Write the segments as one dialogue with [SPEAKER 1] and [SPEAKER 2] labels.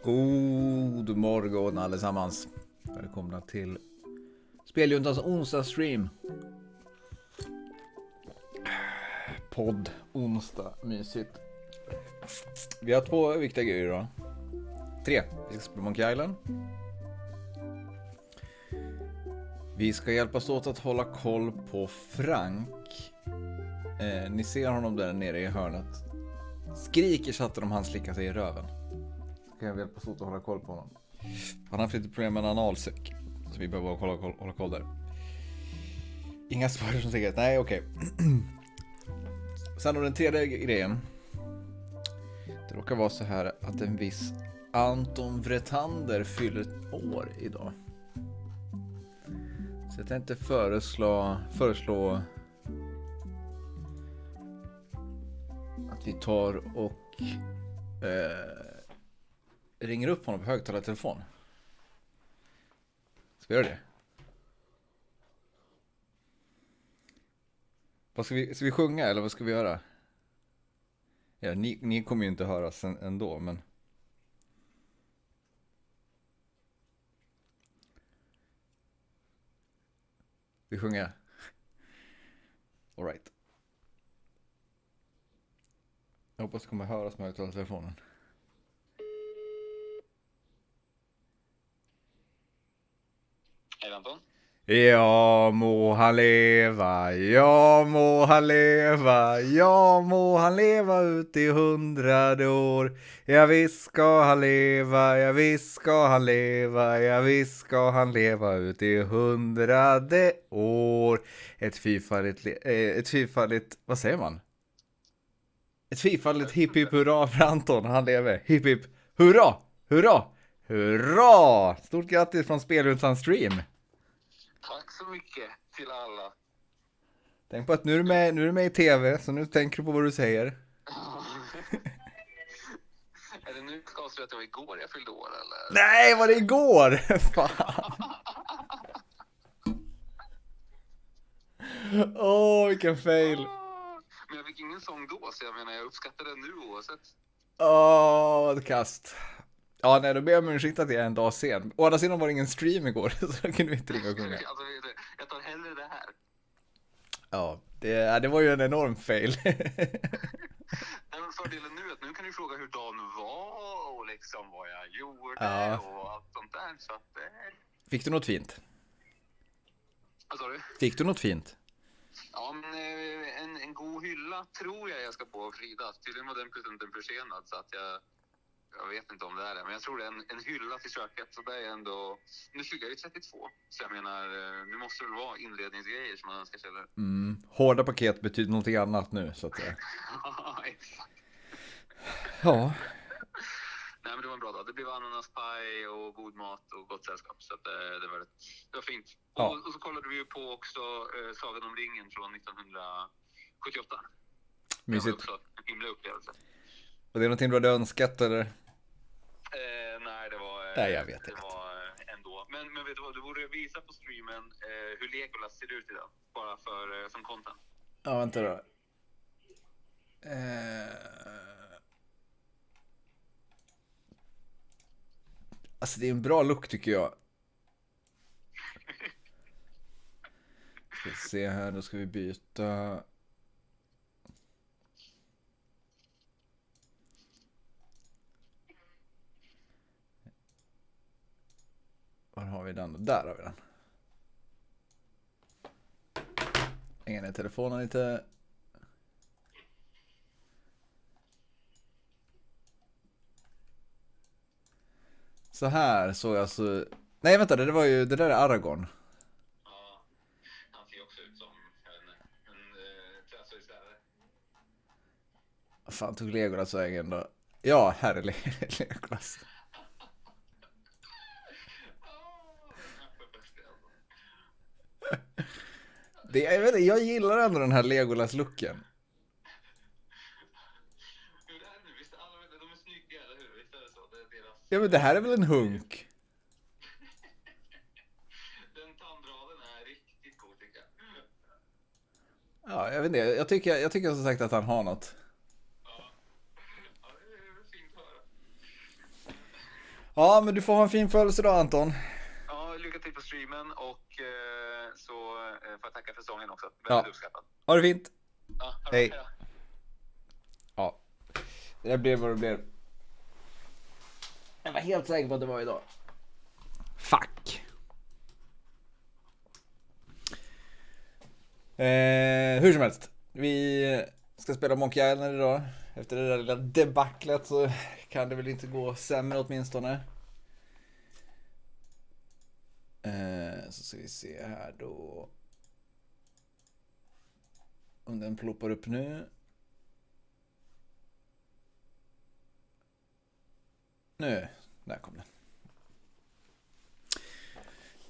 [SPEAKER 1] God morgon allesammans. Välkomna till Speljuntans onsdagsstream. Podd onsdag, mysigt. Vi har 2 viktiga grejer idag. 3. Vi ska spela Monkey Island. Vi ska hjälpas åt att hålla koll på Frank. Ni ser honom där nere i hörnet. Skriker så att han slickar sig i röven. Kan vi hjälpas åt att hålla koll på honom. Han har haft lite problem med en analsäck, så vi behöver hålla koll där. Inga spoilers som säger nej, okej. Sen då den tredje grejen. Det råkar vara så här att en viss Anton Vretander fyller ett år idag. Så jag tänkte föreslå att vi tar och ringer upp honom på högtalartelefon. Ska vi göra det? Vad ska vi sjunga eller vad ska vi göra? Ja, ni kommer ju inte höra sen ändå, men vi sjunger. All right. Jag hoppas det kommer höras med högtalartelefonen.
[SPEAKER 2] Anton?
[SPEAKER 1] Ja må han leva, ja må han leva, ja må han leva ut i 100 år. Ja visst ska han leva, ja visst ska han leva, ja visst ska han leva ut i 100 år. Ett fyrfaldigt, vad säger man? Ett fyrfaldigt hipp hipp hurra för Anton, han lever. Hipp hipp hurra, hurra, hurra! Stort grattis från Speljuntan stream.
[SPEAKER 2] Tack så mycket till alla.
[SPEAKER 1] Tänk på att nu är du med i tv, så nu tänker du på vad du säger.
[SPEAKER 2] Är det nu ska jag avslöja att det var igår jag fyllde år eller?
[SPEAKER 1] Nej, var det igår? Fan. Vilken fail.
[SPEAKER 2] Men jag fick ingen sång då, så jag menar jag uppskattar det nu oavsett.
[SPEAKER 1] Vad kast. Ja, nej, då ber jag om ursäkt att jag är en dag sen. Å andra sidan var det ingen stream igår, så då kunde vi inte ringa och sjunga.
[SPEAKER 2] Alltså, jag tar hellre det här.
[SPEAKER 1] Ja, det var ju en enorm fail.
[SPEAKER 2] Men fördelen nu är att nu kan du fråga hur dagen var och liksom vad jag gjorde och allt sånt där. Så att,
[SPEAKER 1] Fick du något fint?
[SPEAKER 2] Vad sa du?
[SPEAKER 1] Fick du något fint?
[SPEAKER 2] Ja, men en god hylla tror jag ska på Frida. Tydligen var den presenten försenad så att jag vet inte om det är det, men jag tror det är en hylla till köket, så det är ändå, nu fyller jag ju 32, så jag menar, nu måste det väl vara inredningsgrejer som man önskar sig, eller?
[SPEAKER 1] Hårda paket betyder någonting annat nu, så att säga.
[SPEAKER 2] Ja, exakt.
[SPEAKER 1] Ja.
[SPEAKER 2] Nej, men det var en bra dag. Det blev ananaspaj och god mat och gott sällskap, så att det var fint.
[SPEAKER 1] Ja.
[SPEAKER 2] Och så kollade vi ju på också Sagan om ringen från 1978.
[SPEAKER 1] Mysigt.
[SPEAKER 2] Det var också en himla upplevelse.
[SPEAKER 1] Och det är någonting du hade önskat, eller?
[SPEAKER 2] Nej, det var...
[SPEAKER 1] Nej, jag vet
[SPEAKER 2] det
[SPEAKER 1] inte.
[SPEAKER 2] var ändå. Men vet du vad, du borde visa på streamen hur Legolas ser ut idag. Bara för som content.
[SPEAKER 1] Ja, vänta då. Alltså det är en bra look tycker jag. Ska vi se här, då ska vi byta. Var har vi den? Där har vi den. Hänga ner telefonen lite. Så här såg jag så... Nej vänta, det där är Aragorn.
[SPEAKER 2] Ja, han ser också ut som en träslöjdslärare.
[SPEAKER 1] Vad fan tog Legolas vägen då? Ja, här är Legolas. Jag gillar ändå den här Legolas-looken.
[SPEAKER 2] Hur är det nu? Visst alla de är snygga, eller hur? Visst är det så? Det är deras...
[SPEAKER 1] Ja men det här är väl en hunk?
[SPEAKER 2] Den tandraden är riktigt god tycker jag.
[SPEAKER 1] Ja, jag vet inte. Jag tycker som sagt att han har något.
[SPEAKER 2] Ja, det är fint att höra.
[SPEAKER 1] Ja, men du får ha en fin födelsedag, Anton.
[SPEAKER 2] Ja, lycka till på streamen och så får jag tacka för sången också.
[SPEAKER 1] Ja.
[SPEAKER 2] Väldigt uppskattad.
[SPEAKER 1] Ha det fint.
[SPEAKER 2] Ja,
[SPEAKER 1] Hej.
[SPEAKER 2] Bra.
[SPEAKER 1] Ja, det där blev vad det blev. Jag var helt säker på att det var idag. Fuck. Hur som helst. Vi ska spela Monkey Island idag. Efter det där lilla debaclet så kan det väl inte gå sämre åtminstone. Så ska vi se här då. Om den ploppar upp nu. Nu, där kom den.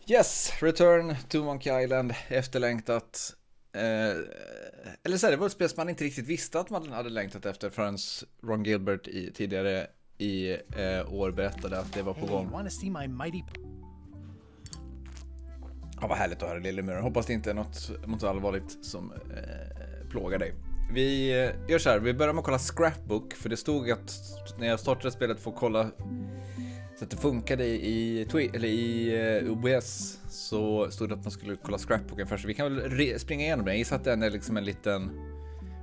[SPEAKER 1] Yes, Return to Monkey Island, efterlängtat. Eller så här, det var ett spel som man inte riktigt visste att man hade längtat efter förrän Ron Gilbert tidigare i år berättade att det var på gång. Ja, vad härligt att höra, Lillemur. Hoppas det inte är något allvarligt som plågar dig. Vi gör så här, vi börjar med att kolla Scrapbook, för det stod att när jag startade spelet får kolla så att det funkade i OBS, så stod det att man skulle kolla Scrapbooken först. Vi kan väl springa igenom den. Jag gissar att den är liksom en liten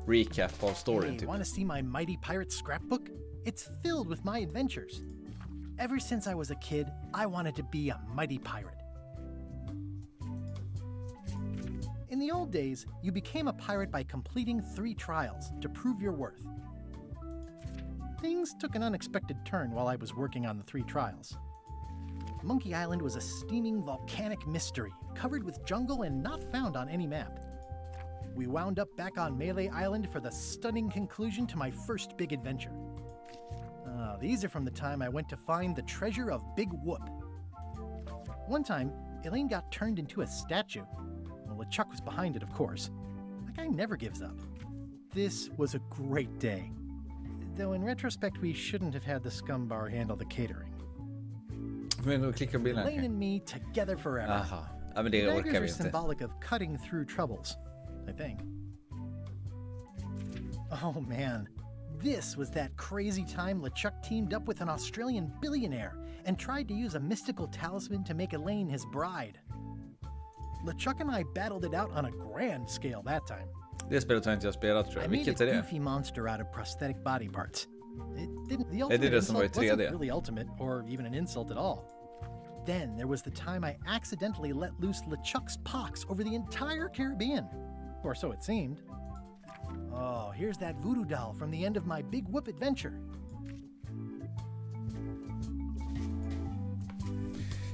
[SPEAKER 1] recap av storyn.
[SPEAKER 3] Hey, want to see my mighty pirate scrapbook? It's filled with my adventures. Ever since I was a kid, I wanted to be a mighty pirate. In the old days, you became a pirate by completing 3 trials to prove your worth. Things took an unexpected turn while I was working on the 3 trials. Monkey Island was a steaming volcanic mystery, covered with jungle and not found on any map. We wound up back on Melee Island for the stunning conclusion to my first big adventure. These are from the time I went to find the treasure of Big Whoop. One time, Elaine got turned into a statue. Well, LeChuck was behind it, of course. That guy never gives up. This was a great day. Though in retrospect, we shouldn't have had the scumbar handle the catering. Elaine and me together forever.
[SPEAKER 1] Aha. Ja, men det orkar vi
[SPEAKER 3] Daggers are
[SPEAKER 1] inte.
[SPEAKER 3] symbolic of cutting through troubles, I think. Oh man, this was that crazy time LeChuck teamed up with an Australian billionaire and tried to use a mystical talisman to make Elaine his bride. LeChuck and I battled it out on a grand scale that time.
[SPEAKER 1] Det spelet har inte jag spelat, tror
[SPEAKER 3] I
[SPEAKER 1] jag.
[SPEAKER 3] made
[SPEAKER 1] Vilket
[SPEAKER 3] a
[SPEAKER 1] är det?
[SPEAKER 3] goofy monster out of prosthetic body parts. The
[SPEAKER 1] det
[SPEAKER 3] ultimate
[SPEAKER 1] det som var i
[SPEAKER 3] insult wasn't
[SPEAKER 1] 3D?
[SPEAKER 3] really ultimate or even an insult at all. Then there was the time I accidentally let loose LeChuck's pox over the entire Caribbean. Or so it seemed. Oh, here's that voodoo doll from the end of my Big Whoop adventure.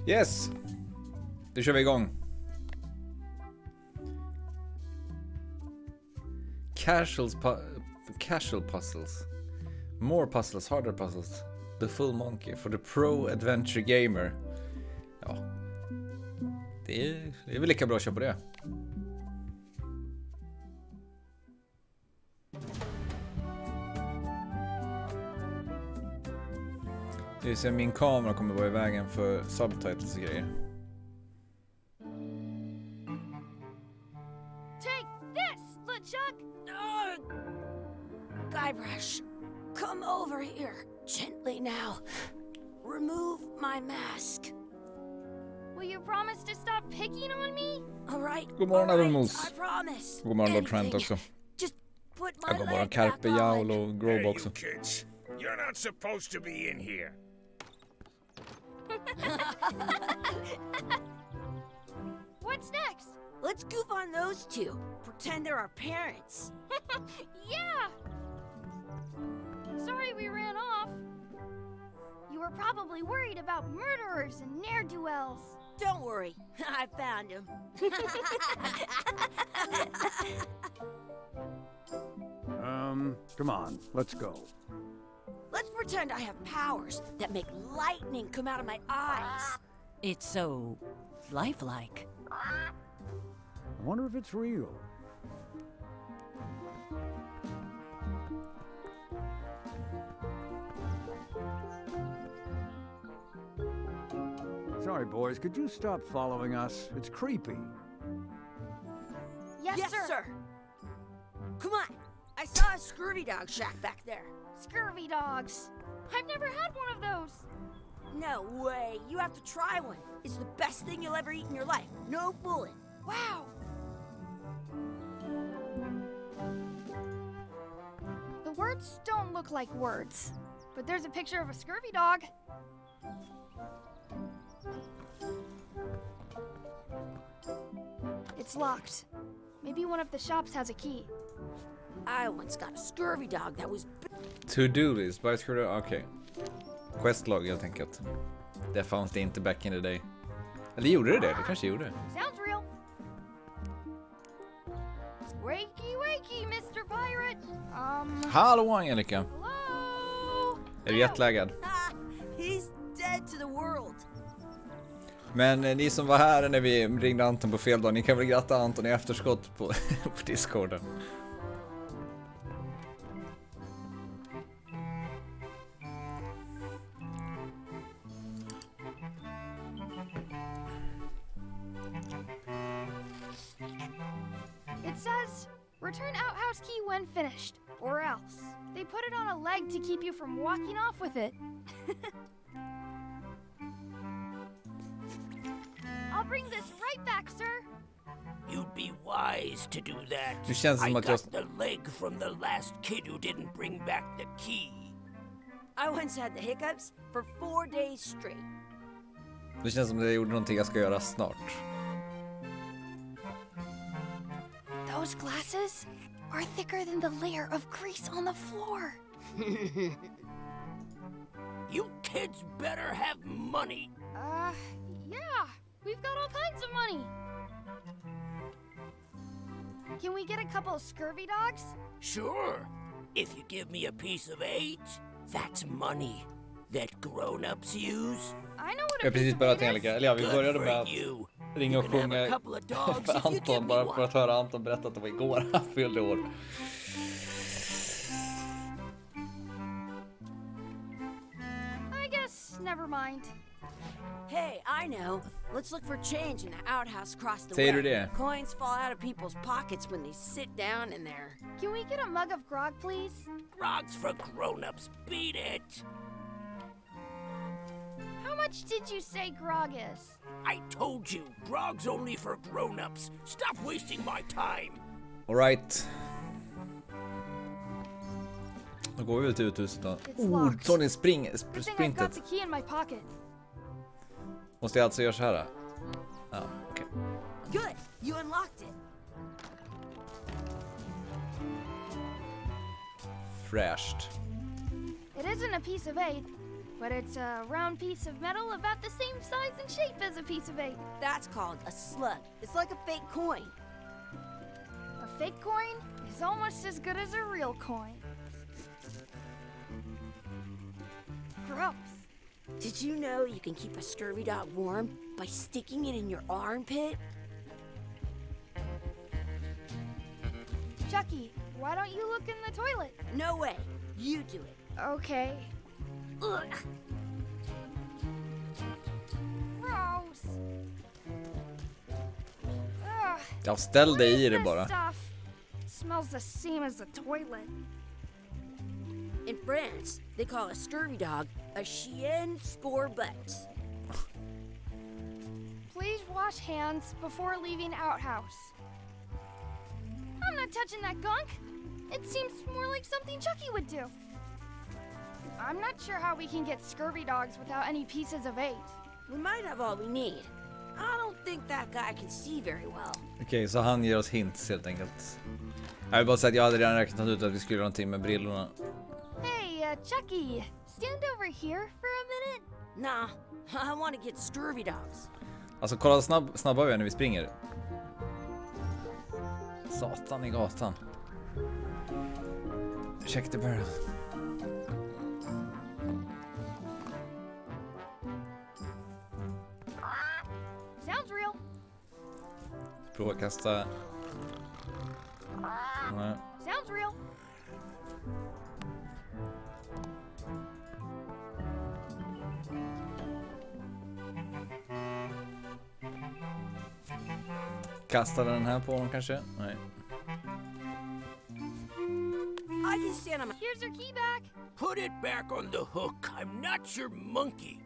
[SPEAKER 1] Yes! Då kör vi igång. Casual puzzles. More puzzles, harder puzzles. The full monkey for the pro adventure gamer. Ja. Det är väl lika bra att köpa det. Det vill säga min kamera kommer vara i vägen för subtitles och grejer.
[SPEAKER 4] Take this, LeChuck! Guybrush, come over here. Gently now. Remove my mask. Will you promise to stop picking on me? All right.
[SPEAKER 1] God morgon, Armos.
[SPEAKER 4] I promise.
[SPEAKER 1] God morgon, Lord Trent också.
[SPEAKER 4] Just put my
[SPEAKER 1] Ja, god morgon,
[SPEAKER 4] leg
[SPEAKER 1] Carpe,
[SPEAKER 4] back
[SPEAKER 1] Jowl
[SPEAKER 4] on.
[SPEAKER 1] och Grove
[SPEAKER 5] Hey,
[SPEAKER 1] också.
[SPEAKER 5] you kids. You're not supposed to be in here.
[SPEAKER 4] What's next? Let's goof on those two. Pretend they're our parents. Yeah! Sorry we ran off. You were probably worried about murderers and ne'er-do-wells. Don't worry, I found him.
[SPEAKER 6] Come on, let's go.
[SPEAKER 4] Let's pretend I have powers that make lightning come out of my eyes.
[SPEAKER 7] It's so lifelike.
[SPEAKER 6] I wonder if it's real. Sorry, boys, could you stop following us? It's creepy.
[SPEAKER 4] Yes, sir. Come on. I saw a scurvy dog shack back there. Scurvy dogs. I've never had one of those. No way. You have to try one. It's the best thing you'll ever eat in your life. No fooling. Wow.
[SPEAKER 8] The words don't look like words, but there's a picture of a scurvy dog. It's locked. Maybe one of the shops has a key.
[SPEAKER 4] I once got a scurvy dog that was...
[SPEAKER 1] To-do list, vad ska du... Okej. Questlog helt enkelt. Det fanns det inte back in the day. Eller gjorde det? Det kanske gjorde.
[SPEAKER 8] Sounds real. Wakey, wakey, Mr. Pirate.
[SPEAKER 1] Hallå Angelica.
[SPEAKER 8] Hello?
[SPEAKER 1] Är du jetlaggad?
[SPEAKER 4] He's dead to the world.
[SPEAKER 1] Men ni som var här när vi ringde Anton på fel dag, ni kan väl gratta Anton i efterskott på, på Discorden.
[SPEAKER 8] It says, return outhouse key when finished, or else. They put it on a leg to keep you from walking off with it. I'll bring this right back, sir.
[SPEAKER 5] You'd be wise to do that.
[SPEAKER 1] Det känns som
[SPEAKER 5] I
[SPEAKER 1] att jag...
[SPEAKER 5] got the leg from the last kid who didn't bring back the key.
[SPEAKER 4] I once had the hiccups for 4 days straight.
[SPEAKER 1] Det känns som att jag gjorde någonting jag ska göra snart.
[SPEAKER 8] Those glasses are thicker than the layer of grease on the floor.
[SPEAKER 5] You kids better have money.
[SPEAKER 8] Yeah, we've got all kinds of money. Can we get a couple of scurvy dogs?
[SPEAKER 5] Sure. If you give me a piece of 8, that's money that grown-ups use.
[SPEAKER 8] I know what
[SPEAKER 1] Jag
[SPEAKER 8] a
[SPEAKER 1] har
[SPEAKER 8] piece
[SPEAKER 1] precis
[SPEAKER 8] of
[SPEAKER 1] börjat
[SPEAKER 8] meat is.
[SPEAKER 1] Angelica. Eller ja, vi började med att
[SPEAKER 5] You.
[SPEAKER 1] ringa och
[SPEAKER 5] You can have a
[SPEAKER 1] sjunga
[SPEAKER 5] couple of dogs
[SPEAKER 1] för
[SPEAKER 5] if you give
[SPEAKER 1] Anton,
[SPEAKER 5] me
[SPEAKER 1] bara för att
[SPEAKER 5] one.
[SPEAKER 1] höra Anton berätta att det var igår han fyllde år.
[SPEAKER 8] I guess never mind.
[SPEAKER 4] Hey, I know. Let's look for change in the outhouse across the
[SPEAKER 1] Säger du
[SPEAKER 4] way.
[SPEAKER 1] det?
[SPEAKER 4] Coins fall out of people's pockets when they sit down in there.
[SPEAKER 8] Can we get a mug of grog, please?
[SPEAKER 5] Grog's for grown-ups. Beat it.
[SPEAKER 8] How much did you say grog is?
[SPEAKER 5] I told you, grog's only for grown-ups. Stop wasting my time.
[SPEAKER 1] All right. Då går vi väl till uthuset då.
[SPEAKER 8] locked.
[SPEAKER 1] Tony
[SPEAKER 8] Good thing I've got
[SPEAKER 1] sprintet.
[SPEAKER 8] the key in my pocket.
[SPEAKER 1] Måste jag alltså göra så här? Ja, okej.
[SPEAKER 4] Good. You unlocked it.
[SPEAKER 1] Fräscht.
[SPEAKER 8] It isn't a piece of 8, but it's a round piece of metal about the same size and shape as a piece of 8.
[SPEAKER 4] That's called a slug. It's like a fake coin.
[SPEAKER 8] A fake coin is almost as good as a real coin. Gross.
[SPEAKER 4] Did you know you can keep a scurvy dog warm by sticking it in your armpit?
[SPEAKER 8] Chucky, why don't you look in the toilet?
[SPEAKER 4] No way. You do it.
[SPEAKER 8] Okay.
[SPEAKER 4] Ugh.
[SPEAKER 8] Gross. Ugh.
[SPEAKER 1] Jag ställ
[SPEAKER 8] What
[SPEAKER 1] dig
[SPEAKER 8] is
[SPEAKER 1] i det
[SPEAKER 8] this
[SPEAKER 1] bara.
[SPEAKER 8] stuff? Smells the same as the toilet.
[SPEAKER 4] In France, they call a scurvy dog a chien scorbut.
[SPEAKER 8] Please wash hands before leaving outhouse. I'm not touching that gunk. It seems more like something Chucky would do. I'm not sure how we can get scurvy dogs without any pieces of 8.
[SPEAKER 4] We might have all we need. I don't think that guy can see very well.
[SPEAKER 1] Okej, så han ger oss hints helt enkelt. Jag vill bara säga att jag hade redan räknat ut att vi skulle göra någonting med brillorna.
[SPEAKER 8] Hey, Chucky, stand over here for a minute.
[SPEAKER 4] Nah, I want to get scurvy dogs.
[SPEAKER 1] Alltså kolla snabba vi är när vi springer. Satan i gatan. Check the barrel.
[SPEAKER 8] Sounds real.
[SPEAKER 1] Prova kasta. Nej.
[SPEAKER 8] Sounds real.
[SPEAKER 1] Kasta den här på honom kanske? Nej.
[SPEAKER 4] I can stand on my...
[SPEAKER 8] Here's your key back.
[SPEAKER 5] Put it back on the hook. I'm not your monkey.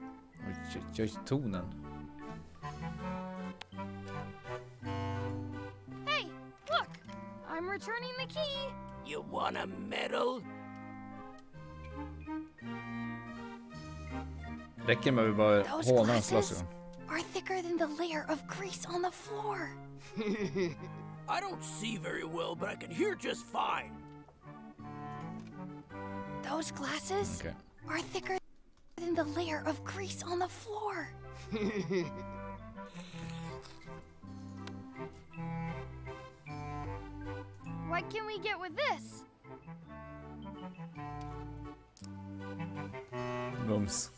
[SPEAKER 1] Tonen.
[SPEAKER 8] Hey, look! I'm returning the key!
[SPEAKER 5] You want a medal?
[SPEAKER 1] Räcker med att vi bara
[SPEAKER 8] Those
[SPEAKER 1] hånar och slåss.
[SPEAKER 8] glasses are thicker than the layer of grease on the floor.
[SPEAKER 5] I don't see very well, but I can hear just fine.
[SPEAKER 8] Those glasses
[SPEAKER 1] Okay.
[SPEAKER 8] are thicker than the layer of grease on the floor. What can we get with this?
[SPEAKER 1] Bums.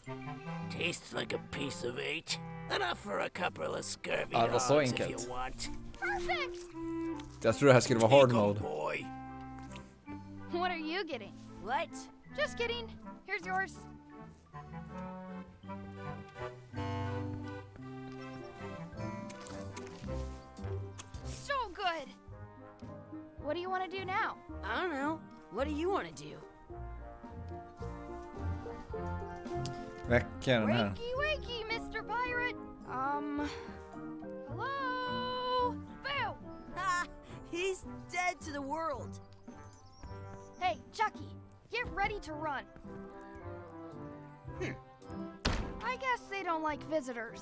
[SPEAKER 5] Tastes like a piece of 8. Enough for a couple of scurvy
[SPEAKER 1] Ja, det var så
[SPEAKER 5] dogs if
[SPEAKER 1] enkelt.
[SPEAKER 5] you want.
[SPEAKER 8] Perfect!
[SPEAKER 1] Jag tror det här skulle vara hard
[SPEAKER 5] Take 'em,
[SPEAKER 1] mode.
[SPEAKER 5] boy.
[SPEAKER 8] What are you getting?
[SPEAKER 4] What?
[SPEAKER 8] Just kidding. Here's yours. So good. What do you want to do now?
[SPEAKER 4] I don't know. What do you want to do?
[SPEAKER 1] Väcka den här.
[SPEAKER 8] Wakey, wakey, Mr. Pirate. Hello? Boo!
[SPEAKER 4] Ah, he's dead to the world.
[SPEAKER 8] Hey, Chucky, get ready to run. I guess they don't like visitors.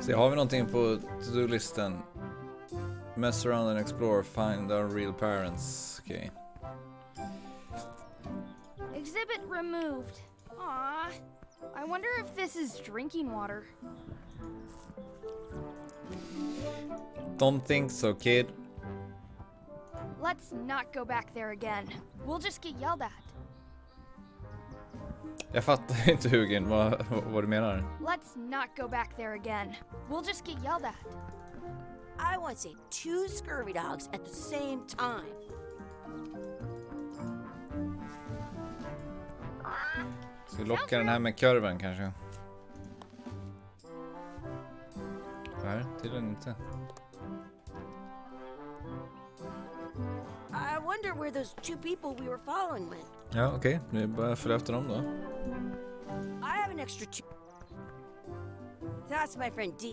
[SPEAKER 1] Så har vi någonting på to-do-listen? Mess around and explore, find our real parents. Okej.
[SPEAKER 8] Exhibit removed. Aw. I wonder if this is drinking water.
[SPEAKER 1] Don't think so, kid.
[SPEAKER 8] Let's not go back there again. We'll just get yelled at.
[SPEAKER 1] Jag fattar inte Hugin vad du menar.
[SPEAKER 8] Let's not go back there again. We'll just get yelled at.
[SPEAKER 4] I want to say 2 scurvy dogs at the same time.
[SPEAKER 1] Ska vi locka den här med kurven kanske? Nej, tydligen inte.
[SPEAKER 4] I wonder where those 2 people we were following went.
[SPEAKER 1] Ja, okej. Vi börjar följa efter dem då.
[SPEAKER 4] I have an extra 2. That's my friend D.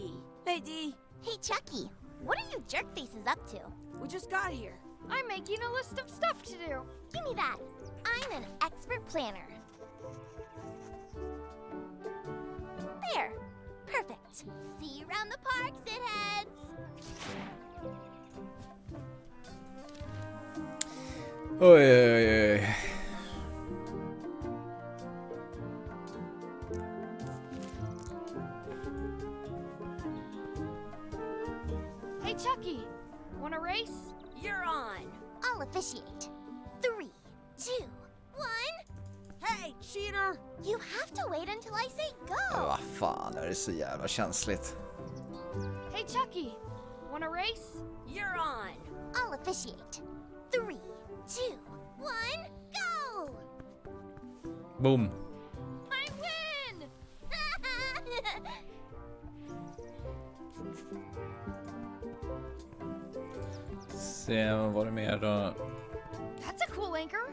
[SPEAKER 4] Hey, D.
[SPEAKER 9] Hey, Chucky, what are you jerk faces up to?
[SPEAKER 4] We just got here.
[SPEAKER 8] I'm making a list of stuff to do.
[SPEAKER 9] Give me that. I'm an expert planner. There. Perfect. See you around the park, shitheads.
[SPEAKER 1] Oj, oj, oj.
[SPEAKER 8] Hey, Chucky, want a race?
[SPEAKER 4] You're on.
[SPEAKER 9] I'll officiate. 3, 2, 1.
[SPEAKER 4] Hey, cheater!
[SPEAKER 9] You have to wait until I say go.
[SPEAKER 1] Vad fan, är det så jävla känsligt?
[SPEAKER 8] Hey, Chucky, want a race?
[SPEAKER 4] You're on.
[SPEAKER 9] I'll officiate. 3, 2, 1, go!
[SPEAKER 1] Boom.
[SPEAKER 8] I win!
[SPEAKER 1] Se, vad var det mer då?
[SPEAKER 8] That's a cool anchor.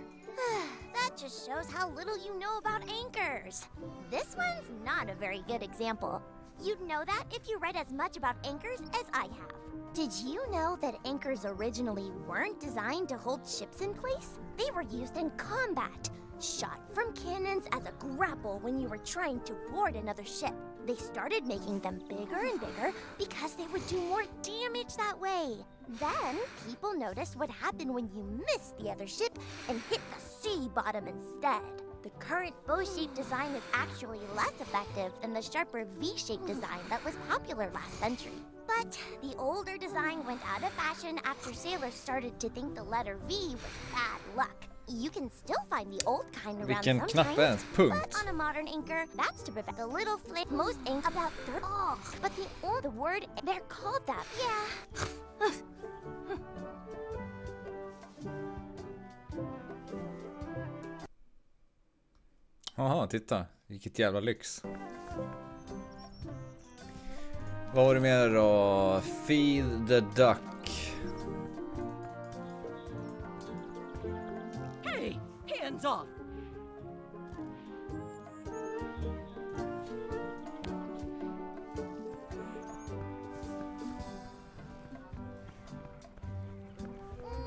[SPEAKER 9] That just shows how little you know about anchors. This one's not a very good example. You'd know that if you read as much about anchors as I have. Did you know that anchors originally weren't designed to hold ships in place? They were used in combat, shot from cannons as a grapple when you were trying to board another ship. They started making them bigger and bigger because they would do more damage that way. Then, people noticed what happened when you missed the other ship and hit the sea bottom instead. The current bow-shaped design is actually less effective than the sharper V-shaped design that was popular last century. But the older design went out of fashion after sailors started to think the letter V was bad luck. You can still find the old kind around
[SPEAKER 1] Vilken knapp är ens?
[SPEAKER 9] sometimes,
[SPEAKER 1] Punkt.
[SPEAKER 9] but on a modern anchor, that's to prevent a little flip. Most ink about third. Oh, but the word, they're called that. Yeah.
[SPEAKER 1] Jaha, titta. Vilket jävla lyx. Vad var det mer då? Feed the duck.
[SPEAKER 5] Hey, hands
[SPEAKER 7] hands off.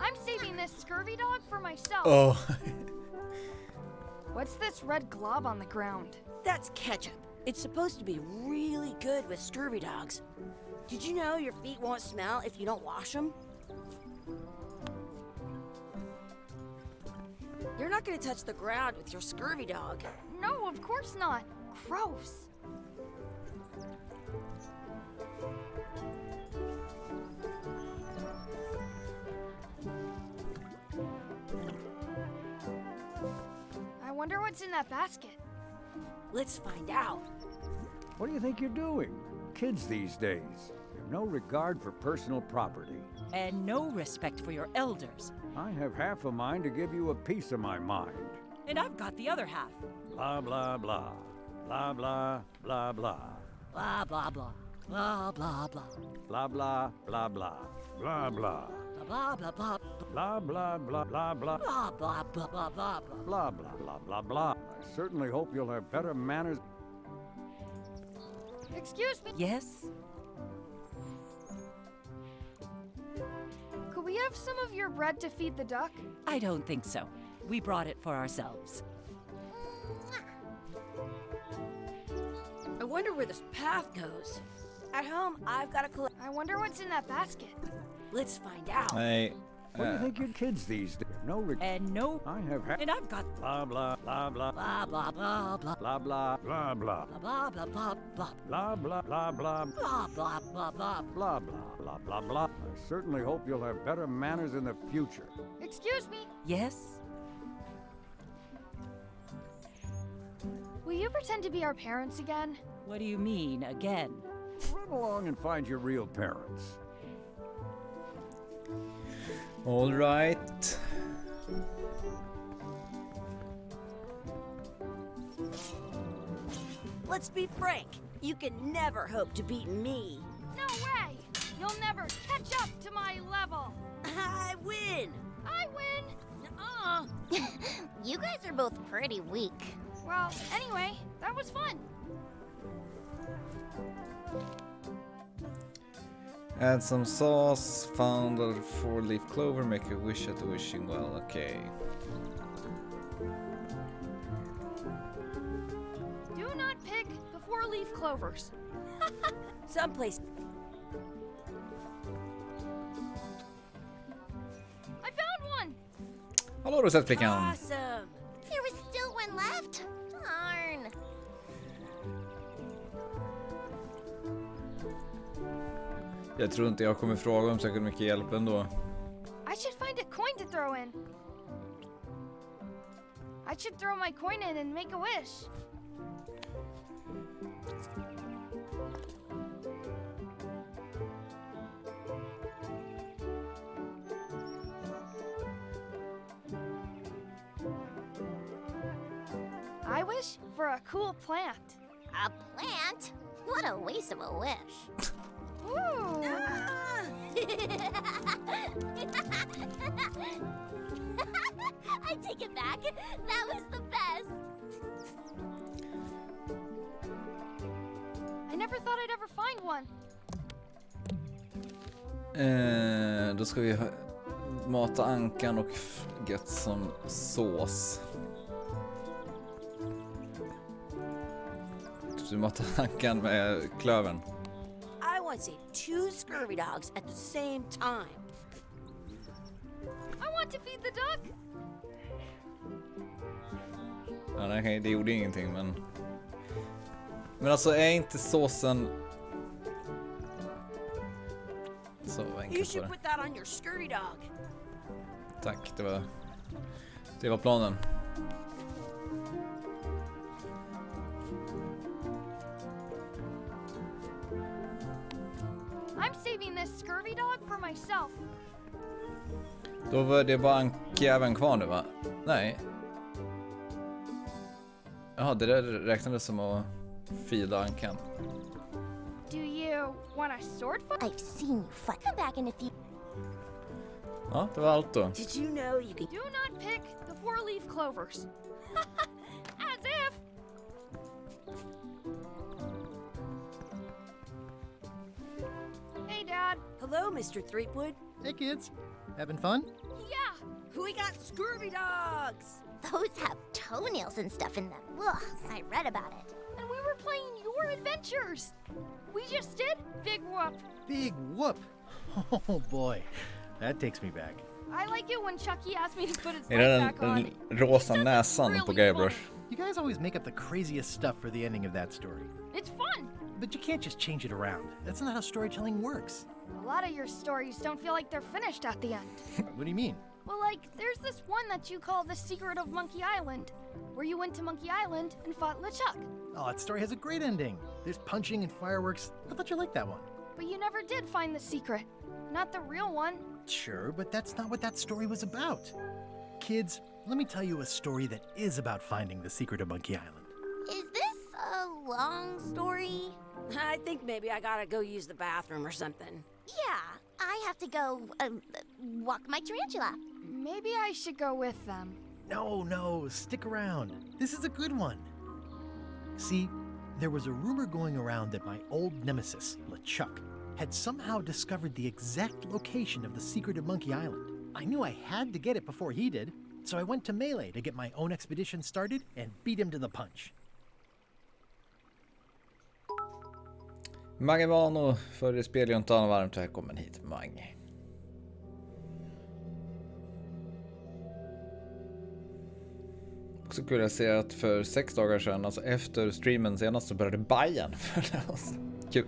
[SPEAKER 8] I'm saving this scurvy dog for myself.
[SPEAKER 1] Oh.
[SPEAKER 8] What's this red glob on the ground?
[SPEAKER 5] That's ketchup. It's supposed to be really good with scurvy dogs. Did you know your feet won't smell if you don't wash them? You're not gonna touch the ground with your scurvy dog.
[SPEAKER 8] No, of course not. Gross. I wonder what's in that basket.
[SPEAKER 5] Let's find out.
[SPEAKER 6] What do you think you're doing? Kids these days have no regard for personal property.
[SPEAKER 7] And no respect for your elders.
[SPEAKER 6] I have half a mind to give you a piece of my mind.
[SPEAKER 7] And I've got the other half.
[SPEAKER 6] Blah, blah, blah. Blah, blah, blah, blah.
[SPEAKER 7] Blah, blah, blah. Blah, blah, blah.
[SPEAKER 6] Blah, blah, blah, blah. Blah, blah.
[SPEAKER 7] Blah, blah, blah.
[SPEAKER 6] Blah, blah, blah, blah, blah.
[SPEAKER 7] Blah, blah, blah, blah, blah, blah.
[SPEAKER 6] Blah, blah, blah, blah, blah. I certainly hope you'll have better manners.
[SPEAKER 8] Excuse me.
[SPEAKER 7] Yes?
[SPEAKER 8] Could we have some of your bread to feed the duck?
[SPEAKER 7] I don't think so. We brought it for ourselves.
[SPEAKER 5] I wonder where this path goes. At home, I've got a collect.
[SPEAKER 8] I wonder what's in that basket.
[SPEAKER 5] Let's find out.
[SPEAKER 1] Nej.
[SPEAKER 6] What do you think your kids these days have no regard?
[SPEAKER 7] And no.
[SPEAKER 6] I have half.
[SPEAKER 7] And I've got
[SPEAKER 6] Blah, blah, blah, blah.
[SPEAKER 7] blah, blah, blah, blah.
[SPEAKER 6] Blah, blah, blah, blah.
[SPEAKER 7] Blah, blah, blah, blah.
[SPEAKER 6] Blah, blah, blah, blah.
[SPEAKER 7] Blah, blah, blah, blah.
[SPEAKER 6] Blah, blah, blah, blah, blah. I certainly hope you'll have better manners in the future.
[SPEAKER 8] Excuse me.
[SPEAKER 7] Yes?
[SPEAKER 8] Will you pretend to be our parents again?
[SPEAKER 7] What do you mean, again?
[SPEAKER 6] Run along and find your real parents.
[SPEAKER 1] All right.
[SPEAKER 5] Let's be frank. You can never hope to beat me.
[SPEAKER 8] No way! You'll never catch up to my level.
[SPEAKER 5] I win.
[SPEAKER 8] I win.
[SPEAKER 9] You guys are both pretty weak.
[SPEAKER 8] Well, anyway, that was fun.
[SPEAKER 1] Add some sauce, found a 4-leaf clover, make a wish at the wishing well. Okay.
[SPEAKER 8] Do not pick the 4-leaf clovers.
[SPEAKER 5] Someplace.
[SPEAKER 8] I found one!
[SPEAKER 1] Hallå rosettflickan!
[SPEAKER 5] Awesome.
[SPEAKER 9] There was still one left. Darn.
[SPEAKER 1] Jag tror inte jag kommer fråga om säkert mycket hjälp ändå.
[SPEAKER 8] I should find a coin to throw in. I should throw my coin in and make a wish. I wish for a cool plant.
[SPEAKER 9] A plant? What a waste of a wish.
[SPEAKER 8] Ooh.
[SPEAKER 9] I take it back. That was the best.
[SPEAKER 8] I never thought I'd ever find one.
[SPEAKER 1] Då ska vi mata ankan och get som sås. Du matar ankan med klövern.
[SPEAKER 5] I want to see 2 scurvy dogs at the same time.
[SPEAKER 8] I want to feed the duck.
[SPEAKER 1] Ja, nej, det gjorde ingenting, men... Men alltså, är inte såsen... Så
[SPEAKER 5] You
[SPEAKER 1] enkelt var
[SPEAKER 5] should
[SPEAKER 1] det.
[SPEAKER 5] put that on your scurvy dog.
[SPEAKER 1] Tack, det var planen.
[SPEAKER 8] I'm saving this scurvy dog for myself.
[SPEAKER 1] Då var det bara ankjäveln kvar nu, va? Nej. Jaha, det där räknades som att fida ankan.
[SPEAKER 8] Do you want a sword fight?
[SPEAKER 9] I've seen you fight. Come back in a few.
[SPEAKER 1] Ja, det var allt då.
[SPEAKER 5] Did you know you can...
[SPEAKER 8] Do not pick the 4-leaf clovers. As if. Hey, Dad.
[SPEAKER 5] Hello, Mr. Threepwood.
[SPEAKER 3] Hey, kids. Having fun?
[SPEAKER 8] Yeah.
[SPEAKER 5] We got Scurvy dogs.
[SPEAKER 9] Those have toenails and stuff in them. Ugh, I read about it.
[SPEAKER 8] And we were playing your adventures. We just did Big Whoop.
[SPEAKER 3] Big whoop. Oh boy, that takes me back.
[SPEAKER 8] I like it when Chucky asked me to put his
[SPEAKER 1] Är
[SPEAKER 8] light
[SPEAKER 1] det
[SPEAKER 8] back on.
[SPEAKER 1] den rosa näsan på Guybrush?
[SPEAKER 3] You guys always make up the craziest stuff for the ending of that story.
[SPEAKER 8] It's fun.
[SPEAKER 3] But you can't just change it around. That's not how storytelling works.
[SPEAKER 8] A lot of your stories don't feel like they're finished at the end.
[SPEAKER 3] What do you mean?
[SPEAKER 8] Well, like, there's this one that you call The Secret of Monkey Island, where you went to Monkey Island and fought LeChuck.
[SPEAKER 3] Oh, that story has a great ending. There's punching and fireworks. I thought you liked that one.
[SPEAKER 8] But you never did find the secret. Not the real one.
[SPEAKER 3] Sure, but that's not what that story was about. Kids, let me tell you a story that is about finding the secret of Monkey Island.
[SPEAKER 9] Is this a long story?
[SPEAKER 5] I think maybe I gotta go use the bathroom or something.
[SPEAKER 9] Yeah, I have to go walk my tarantula.
[SPEAKER 8] Maybe I should go with them.
[SPEAKER 3] No, stick around. This is a good one. See, there was a rumor going around that my old nemesis, LeChuck, had somehow discovered the exact location of the secret of Monkey Island. I knew I had to get it before he did, so I went to Melee to get my own expedition started and beat him to the punch.
[SPEAKER 1] Mange Vano för Speljuntan, varmt välkommen hit, Mange. Också kul att se att för 6 dagar sedan, alltså efter streamen senast, så började Bajen följa oss. Kul.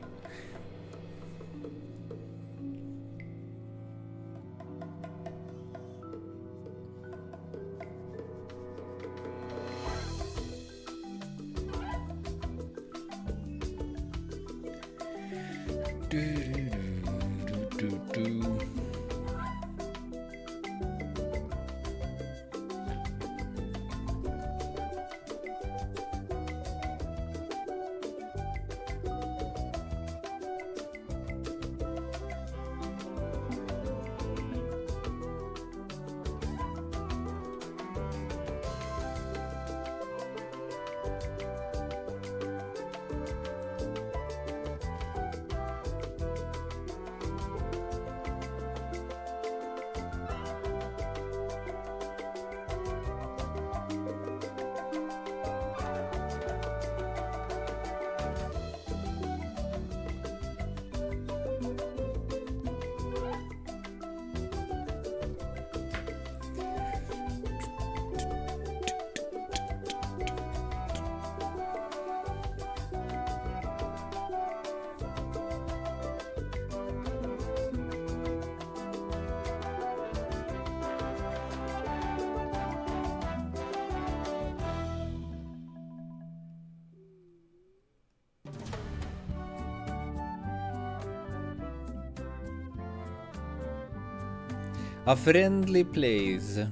[SPEAKER 1] A friendly place.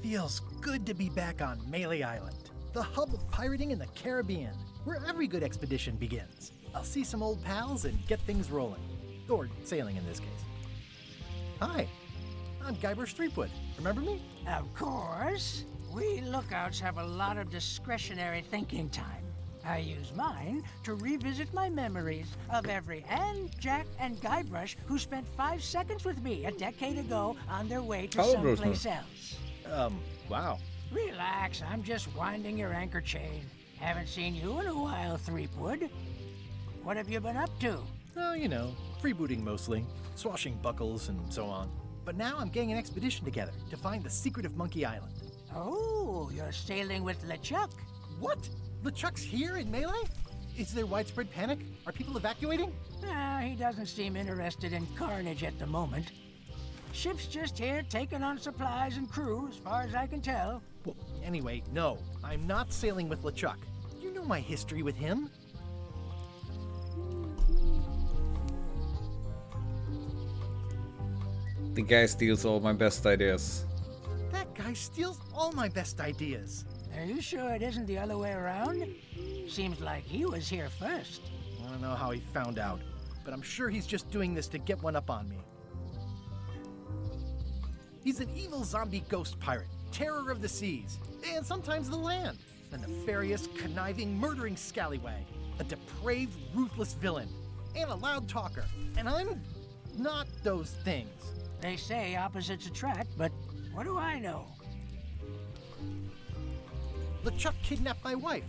[SPEAKER 3] Feels good to be back on Melee Island, the hub of pirating in the Caribbean, where every good expedition begins. I'll see some old pals and get things rolling. Or sailing in this case. Hi, I'm Guybrush Threepwood. Remember me?
[SPEAKER 10] Of course. We lookouts have a lot of discretionary thinking time. I use mine to revisit my memories of every Ann, Jack, and Guybrush who spent 5 seconds with me a decade ago on their way to someplace else.
[SPEAKER 3] Wow.
[SPEAKER 10] Relax, I'm just winding your anchor chain. Haven't seen you in a while, Threepwood. What have you been up to?
[SPEAKER 3] Oh, you know, freebooting mostly, swashing buckles and so on. But now I'm getting an expedition together to find the secret of Monkey Island.
[SPEAKER 10] Oh, you're sailing with LeChuck.
[SPEAKER 3] What? LeChuck's here in Melee? Is there widespread panic? Are people evacuating?
[SPEAKER 10] He doesn't seem interested in carnage at the moment. Ship's just here taking on supplies and crew, as far as I can tell.
[SPEAKER 3] Well, anyway, no, I'm not sailing with LeChuck. You know my history with him.
[SPEAKER 1] The guy steals all my best ideas.
[SPEAKER 3] That guy steals all my best ideas.
[SPEAKER 10] Are you sure it isn't the other way around? Seems like he was here first.
[SPEAKER 3] I don't know how he found out, but I'm sure he's just doing this to get one up on me. He's an evil zombie ghost pirate, terror of the seas, and sometimes the land. A nefarious, conniving, murdering scallywag. A depraved, ruthless villain. And a loud talker. And I'm not those things.
[SPEAKER 10] They say opposites attract, but what do I know?
[SPEAKER 3] LeChuck kidnapped my wife.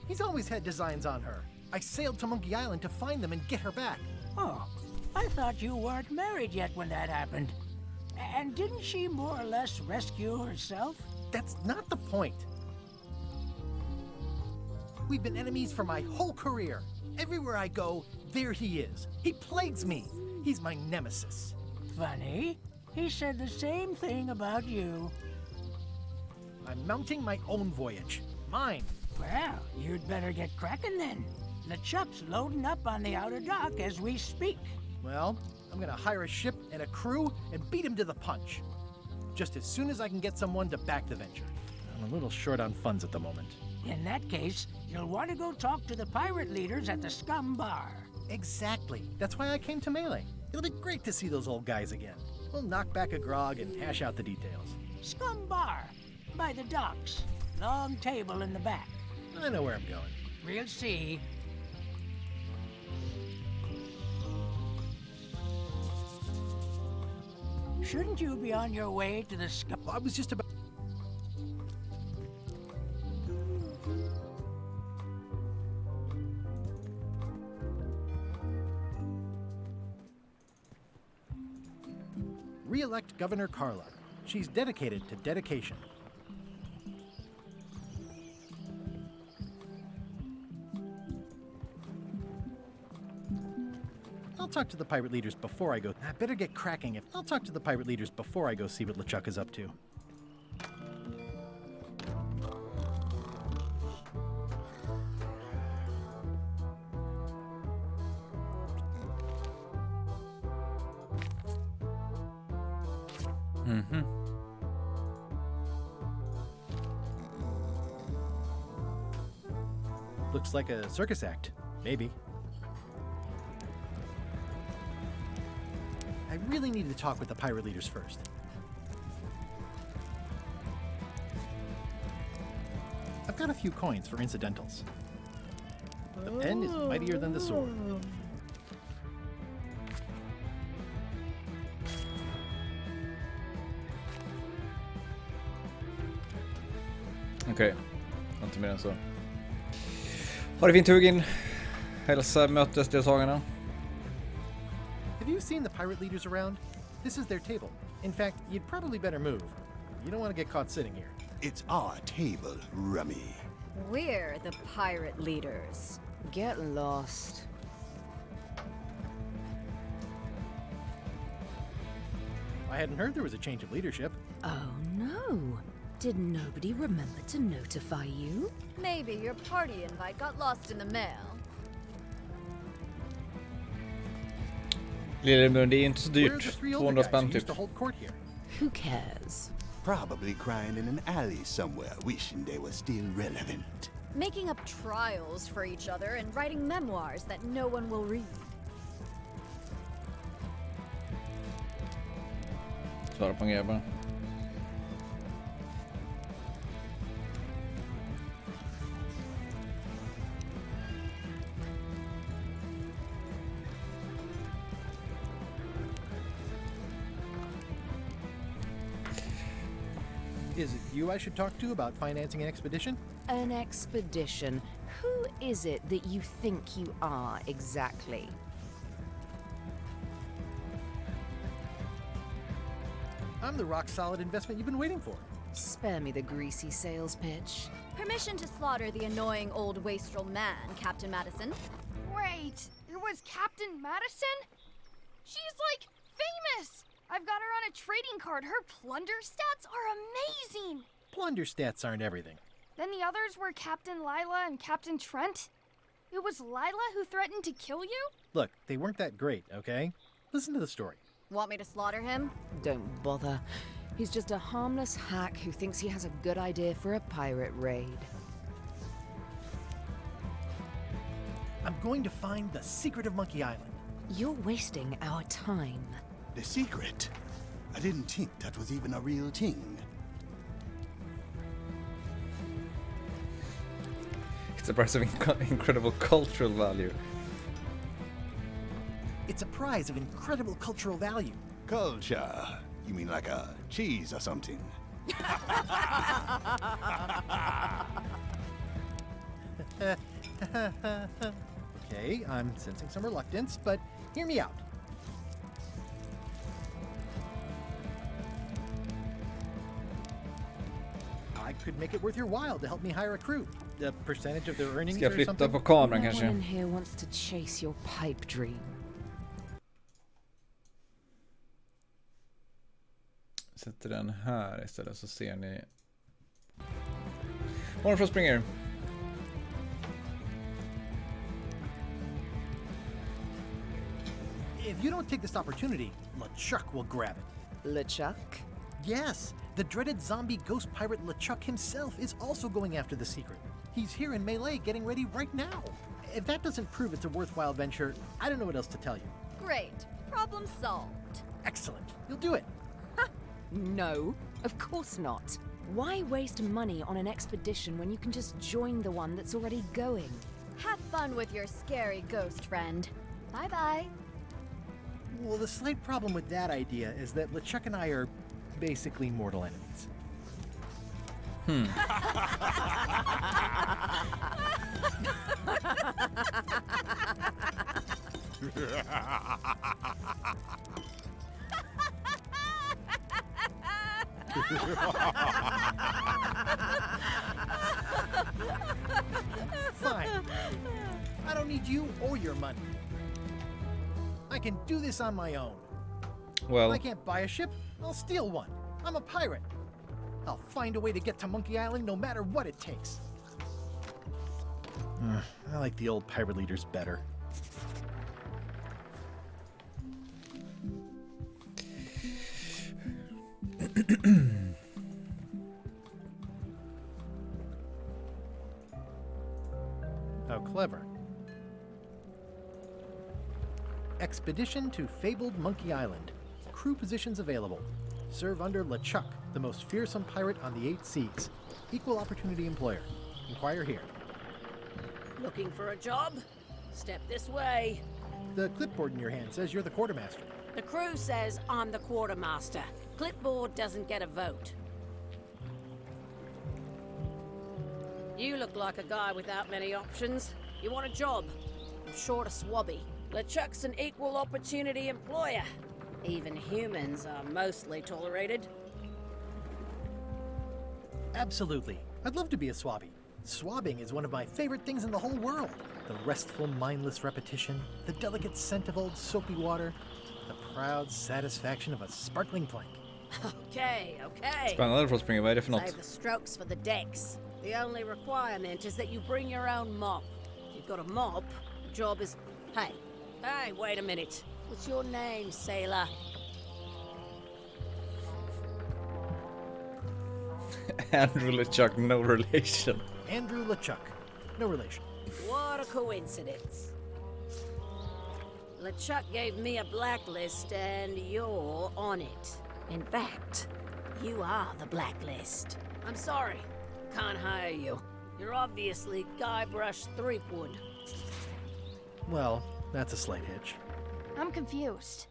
[SPEAKER 3] He's always had designs on her. I sailed to Monkey Island to find them and get her back.
[SPEAKER 10] Oh, I thought you weren't married yet when that happened. And didn't she more or less rescue herself?
[SPEAKER 3] That's not the point. We've been enemies for my whole career. Everywhere I go, there he is. He plagues me. He's my nemesis.
[SPEAKER 10] Funny. He said the same thing about you.
[SPEAKER 3] I'm mounting my own voyage. Mine.
[SPEAKER 10] Well, you'd better get cracking then. LeChuck's loading up on the outer dock as we speak.
[SPEAKER 3] Well, I'm gonna hire a ship and a crew and beat him to the punch. Just as soon as I can get someone to back the venture. I'm a little short on funds at the moment.
[SPEAKER 10] In that case, you'll want to go talk to the pirate leaders at the Scum Bar.
[SPEAKER 3] Exactly. That's why I came to Melee. It'll be great to see those old guys again. We'll knock back a grog and hash out the details.
[SPEAKER 10] Scum Bar, by the docks. Long table in the back.
[SPEAKER 3] I know where I'm going.
[SPEAKER 10] We'll see. Shouldn't you be on your way to the Scum?
[SPEAKER 3] I was just about... Re-elect Governor Carla. She's dedicated to dedication. I'll talk to the pirate leaders before I go. I better get cracking. I'll talk to the pirate leaders before I go see what LeChuck is up to. Looks like a circus act. Maybe. I really need to talk with the pirate leaders first. I've got a few coins for incidentals. The pen is mightier than the sword.
[SPEAKER 1] Okej, inte mer än så. Ha det fint Hugin. Hälsa mötesdeltagarna.
[SPEAKER 3] Have you seen the pirate leaders around? This is their table. In fact, you'd probably better move. You don't want to get caught sitting here.
[SPEAKER 11] It's our table, Rummy.
[SPEAKER 12] We're the pirate leaders. Get lost.
[SPEAKER 3] I hadn't heard there was a change of leadership.
[SPEAKER 12] Oh no. Did nobody remember to notify you? Maybe your party invite got lost in the mail.
[SPEAKER 1] Lillebror, det är inte så
[SPEAKER 3] Where are
[SPEAKER 1] dyrt.
[SPEAKER 3] the three older
[SPEAKER 1] 200
[SPEAKER 3] guys
[SPEAKER 1] spänn
[SPEAKER 3] who used
[SPEAKER 1] typ.
[SPEAKER 3] to hold court here?
[SPEAKER 12] Who cares?
[SPEAKER 11] Probably crying in an alley somewhere, wishing they were still relevant.
[SPEAKER 12] Making up trials for each other and writing memoirs that no one will read.
[SPEAKER 1] Svara på en grej bara.
[SPEAKER 3] Is it you I should talk to about financing an expedition?
[SPEAKER 12] An expedition? Who is it that you think you are exactly?
[SPEAKER 3] I'm the rock-solid investment you've been waiting for.
[SPEAKER 12] Spare me the greasy sales pitch. Permission to slaughter the annoying old wastrel man, Captain Madison.
[SPEAKER 8] Wait, it was Captain Madison? She's like famous! I've got her on a trading card. Her plunder stats are amazing!
[SPEAKER 3] Plunder stats aren't everything.
[SPEAKER 8] Then the others were Captain Lila and Captain Trent? It was Lila who threatened to kill you?
[SPEAKER 3] Look, they weren't that great, okay? Listen to the story.
[SPEAKER 12] Want me to slaughter him? Don't bother. He's just a harmless hack who thinks he has a good idea for a pirate raid.
[SPEAKER 3] I'm going to find the secret of Monkey Island.
[SPEAKER 12] You're wasting our time.
[SPEAKER 11] The secret? I didn't think that was even a real thing.
[SPEAKER 1] It's a prize of incredible cultural value.
[SPEAKER 3] It's a prize of incredible cultural value.
[SPEAKER 11] Culture? You mean like a cheese or something?
[SPEAKER 3] Okay, I'm sensing some reluctance, but hear me out. I could make it worth your while to help me hire a crew. The percentage of their earnings
[SPEAKER 1] Ska jag
[SPEAKER 3] or
[SPEAKER 1] flytta
[SPEAKER 3] something.
[SPEAKER 1] på kameran
[SPEAKER 12] No one
[SPEAKER 1] kanske?
[SPEAKER 12] in here wants to chase your pipe dream.
[SPEAKER 1] Sätter den här istället så ser ni. Varifrån springer?
[SPEAKER 3] If you don't take this opportunity, LeChuck will grab it.
[SPEAKER 12] LeChuck?
[SPEAKER 3] Yes, the dreaded zombie ghost pirate LeChuck himself is also going after the secret. He's here in Melee getting ready right now. If that doesn't prove it's a worthwhile venture, I don't know what else to tell you.
[SPEAKER 12] Great. Problem solved.
[SPEAKER 3] Excellent. You'll do it.
[SPEAKER 12] No, of course not. Why waste money on an expedition when you can just join the one that's already going?
[SPEAKER 4] Have fun with your scary ghost friend. Bye-bye.
[SPEAKER 3] Well, the slight problem with that idea is that LeChuck and I are basically mortal enemies. Fine. I don't need you or your money. I can do this on my own.
[SPEAKER 1] Well,
[SPEAKER 3] I can't buy a ship, I'll steal one. I'm a pirate. I'll find a way to get to Monkey Island no matter what it takes. I like the old pirate leaders better. How clever. Expedition to fabled Monkey Island. Crew positions available. Serve under LeChuck, the most fearsome pirate on the 8 seas. Equal opportunity employer. Inquire here.
[SPEAKER 5] Looking for a job? Step this way.
[SPEAKER 3] The clipboard in your hand says you're the quartermaster.
[SPEAKER 5] The crew says I'm the quartermaster. Clipboard doesn't get a vote. You look like a guy without many options. You want a job? I'm short a swabby. LeChuck's an equal opportunity employer. Even humans are mostly tolerated.
[SPEAKER 3] Absolutely. I'd love to be a swabby. Swabbing is one of my favorite things in the whole world. The restful, mindless repetition, the delicate scent of old soapy water, the proud satisfaction of a sparkling plank.
[SPEAKER 5] Okay.
[SPEAKER 1] spännande för att springa. Vad är det för
[SPEAKER 5] Save
[SPEAKER 1] något?
[SPEAKER 5] the strokes for the decks. The only requirement is that you bring your own mop. If you've got a mop, the job is... Hey, wait a minute. What's your name, sailor?
[SPEAKER 1] Andrew LeChuck, no relation.
[SPEAKER 3] Andrew LeChuck. No relation.
[SPEAKER 5] What a coincidence. LeChuck gave me a blacklist and you're on it. In fact, you are the blacklist. I'm sorry, can't hire you. You're obviously Guybrush Threepwood.
[SPEAKER 3] Well, that's a slight hitch.
[SPEAKER 8] I'm confused.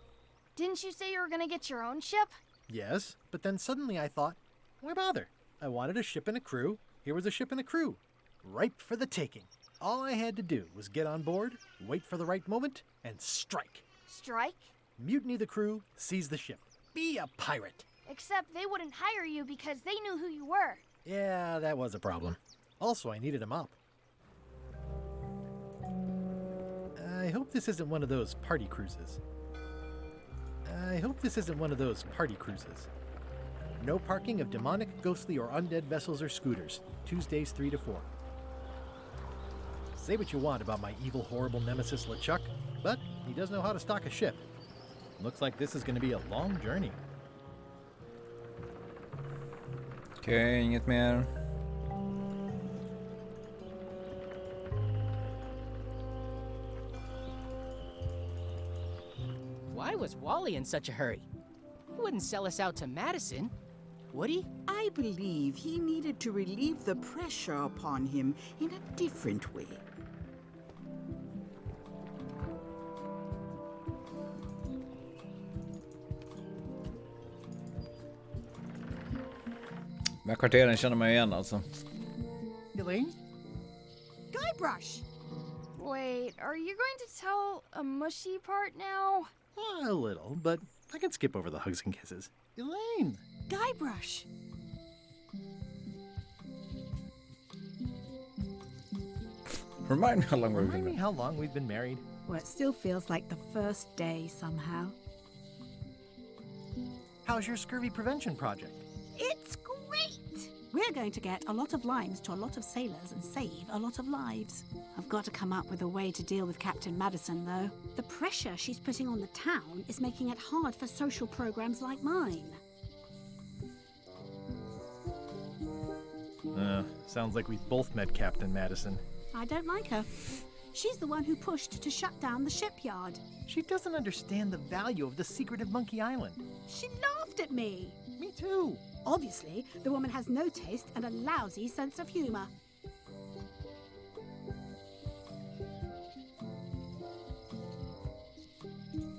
[SPEAKER 8] Didn't you say you were gonna get your own ship?
[SPEAKER 3] Yes, but then suddenly I thought, why bother? I wanted a ship and a crew. Here was a ship and a crew. Ripe for the taking. All I had to do was get on board, wait for the right moment, and strike.
[SPEAKER 8] Strike?
[SPEAKER 3] Mutiny the crew, seize the ship. Be a pirate.
[SPEAKER 8] Except they wouldn't hire you because they knew who you were.
[SPEAKER 3] Yeah, that was a problem. Also, I needed a mop. I hope this isn't one of those party cruises. No parking of demonic, ghostly, or undead vessels or scooters. Tuesdays 3 to 4. Say what you want about my evil, horrible nemesis LeChuck, but he does know how to stock a ship. Looks like this is going to be a long journey.
[SPEAKER 1] Okej, inget mer.
[SPEAKER 13] Why was Wally in such a hurry? wouldn't sell us out to Madison, would he?
[SPEAKER 14] I believe he needed to relieve the pressure upon him in a different way.
[SPEAKER 1] De här kvarteren känner man igen alltså.
[SPEAKER 3] Elaine?
[SPEAKER 8] Guybrush! Wait, are you going to tell a mushy part now?
[SPEAKER 3] A little, but I can skip over the hugs and kisses. Elaine!
[SPEAKER 14] Guybrush!
[SPEAKER 1] Remind me how long
[SPEAKER 3] Remind me how long we've been married.
[SPEAKER 15] Well, it still feels like the first day somehow.
[SPEAKER 3] How's your scurvy prevention project?
[SPEAKER 15] It's great! We're going to get a lot of limes to a lot of sailors and save a lot of lives. I've got to come up with a way to deal with Captain Madison, though. The pressure she's putting on the town is making it hard for social programs like mine.
[SPEAKER 3] Sounds like we've both met Captain Madison.
[SPEAKER 15] I don't like her. She's the one who pushed to shut down the shipyard.
[SPEAKER 3] She doesn't understand the value of the secret of Monkey Island.
[SPEAKER 15] She laughed at me.
[SPEAKER 3] Me too.
[SPEAKER 15] Obviously, the woman has no taste and a lousy sense of humor.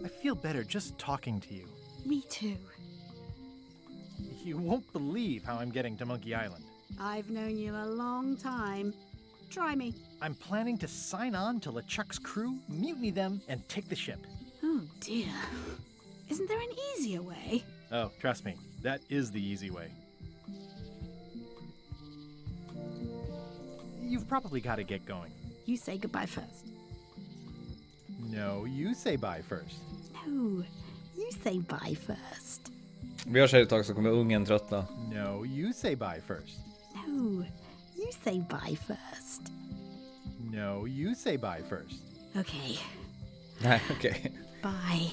[SPEAKER 3] I feel better just talking to you.
[SPEAKER 15] Me too.
[SPEAKER 3] You won't believe how I'm getting to Monkey Island.
[SPEAKER 15] I've known you a long time. Try me.
[SPEAKER 3] I'm planning to sign on to LeChuck's crew, mutiny them, and take the ship.
[SPEAKER 15] Oh dear. Isn't there an easier way?
[SPEAKER 3] Oh, trust me, that is the easy way. You've probably got to get going.
[SPEAKER 15] You say goodbye first.
[SPEAKER 3] No, you say bye first.
[SPEAKER 15] No, you say bye first.
[SPEAKER 1] Vi har ett tag så kommer ungen tröttna.
[SPEAKER 3] No, you say bye first.
[SPEAKER 15] No, you say bye first.
[SPEAKER 3] No, you say bye first.
[SPEAKER 15] Okay.
[SPEAKER 1] Okay.
[SPEAKER 15] Bye.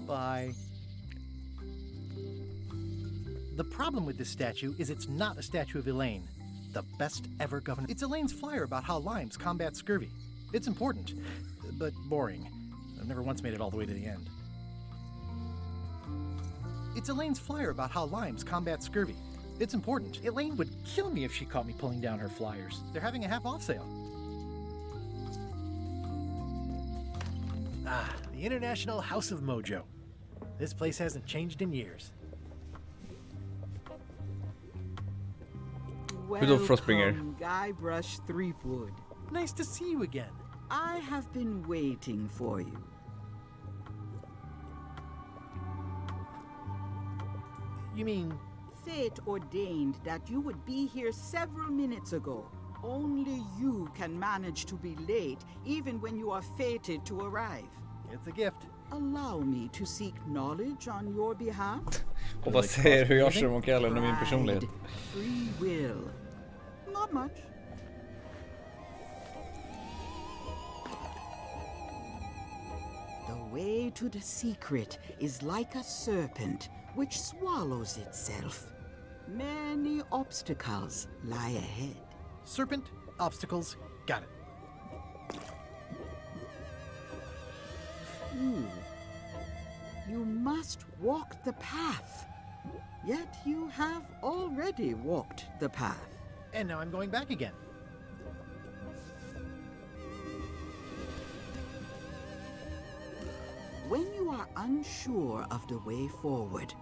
[SPEAKER 3] Bye. The problem with this statue is it's not a statue of Elaine, the best ever governor. It's Elaine's flyer about how limes combat scurvy. It's important, but boring. I've never once made it all the way to the end. It's Elaine's flyer about how limes combat scurvy. It's important. Elaine would kill me if she caught me pulling down her flyers. They're having a half-off sale. Ah, the International House of Mojo. This place hasn't changed in years.
[SPEAKER 14] Welcome, Guybrush Threepwood.
[SPEAKER 3] Nice to see you again.
[SPEAKER 14] I have been waiting for you.
[SPEAKER 3] You mean...
[SPEAKER 14] Fate ordained that you would be here several minutes ago. Only you can manage to be late, even when you are fated to arrive.
[SPEAKER 3] It's a gift.
[SPEAKER 14] Allow me to seek knowledge on your behalf.
[SPEAKER 1] Och vad säger hur jag kör Monkey Island och min personlighet?
[SPEAKER 14] Free will. Not much. The way to the secret is like a serpent which swallows itself. Many obstacles lie ahead.
[SPEAKER 3] Serpent, obstacles, got it.
[SPEAKER 14] You must walk the path. Yet you have already walked the path.
[SPEAKER 3] And now I'm going back again.
[SPEAKER 14] When you are unsure of the way forward,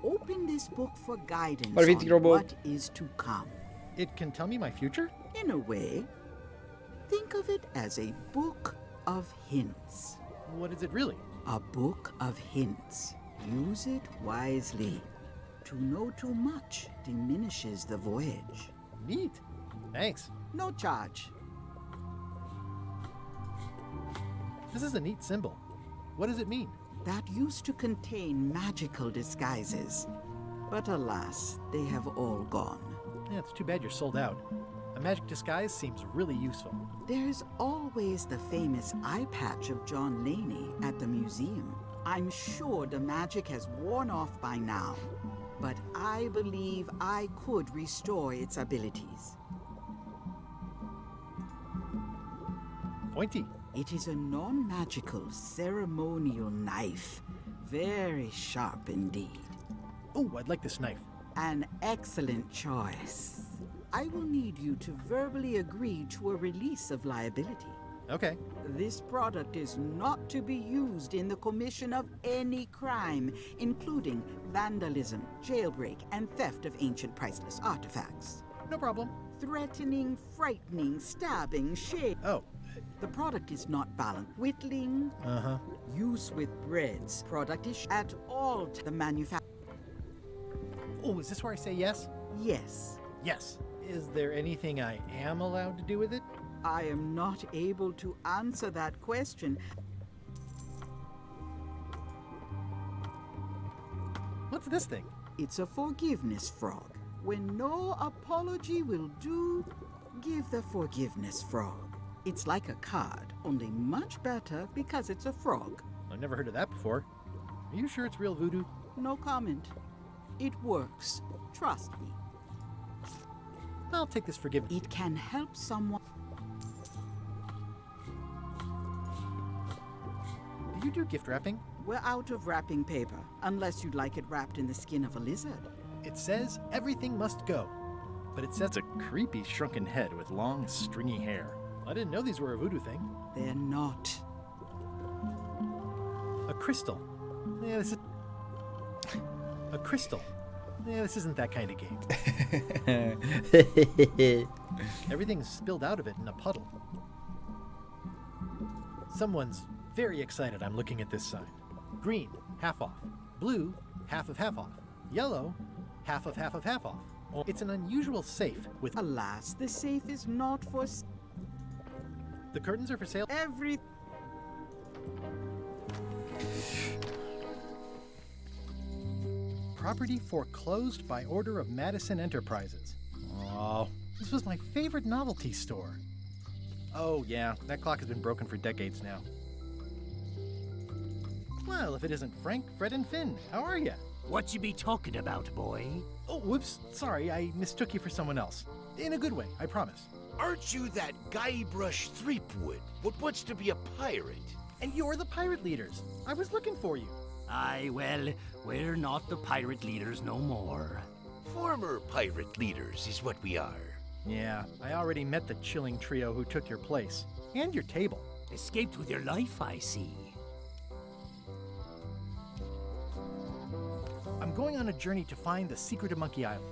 [SPEAKER 14] open this book for guidance on what is to come.
[SPEAKER 3] It can tell me my future?
[SPEAKER 14] In a way. Think of it as a book of hints.
[SPEAKER 3] What is it really?
[SPEAKER 14] A book of hints. Use it wisely. To know too much diminishes the voyage.
[SPEAKER 3] Neat. Thanks.
[SPEAKER 14] No charge.
[SPEAKER 3] This is a neat symbol. What does it mean?
[SPEAKER 14] That used to contain magical disguises. But alas, they have all gone.
[SPEAKER 3] Yeah, it's too bad you're sold out. A magic disguise seems really useful.
[SPEAKER 14] There's always the famous eye patch of John Laney at the museum. I'm sure the magic has worn off by now, but I believe I could restore its abilities.
[SPEAKER 3] Pointy.
[SPEAKER 14] It is a non-magical ceremonial knife, Very sharp indeed.
[SPEAKER 3] Oh, I'd like this knife.
[SPEAKER 14] An excellent choice. I will need you to verbally agree to a release of liability.
[SPEAKER 3] Okay.
[SPEAKER 14] This product is not to be used in the commission of any crime, including vandalism, jailbreak, and theft of ancient priceless artifacts.
[SPEAKER 3] No problem.
[SPEAKER 14] Threatening, frightening, stabbing,
[SPEAKER 3] Oh.
[SPEAKER 14] The product is not balanced. Whittling.
[SPEAKER 3] Uh-huh.
[SPEAKER 14] Use with breads. Product is at all the manufacturer.
[SPEAKER 3] Oh, is this where I say yes?
[SPEAKER 14] Yes.
[SPEAKER 3] Yes. Is there anything I am allowed to do with it?
[SPEAKER 14] I am not able to answer that question.
[SPEAKER 3] What's this thing?
[SPEAKER 14] It's a forgiveness frog. When no apology will do, give the forgiveness frog. It's like a card, only much better because it's a frog.
[SPEAKER 3] I've never heard of that before. Are you sure it's real voodoo?
[SPEAKER 14] No comment. It works. Trust me.
[SPEAKER 3] I'll take this forgiveness.
[SPEAKER 14] It can help someone.
[SPEAKER 3] Do you do gift wrapping?
[SPEAKER 14] We're out of wrapping paper, unless you'd like it wrapped in the skin of a lizard.
[SPEAKER 3] It says everything must go, but it says a creepy shrunken head with long, stringy hair. I didn't know these were a voodoo thing.
[SPEAKER 14] They're not.
[SPEAKER 3] A crystal. Yeah, this is... A crystal. Yeah, this isn't that kind of game. Everything's spilled out of it in a puddle. Someone's very excited I'm looking at this sign. Green, half off. Blue, half of half off. Yellow, half of half of half off. It's an unusual safe with...
[SPEAKER 14] Alas, the safe is not for...
[SPEAKER 3] The curtains are for sale?
[SPEAKER 14] Every...
[SPEAKER 3] Property foreclosed by order of Madison Enterprises. Oh, this was my favorite novelty store. Oh yeah, that clock has been broken for decades now. Well, if it isn't Frank, Fred, and Finn, how are you?
[SPEAKER 16] What you be talking about, boy?
[SPEAKER 3] Oh, whoops, sorry, I mistook you for someone else. In a good way, I promise.
[SPEAKER 17] Aren't you that Guybrush Threepwood, what wants to be a pirate?
[SPEAKER 3] And you're the pirate leaders. I was looking for you.
[SPEAKER 16] Aye, well, we're not the pirate leaders no more.
[SPEAKER 17] Former pirate leaders is what we are.
[SPEAKER 3] Yeah, I already met the chilling trio who took your place. And your table.
[SPEAKER 16] Escaped with your life, I see.
[SPEAKER 3] I'm going on a journey to find the secret of Monkey Island.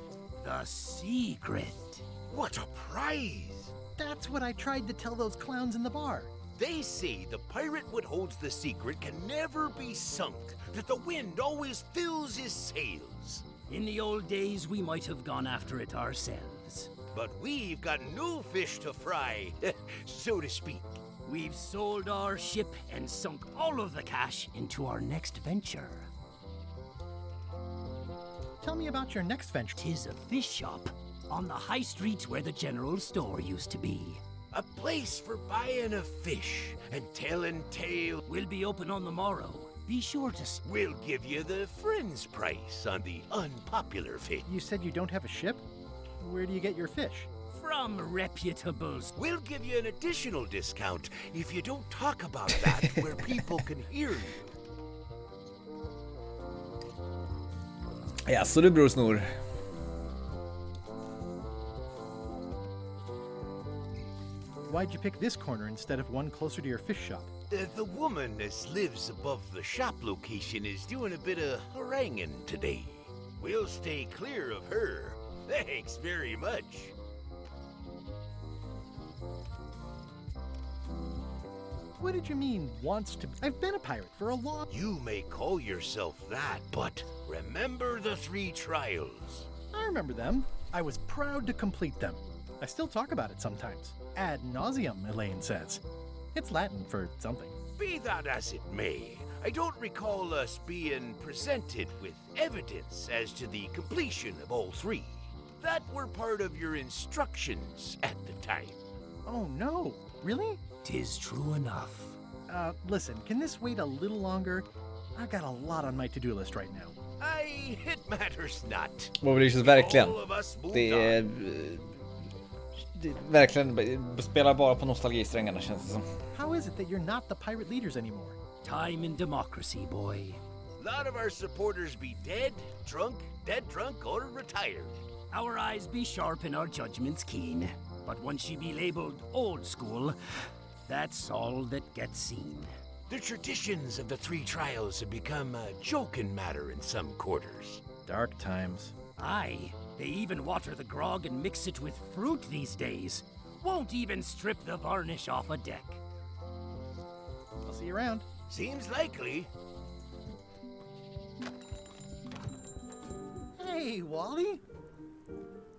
[SPEAKER 16] The secret?
[SPEAKER 17] What a prize!
[SPEAKER 3] That's what I tried to tell those clowns in the bar.
[SPEAKER 17] They say the pirate what holds the secret can never be sunk, that the wind always fills his sails.
[SPEAKER 16] In the old days, we might have gone after it ourselves.
[SPEAKER 17] But we've got no fish to fry, so to speak.
[SPEAKER 16] We've sold our ship and sunk all of the cash into our next venture.
[SPEAKER 3] Tell me about your next venture.
[SPEAKER 16] 'Tis a fish shop on the high street where the general store used to be.
[SPEAKER 17] A place for buying a fish and telling tales.
[SPEAKER 16] We'll be open on the morrow. Be sure to...
[SPEAKER 17] We'll give you the friend's price on the unpopular fish.
[SPEAKER 3] You said you don't have a ship? Where do you get your fish?
[SPEAKER 16] From reputables.
[SPEAKER 17] We'll give you an additional discount if you don't talk about that where people can hear you.
[SPEAKER 1] Ja, så du Bror Snor.
[SPEAKER 3] Why'd you pick this corner instead of one closer to your fish shop?
[SPEAKER 17] The woman that lives above the shop location is doing a bit of haranguing today. We'll stay clear of her. Thanks very much.
[SPEAKER 3] What did you mean, wants to... I've been a pirate for a long...
[SPEAKER 17] You may call yourself that, but remember the 3 trials.
[SPEAKER 3] I remember them. I was proud to complete them. I still talk about it sometimes. Ad nauseum, Elaine says. It's Latin for something.
[SPEAKER 17] Be that as it may, I don't recall us being presented with evidence as to the completion of all 3. That were part of your instructions at the time.
[SPEAKER 3] Oh no, really?
[SPEAKER 16] 'Tis true enough.
[SPEAKER 3] Listen, can this wait a little longer? I've got a lot on my to-do list right now.
[SPEAKER 17] It matters not.
[SPEAKER 1] Mobilicious verkligen.
[SPEAKER 17] All of us moved
[SPEAKER 1] Det är...
[SPEAKER 17] on.
[SPEAKER 1] Verkligen spelar bara på nostalgisträngarna känns det som.
[SPEAKER 3] How is it that you're not the pirate leaders anymore?
[SPEAKER 16] Time and democracy, boy.
[SPEAKER 17] lot of our supporters be dead drunk, or retired.
[SPEAKER 16] Our eyes be sharp and our judgments keen. But once she be labeled old school, that's all that gets seen.
[SPEAKER 17] The traditions of the 3 trials have become a joking matter in some quarters.
[SPEAKER 1] Dark times.
[SPEAKER 16] Aye, they even water the grog and mix it with fruit these days. Won't even strip the varnish off a deck.
[SPEAKER 3] I'll see you around.
[SPEAKER 17] Seems likely.
[SPEAKER 3] Hey, Wally.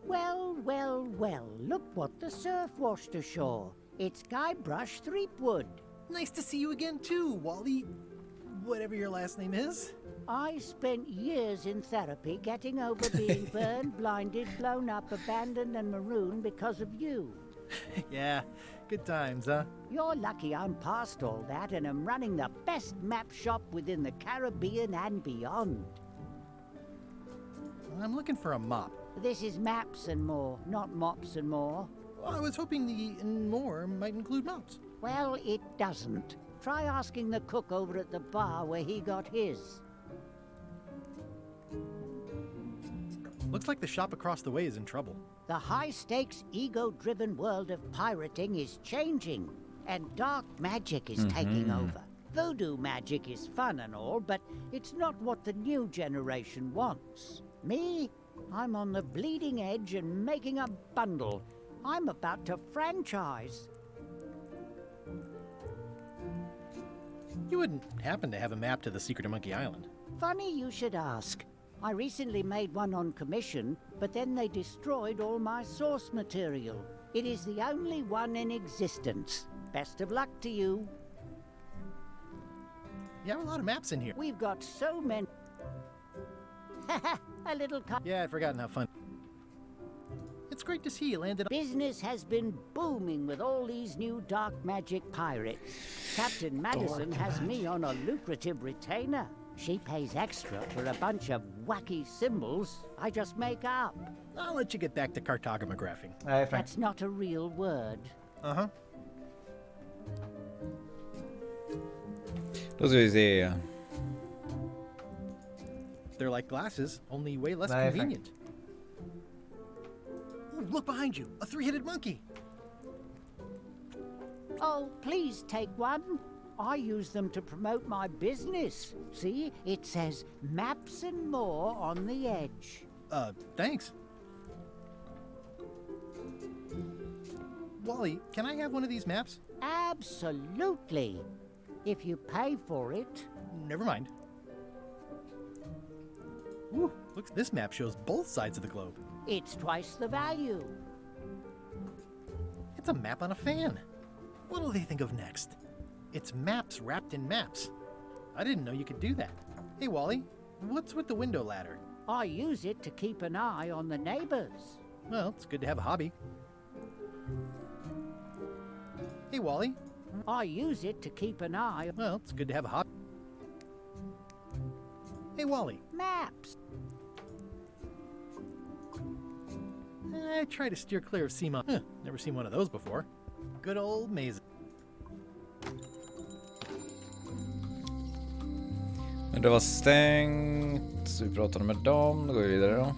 [SPEAKER 18] Well, look what the surf washed ashore. It's Guybrush Threepwood.
[SPEAKER 3] Nice to see you again too, Wally. Whatever your last name is.
[SPEAKER 18] I spent years in therapy getting over being burned, blinded, blown up, abandoned, and marooned because of you.
[SPEAKER 3] Yeah, good times, huh?
[SPEAKER 18] You're lucky I'm past all that and am running the best map shop within the Caribbean and beyond.
[SPEAKER 3] I'm looking for a mop.
[SPEAKER 18] This is maps and more, not mops and more.
[SPEAKER 3] Well, I was hoping the and more might include mops.
[SPEAKER 18] Well, it doesn't. Try asking the cook over at the bar where he got his.
[SPEAKER 3] Looks like the shop across the way is in trouble.
[SPEAKER 18] The high-stakes, ego-driven world of pirating is changing, and dark magic is taking over. Voodoo magic is fun and all, but it's not what the new generation wants. Me? I'm on the bleeding edge and making a bundle. I'm about to franchise.
[SPEAKER 3] You wouldn't happen to have a map to the secret of Monkey Island?
[SPEAKER 18] Funny you should ask. I recently made one on commission, but then they destroyed all my source material. It is the only one in existence. Best of luck to you.
[SPEAKER 3] You have a lot of maps in here.
[SPEAKER 18] We've got so many. A little
[SPEAKER 3] Yeah, I'd forgotten how fun. It's great to see you landed.
[SPEAKER 18] Business has been booming with all these new dark magic pirates. Captain Madison has me on a lucrative retainer. She pays extra for a bunch of wacky symbols I just make up.
[SPEAKER 3] I'll let you get back to cartographing.
[SPEAKER 18] That's not a real word.
[SPEAKER 1] Uh-huh. Då ska vi se.
[SPEAKER 3] They're like glasses, only way less convenient. Ooh, look behind you, a 3-headed monkey.
[SPEAKER 18] Oh, please take one. I use them to promote my business. See, it says maps and more on the edge.
[SPEAKER 3] Thanks. Wally, can I have one of these maps?
[SPEAKER 18] Absolutely. If you pay for it.
[SPEAKER 3] Never mind. Ooh, looks, this map shows both sides of the globe.
[SPEAKER 18] It's twice the value.
[SPEAKER 3] It's a map on a fan. What'll they think of next? It's maps wrapped in maps. I didn't know you could do that. Hey, Wally, what's with the window ladder?
[SPEAKER 18] I use it to keep an eye on the neighbors.
[SPEAKER 3] Well, it's good to have a hobby. Hey, Wally.
[SPEAKER 18] I use it to keep an eye.
[SPEAKER 3] Well, it's good to have a hobby. Hey, Wally.
[SPEAKER 18] Maps.
[SPEAKER 3] I try to steer clear of Seema. Never seen one of those before. Good old mazes.
[SPEAKER 1] Men det var stängt, så vi pratade med dem. Då går vi vidare då.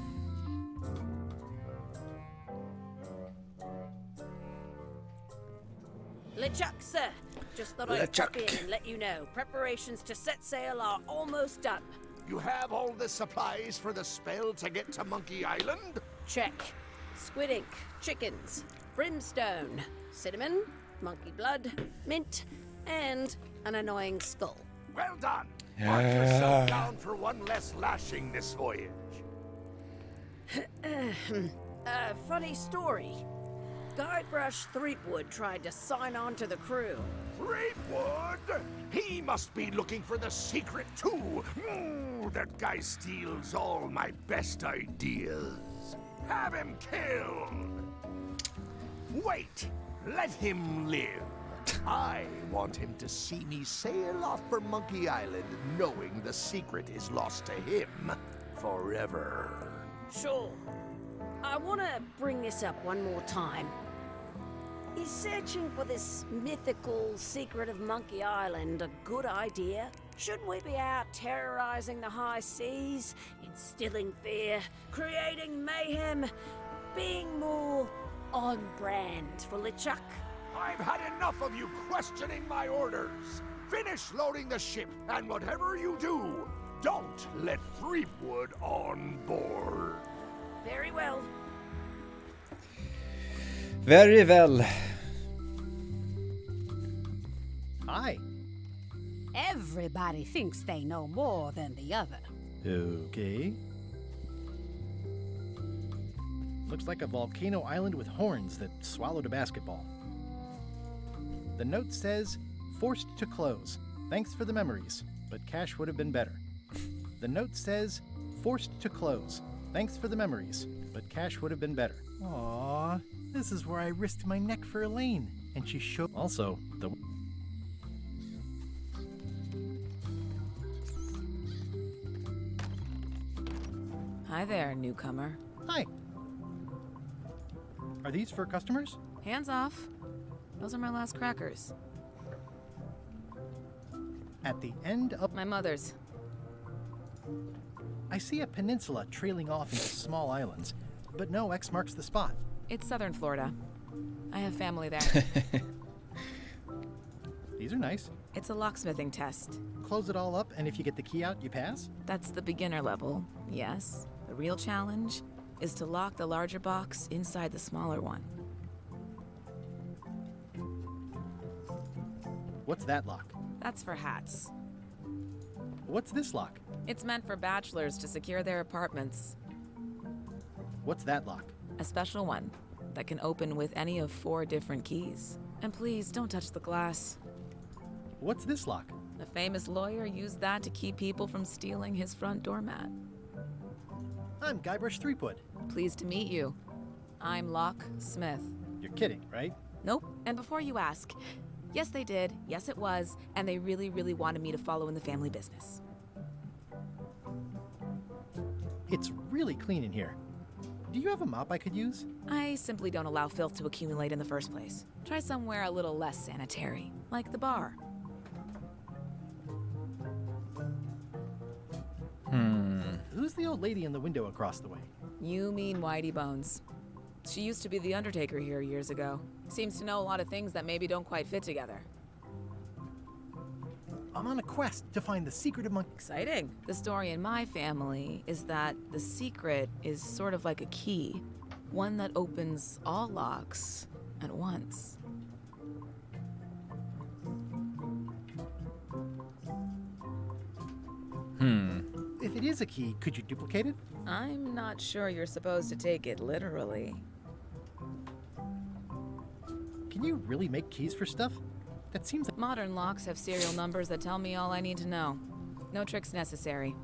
[SPEAKER 5] LeChuck, sir. Just thought I'd pop in and let you know. Preparations to set sail are almost done.
[SPEAKER 19] You have all the supplies for the spell to get to Monkey Island?
[SPEAKER 5] Check. Squid ink, chickens, brimstone, cinnamon, monkey blood, mint, and an annoying skull.
[SPEAKER 19] Well done. Mark yourself down for one less lashing this voyage.
[SPEAKER 5] Funny story. Guybrush Threepwood tried to sign on to the crew.
[SPEAKER 19] Threepwood? He must be looking for the secret too. That guy steals all my best ideas. Have him killed. Wait, let him live. I want him to see me sail off for Monkey Island knowing the secret is lost to him forever.
[SPEAKER 5] Sure. I want to bring this up one more time. Is searching for this mythical secret of Monkey Island a good idea? Shouldn't we be out terrorizing the high seas, instilling fear, creating mayhem, being more on brand for LeChuck?
[SPEAKER 19] I've had enough of you questioning my orders. Finish loading the ship, and whatever you do, don't let Threepwood on board.
[SPEAKER 5] Very well.
[SPEAKER 1] Very well.
[SPEAKER 3] Hi.
[SPEAKER 15] Everybody thinks they know more than the other.
[SPEAKER 3] Okay. Looks like a volcano island with horns that swallowed a basketball. The note says, forced to close. Thanks for the memories, but cash would have been better. The note says, forced to close. Thanks for the memories, but cash would have been better. Aww, this is where I risked my neck for Elaine, and she showed. Also, the.
[SPEAKER 20] Hi there, newcomer.
[SPEAKER 3] Hi. Are these for customers?
[SPEAKER 20] Hands off. Those are my last crackers.
[SPEAKER 3] At the end of.
[SPEAKER 20] My mother's.
[SPEAKER 3] I see a peninsula trailing off into small islands, but no X marks the spot.
[SPEAKER 20] It's southern Florida. I have family there.
[SPEAKER 3] These are nice.
[SPEAKER 20] It's a locksmithing test.
[SPEAKER 3] Close it all up, and if you get the key out, you pass?
[SPEAKER 20] That's the beginner level, yes. The real challenge is to lock the larger box inside the smaller one.
[SPEAKER 3] What's that lock?
[SPEAKER 20] That's for hats.
[SPEAKER 3] What's this lock?
[SPEAKER 20] It's meant for bachelors to secure their apartments.
[SPEAKER 3] What's that lock?
[SPEAKER 20] A special one that can open with any of 4 different keys. And please, don't touch the glass.
[SPEAKER 3] What's this lock?
[SPEAKER 20] A famous lawyer used that to keep people from stealing his front doormat.
[SPEAKER 3] I'm Guybrush Threepwood.
[SPEAKER 20] Pleased to meet you. I'm Locke Smith.
[SPEAKER 3] You're kidding, right?
[SPEAKER 20] Nope. And before you ask, yes they did, yes it was, and they really, really wanted me to follow in the family business.
[SPEAKER 3] It's really clean in here. Do you have a mop I could use?
[SPEAKER 20] I simply don't allow filth to accumulate in the first place. Try somewhere a little less sanitary, like the bar.
[SPEAKER 3] Who's the old lady in the window across the way?
[SPEAKER 20] You mean Whitey Bones. She used to be the Undertaker here years ago. Seems to know a lot of things that maybe don't quite fit together.
[SPEAKER 3] I'm on a quest to find the secret of monkey.
[SPEAKER 20] Exciting. The story in my family is that the secret is sort of like a key. One that opens all locks at once.
[SPEAKER 3] If it is a key, could you duplicate it?
[SPEAKER 20] I'm not sure you're supposed to take it literally.
[SPEAKER 3] Can you really make keys for stuff? That seems like...
[SPEAKER 20] Modern locks have serial numbers that tell me all I need to know. No tricks necessary.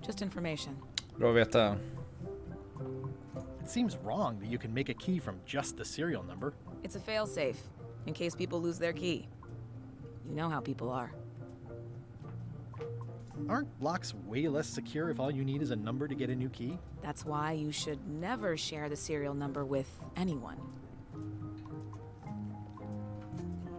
[SPEAKER 20] Just information.
[SPEAKER 1] Bra att veta.
[SPEAKER 3] It seems wrong that you can make a key from just the serial number.
[SPEAKER 20] It's a failsafe, in case people lose their key. You know how people are.
[SPEAKER 3] Aren't locks way less secure if all you need is a number to get a new key?
[SPEAKER 20] That's why you should never share the serial number with anyone.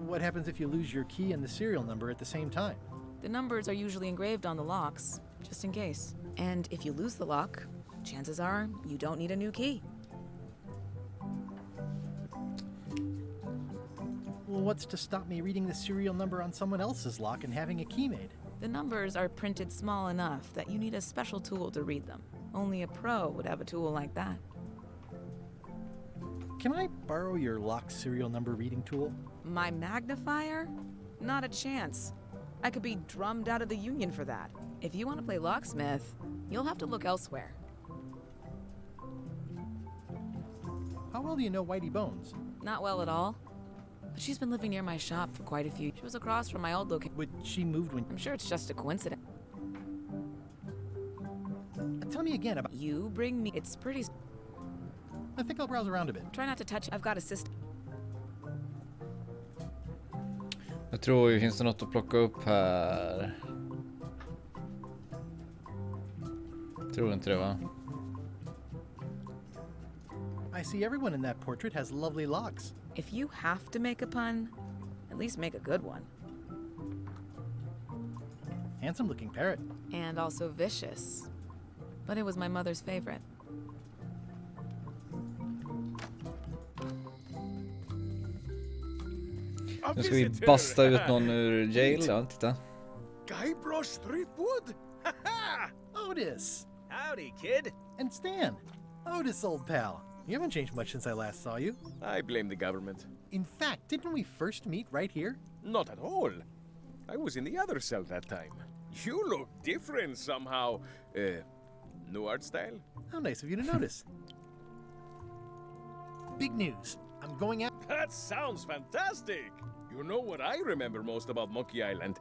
[SPEAKER 3] What happens if you lose your key and the serial number at the same time?
[SPEAKER 20] The numbers are usually engraved on the locks, just in case. And if you lose the lock, chances are you don't need a new key.
[SPEAKER 3] Well, what's to stop me reading the serial number on someone else's lock and having a key made?
[SPEAKER 20] The numbers are printed small enough that you need a special tool to read them. Only a pro would have a tool like that.
[SPEAKER 3] Can I borrow your lock serial number reading tool?
[SPEAKER 20] My magnifier? Not a chance. I could be drummed out of the union for that. If you want to play locksmith, you'll have to look elsewhere.
[SPEAKER 3] How well do you know Whitey Bones?
[SPEAKER 20] Not well at all. But she's been living near my shop for quite a few. She was across from my old location.
[SPEAKER 3] But she moved when...
[SPEAKER 20] I'm sure it's just a coincidence.
[SPEAKER 3] Tell me again about...
[SPEAKER 20] You bring me... It's pretty...
[SPEAKER 3] I think I'll browse around a bit.
[SPEAKER 20] Try not to touch... I've got a system.
[SPEAKER 1] Jag tror det finns något att plocka upp här. Tror inte det, va?
[SPEAKER 3] I see everyone in that portrait has lovely locks.
[SPEAKER 20] If you have to make a pun, at least make a good one.
[SPEAKER 3] Handsome looking parrot.
[SPEAKER 20] And also vicious. But it was my mother's favorite.
[SPEAKER 1] Nu ska vi basta ut någon ur jail. Ja, titta.
[SPEAKER 19] Guybrush Threepwood?
[SPEAKER 3] Otis!
[SPEAKER 21] Howdy, kid.
[SPEAKER 3] And Stan. Otis, old pal. You haven't changed much since I last saw you.
[SPEAKER 21] I blame the government.
[SPEAKER 3] In fact, didn't we first meet right here?
[SPEAKER 21] Not at all. I was in the other cell that time. You look different somehow. New art style?
[SPEAKER 3] How nice of you to notice. Big news. I'm going out.
[SPEAKER 21] That sounds fantastic! You know what I remember most about Monkey Island?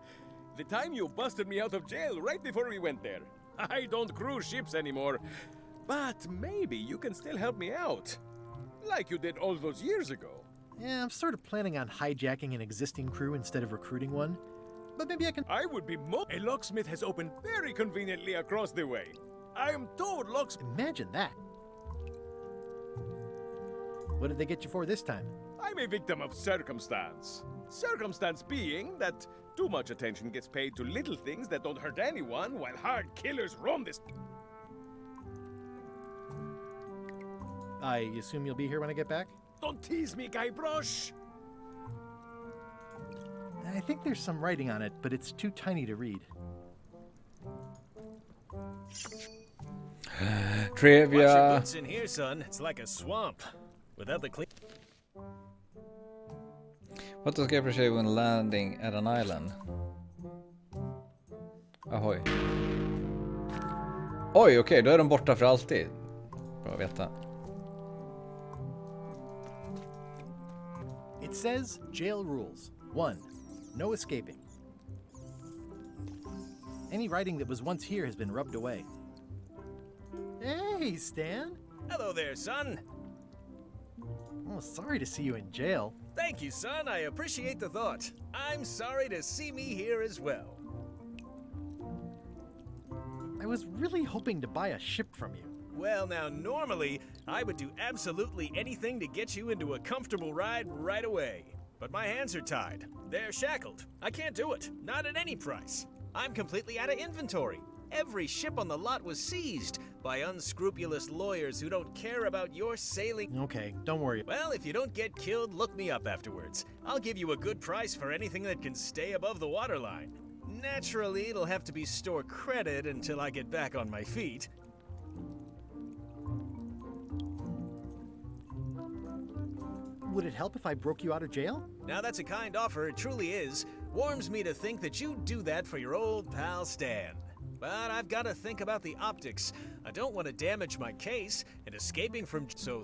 [SPEAKER 21] The time you busted me out of jail right before we went there. I don't cruise ships anymore. But maybe you can still help me out. Like you did all those years ago.
[SPEAKER 3] Yeah, I'm sort of planning on hijacking an existing crew instead of recruiting one. But maybe I can...
[SPEAKER 21] I would be more... A locksmith has opened very conveniently across the way. I am told locksmith...
[SPEAKER 3] Imagine that. What did they get you for this time?
[SPEAKER 21] I'm a victim of circumstance. Circumstance being that too much attention gets paid to little things that don't hurt anyone while hard killers roam this...
[SPEAKER 3] I assume you'll be here when I get back?
[SPEAKER 21] Don't tease me, Guybrush!
[SPEAKER 3] I think there's some writing on it, but it's too tiny to read.
[SPEAKER 1] Trivia.
[SPEAKER 21] Watch your boots in here, son. It's like a swamp. Without the clean...
[SPEAKER 1] What does Gabriel say when landing at an island? Ahoy. Oj, okej, då är de borta för alltid. Bra att veta.
[SPEAKER 3] It says jail rules. 1. No escaping. Any writing that was once here has been rubbed away. Hey, Stan.
[SPEAKER 21] Hello there, son.
[SPEAKER 3] Oh, sorry to see you in jail.
[SPEAKER 21] Thank you, son. I appreciate the thought. I'm sorry to see me here as well.
[SPEAKER 3] I was really hoping to buy a ship from you.
[SPEAKER 21] Well, now, normally, I would do absolutely anything to get you into a comfortable ride right away. But my hands are tied. They're shackled. I can't do it. Not at any price. I'm completely out of inventory. Every ship on the lot was seized by unscrupulous lawyers who don't care about your sailing.
[SPEAKER 3] Okay, don't worry.
[SPEAKER 21] Well, if you don't get killed, look me up afterwards. I'll give you a good price for anything that can stay above the waterline. Naturally, it'll have to be store credit until I get back on my feet.
[SPEAKER 3] Would it help if I broke you out of jail?
[SPEAKER 21] Now that's a kind offer, it truly is. Warms me to think that you'd do that for your old pal Stan. But I've got to think about the optics. I don't want to damage my case, and escaping from... So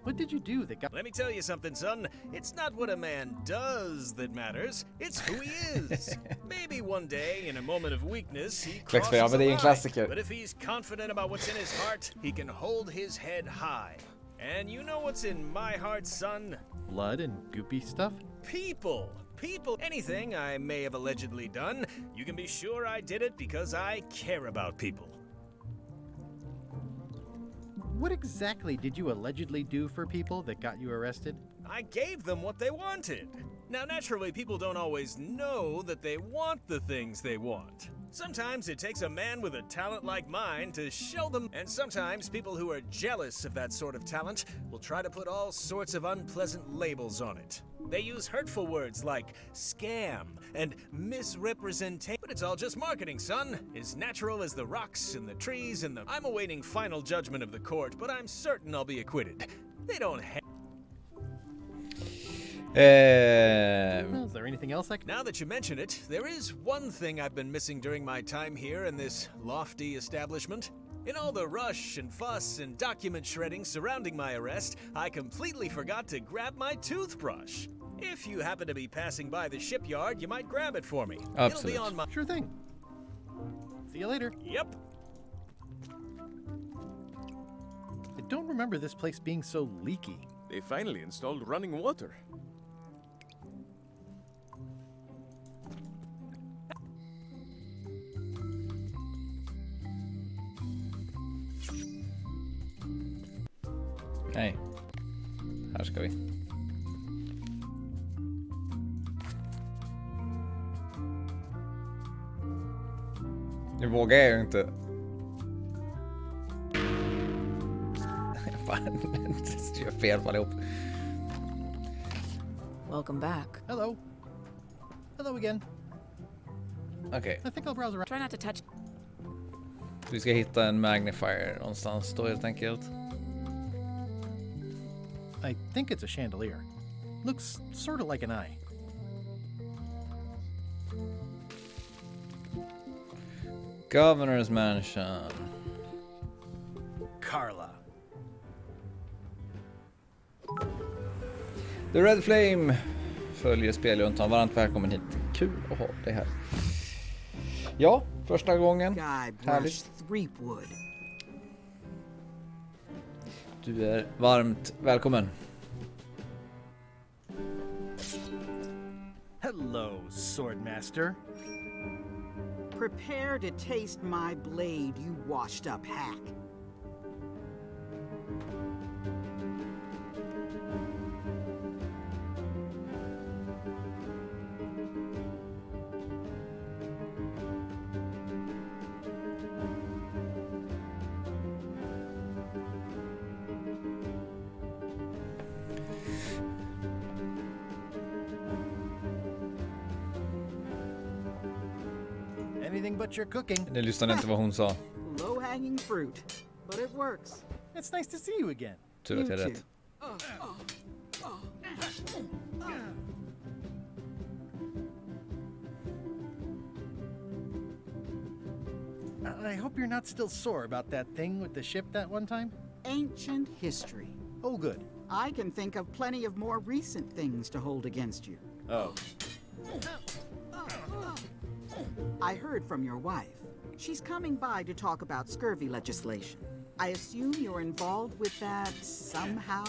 [SPEAKER 3] What did you do that got...
[SPEAKER 21] Let me tell you something, son. It's not what a man does that matters. It's who he is. Maybe one day, in a moment of weakness, he crosses the line. But if he's confident about what's in his heart, he can hold his head high. And you know what's in my heart, son?
[SPEAKER 3] Blood and goopy stuff?
[SPEAKER 21] People. People. Anything I may have allegedly done, you can be sure I did it because I care about people.
[SPEAKER 3] What exactly did you allegedly do for people that got you arrested?
[SPEAKER 21] I gave them what they wanted. Now, naturally, people don't always know that they want the things they want. Sometimes it takes a man with a talent like mine to show them, and sometimes people who are jealous of that sort of talent will try to put all sorts of unpleasant labels on it. They use hurtful words like scam and misrepresentation, but it's all just marketing, son. As natural as the rocks and the trees and the... I'm awaiting final judgment of the court, but I'm certain I'll be acquitted. They don't have...
[SPEAKER 3] Is there anything else I can...
[SPEAKER 21] Now that you mention it, there is one thing I've been missing during my time here in this lofty establishment. In all the rush and fuss and document shredding surrounding my arrest, I completely forgot to grab my toothbrush. If you happen to be passing by the shipyard, you might grab it for me.
[SPEAKER 1] Absolutely.
[SPEAKER 21] It'll be on my...
[SPEAKER 3] Sure thing. See you later.
[SPEAKER 21] Yep.
[SPEAKER 3] I don't remember this place being so leaky.
[SPEAKER 21] They finally installed running water.
[SPEAKER 1] Nej, här ska vi. Nu vågar jag ju inte. Fan, jag gör fel på allihop.
[SPEAKER 20] Welcome back.
[SPEAKER 3] Hello. Hello again.
[SPEAKER 1] Okej.
[SPEAKER 3] I think I'll browse around.
[SPEAKER 20] Try not to touch.
[SPEAKER 1] Vi ska hitta en magnifier någonstans då helt enkelt.
[SPEAKER 3] I think it's a chandelier. Looks sort of like an eye.
[SPEAKER 1] Governor's Mansion.
[SPEAKER 3] Carla.
[SPEAKER 1] The Red Flame följer Speljuntan. Varmt välkommen hit. Kul att ha det här. Ja, första gången. Härligt. Du är varmt välkommen.
[SPEAKER 3] Hello, Swordmaster.
[SPEAKER 14] Prepare to taste my blade, you washed up hack.
[SPEAKER 3] Anything but your cooking.
[SPEAKER 1] Ni lyssnade inte vad hon sa.
[SPEAKER 14] Low-hanging fruit, but it works.
[SPEAKER 3] It's nice to see you again.
[SPEAKER 1] Tur att jag är rätt.
[SPEAKER 3] I hope you're not still sore about that thing with the ship that one time.
[SPEAKER 14] Ancient history.
[SPEAKER 3] Oh, good.
[SPEAKER 14] I can think of plenty of more recent things to hold against you.
[SPEAKER 3] Oh.
[SPEAKER 14] I heard from your wife. She's coming by to talk about scurvy legislation. I assume you're involved with that somehow?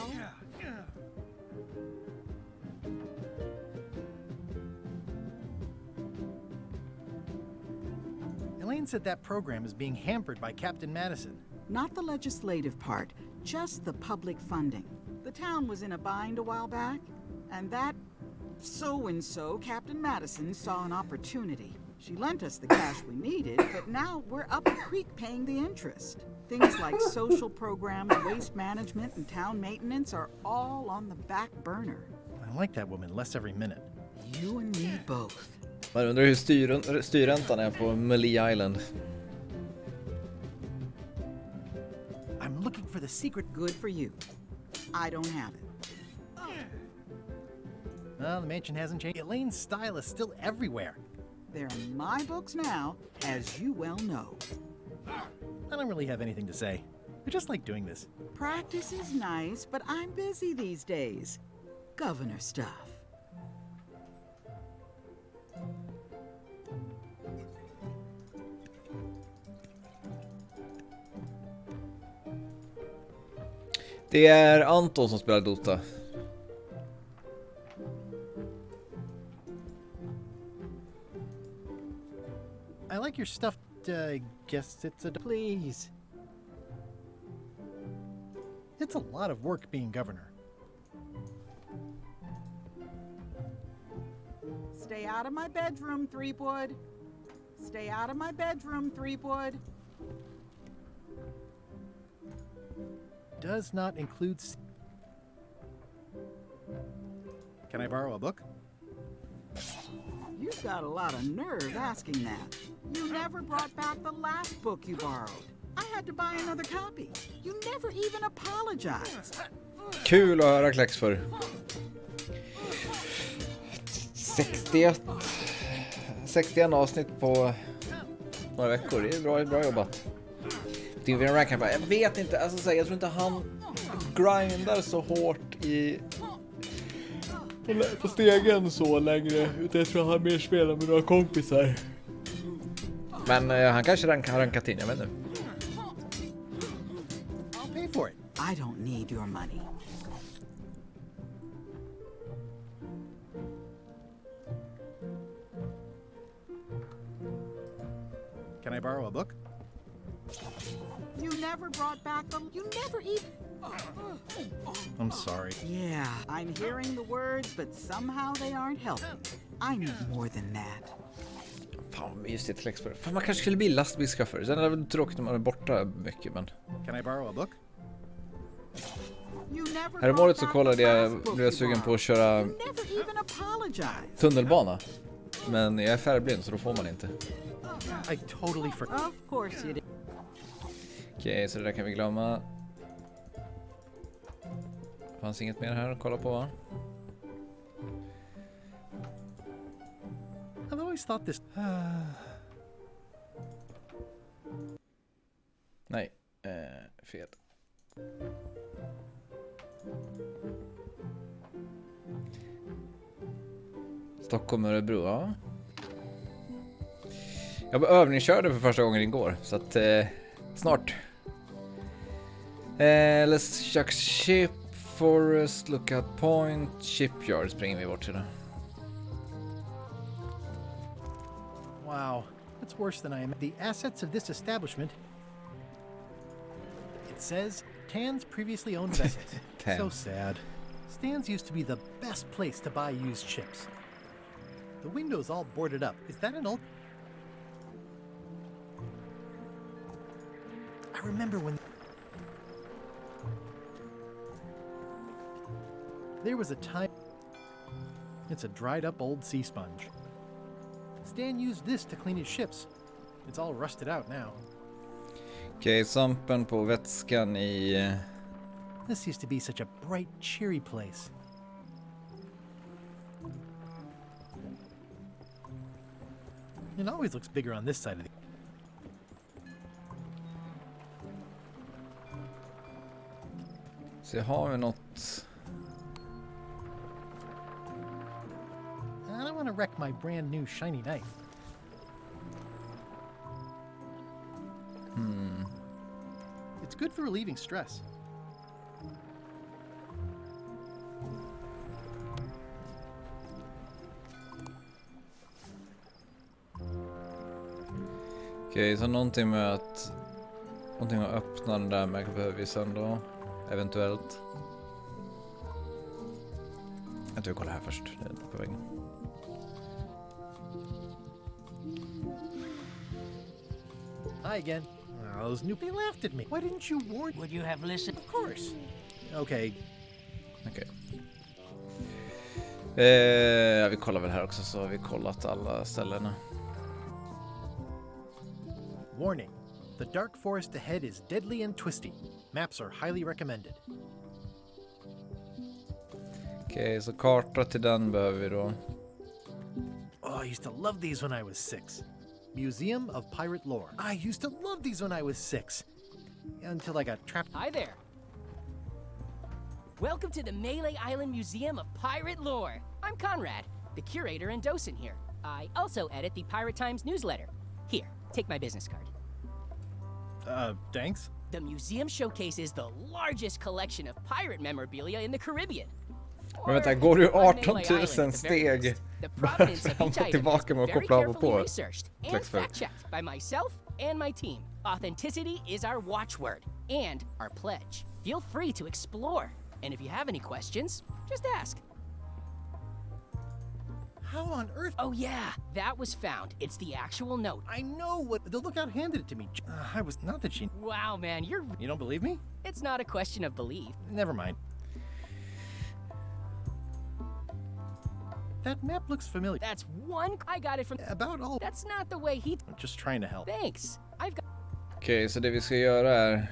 [SPEAKER 3] Elaine said that program is being hampered by Captain Madison.
[SPEAKER 14] Not the legislative part, just the public funding. The town was in a bind a while back, and that so-and-so, Captain Madison, saw an opportunity. She lent us the cash we needed, but now we're up the creek paying the interest. Things like social programs, waste management, and town maintenance are all on the back burner.
[SPEAKER 3] I like that woman less every minute.
[SPEAKER 14] You and me both.
[SPEAKER 1] Man undrar hur styrräntan är på Malee Island.
[SPEAKER 3] I'm looking for the secret.
[SPEAKER 14] Good for you. I don't have it.
[SPEAKER 3] Well, the mansion hasn't changed. Elaine's style is still everywhere.
[SPEAKER 14] They're in my books now, as you well know.
[SPEAKER 3] I don't really have anything to say. I just like doing this.
[SPEAKER 14] Practice is nice, but I'm busy these days. Governor stuff.
[SPEAKER 1] Det är Anton som spelar Dota.
[SPEAKER 3] I like your stuff. I guess it's a...
[SPEAKER 14] Please.
[SPEAKER 3] It's a lot of work being governor.
[SPEAKER 14] Stay out of my bedroom, Threepwood. Stay out of my bedroom, Threepwood.
[SPEAKER 3] Does not include... Can I borrow a book?
[SPEAKER 14] You've got a lot of nerve asking that. You never brought back the last book you borrowed. I had to buy another copy. You never even apologized.
[SPEAKER 1] Kul att höra kläcks för. 61 avsnitt på några veckor. Det är bra jobbat. Divian Rank här bara, jag vet inte, alltså jag tror inte han grindar så hårt på stegen så längre, utan jag tror han mer spelar med några kompisar. Men han kanske har rankat in, jag vet inte.
[SPEAKER 3] I'll pay for it.
[SPEAKER 14] I don't need your money.
[SPEAKER 3] Can I borrow a book?
[SPEAKER 14] You never brought back them. You never even...
[SPEAKER 3] I'm sorry.
[SPEAKER 14] Yeah, I'm hearing the words, but somehow they aren't helping. I need more than that.
[SPEAKER 1] Fan, just det, Flexburg. Fan, man kanske skulle bli lastbilschaufför. Sen är det väl tråkigt när man är borta mycket, men...
[SPEAKER 3] Can I borrow a book?
[SPEAKER 1] Här om året så kollade blev jag sugen på att köra tunnelbana. Men jag är färgblind så då får man inte.
[SPEAKER 3] I totally forgot.
[SPEAKER 14] Of course you did.
[SPEAKER 1] Okej, så det där kan vi glömma. Fanns inget mer här att kolla på, va?
[SPEAKER 3] I've always thought this...
[SPEAKER 1] Nej, fel. Stockholm och Örebro, ja. Jag övningskörde för första gången igår, så att snart. Let's check ship, forest, lookout point, shipyard springer vi bort till det.
[SPEAKER 3] Wow, that's worse than I am. The assets of this establishment. It says Tan's previously owned vessels.
[SPEAKER 1] Tan.
[SPEAKER 3] So sad. Stan's used to be the best place to buy used ships. The window's all boarded up. Is that an old... I remember when... There was a time... It's a dried up old sea sponge. Stan used this to clean his ships. It's all rusted out now.
[SPEAKER 1] Okej, sampen på vätskan i...
[SPEAKER 3] This used to be such a bright, cheery place. It always looks bigger on this side of the...
[SPEAKER 1] Så har vi något...
[SPEAKER 3] I don't want to wreck my brand new shiny knife. It's good for relieving stress.
[SPEAKER 1] Okej, så någonting med att... Någonting att öppna den där med behöver vi sen då. Eventuellt. Jag tror jag kollar här först. Det är på vägen.
[SPEAKER 3] Hi again. Those new... They laughed at me. Why didn't you warn...
[SPEAKER 10] Would you have listened?
[SPEAKER 3] Of course. Okay.
[SPEAKER 1] Okej. Vi kollar väl här också, så har vi kollat alla ställena.
[SPEAKER 3] Warning. The dark forest ahead is deadly and twisty. Maps are highly recommended.
[SPEAKER 1] Okej, så karta till den behöver vi då.
[SPEAKER 3] Oh, I used to love these when I was 6. Museum of Pirate Lore. I used to love these when I was 6. Until I got trapped.
[SPEAKER 13] Hi there. Welcome to the Melee Island Museum of Pirate Lore. I'm Conrad, the curator and docent here. I also edit the Pirate Times newsletter. Here, take my business card.
[SPEAKER 3] Thanks.
[SPEAKER 13] The museum showcases the largest collection of pirate memorabilia in the Caribbean.
[SPEAKER 1] Men vänta, går du 18 000 steg fram och tillbaka med att koppla av och på?
[SPEAKER 13] And fact-checked by myself and my team. Authenticity is our watchword and our pledge. Feel free to explore. And if you have any questions, just ask.
[SPEAKER 3] How on earth?
[SPEAKER 13] Oh yeah, that was found. It's the actual note.
[SPEAKER 3] I know what... The lookout handed it to me. I was... Not that she...
[SPEAKER 13] Wow, man, you're...
[SPEAKER 3] You don't believe me?
[SPEAKER 13] It's not a question of belief.
[SPEAKER 3] Never mind. That map looks familiar.
[SPEAKER 13] That's one... I got it from...
[SPEAKER 3] About all...
[SPEAKER 13] That's not the way he...
[SPEAKER 3] I'm just trying to help.
[SPEAKER 13] Thanks. I've got...
[SPEAKER 1] Okej, så det vi ska göra är...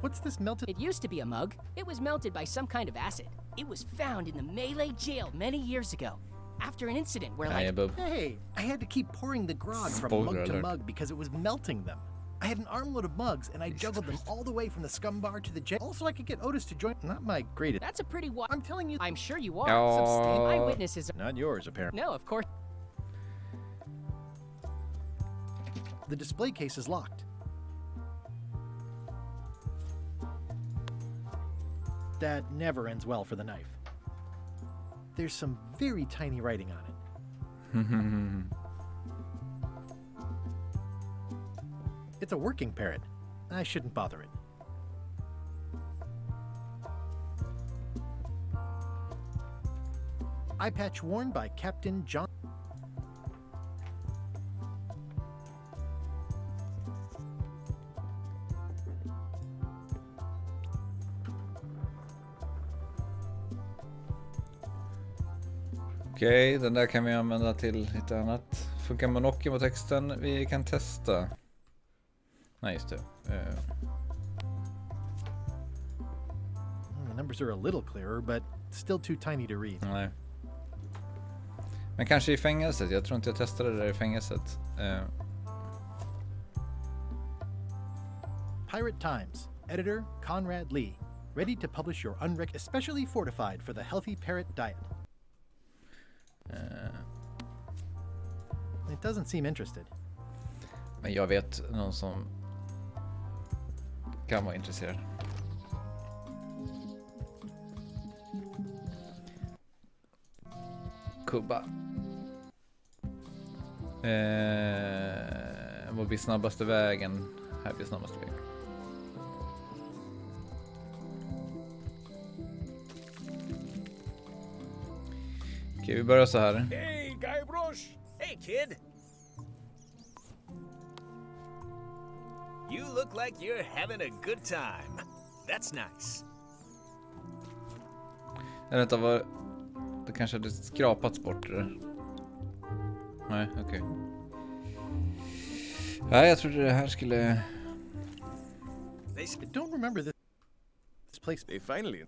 [SPEAKER 3] What's this melted...
[SPEAKER 13] It used to be a mug. It was melted by some kind of acid. It was found in the Melee jail many years ago. After an incident where
[SPEAKER 3] Hey, I had to keep pouring the grog from mug to mug because it was melting them. I had an armload of mugs and I juggled them all the way from the scum bar to the jail. Also, I could get Otis to join. Not my greatest.
[SPEAKER 13] That's a pretty
[SPEAKER 3] I'm telling you.
[SPEAKER 13] I'm sure you are.
[SPEAKER 1] Oh.
[SPEAKER 13] Eyewitnesses.
[SPEAKER 3] Not yours, apparently.
[SPEAKER 13] No, of course.
[SPEAKER 3] The display case is locked. That never ends well for the knife. There's some very tiny writing on it. It's a working parrot. I shouldn't bother it. Eye patch worn by Captain John.
[SPEAKER 1] Okej, den där kan vi använda till lite annat. Funkar monokeln på texten? Vi kan testa. Nej, just det.
[SPEAKER 3] The numbers are a little clearer, but still too tiny to read.
[SPEAKER 1] Nej. Men kanske i fängelset. Jag tror inte jag testade det där i fängelset.
[SPEAKER 3] Pirate Times. Editor Conrad Lee. Ready to publish your especially fortified for the healthy parrot diet. It doesn't seem interested.
[SPEAKER 1] Men jag vet någon som kan vara intresserad. Kubba. Vad blir snabbaste vägen? Här blir snabbaste vägen. Okej, vi börjar så här.
[SPEAKER 21] Hey, Guybrush! Hey, kid! You look like you're having a good time. That's nice.
[SPEAKER 1] Vänta, vad... Det kanske hade skrapats bort det. Nej, okej. Nej, jag trodde det här skulle...
[SPEAKER 3] I don't remember this place.
[SPEAKER 21] They finally...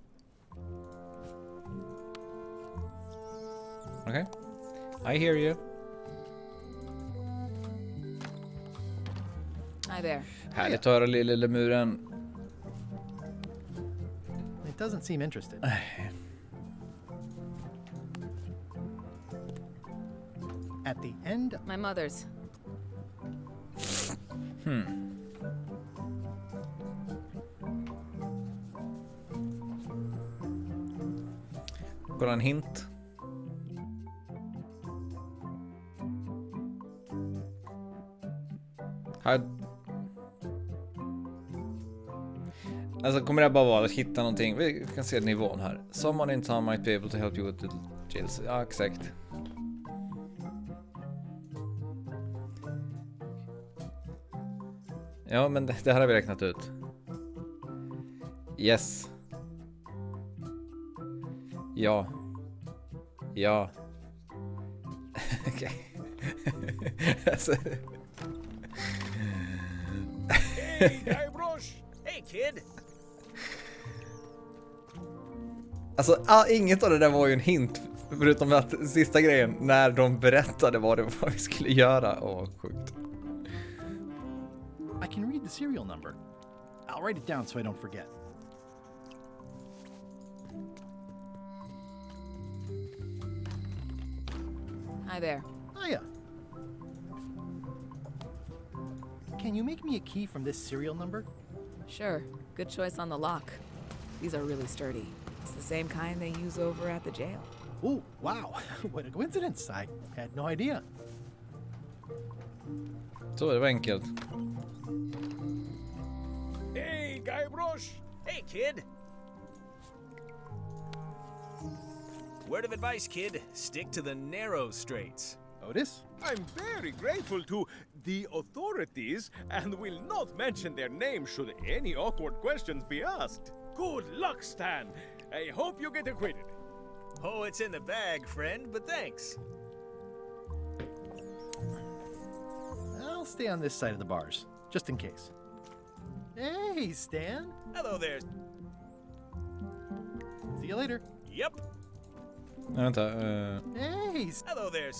[SPEAKER 1] Okej. I hear you.
[SPEAKER 20] Hi there.
[SPEAKER 1] Härligt att höra lilla muren.
[SPEAKER 3] It doesn't seem interested. At the end...
[SPEAKER 20] My mother's.
[SPEAKER 1] Kolla en hint. Här. Alltså kommer det bara vara att hitta någonting. Vi kan se nivån här. Someone in town might be able to help you with the jails. Ja, exakt. Ja, men det här har vi räknat ut. Yes. Ja. Ja. Okej. Alltså.
[SPEAKER 21] Hey, Guybrush! Hey, kid!
[SPEAKER 1] Alltså, inget av det där var ju en hint. Förutom att sista grejen, när de berättade vad vi skulle göra. Åh, sjukt.
[SPEAKER 3] I can read the serial number. I'll write it down so I don't forget.
[SPEAKER 20] Hi there.
[SPEAKER 3] Hiya. Can you make me a key from this serial number?
[SPEAKER 20] Sure. Good choice on the lock. These are really sturdy. It's the same kind they use over at the jail.
[SPEAKER 3] Oh, wow. What a coincidence. I had no idea.
[SPEAKER 1] Så det var enkelt.
[SPEAKER 21] Hey, Guybrush! Hey, kid! Word of advice, kid. Stick to the narrow straights.
[SPEAKER 3] Otis?
[SPEAKER 2] I'm very grateful to the authorities and will not mention their name should any awkward questions be asked. Good luck, Stan. I hope you get acquitted.
[SPEAKER 21] Oh, it's in the bag, friend, but thanks.
[SPEAKER 3] I'll stay on this side of the bars, just in case. Hey, Stan.
[SPEAKER 21] Hello there.
[SPEAKER 3] See you later.
[SPEAKER 21] Yep.
[SPEAKER 1] Nej, vänta.
[SPEAKER 3] Hey.
[SPEAKER 21] Hello there.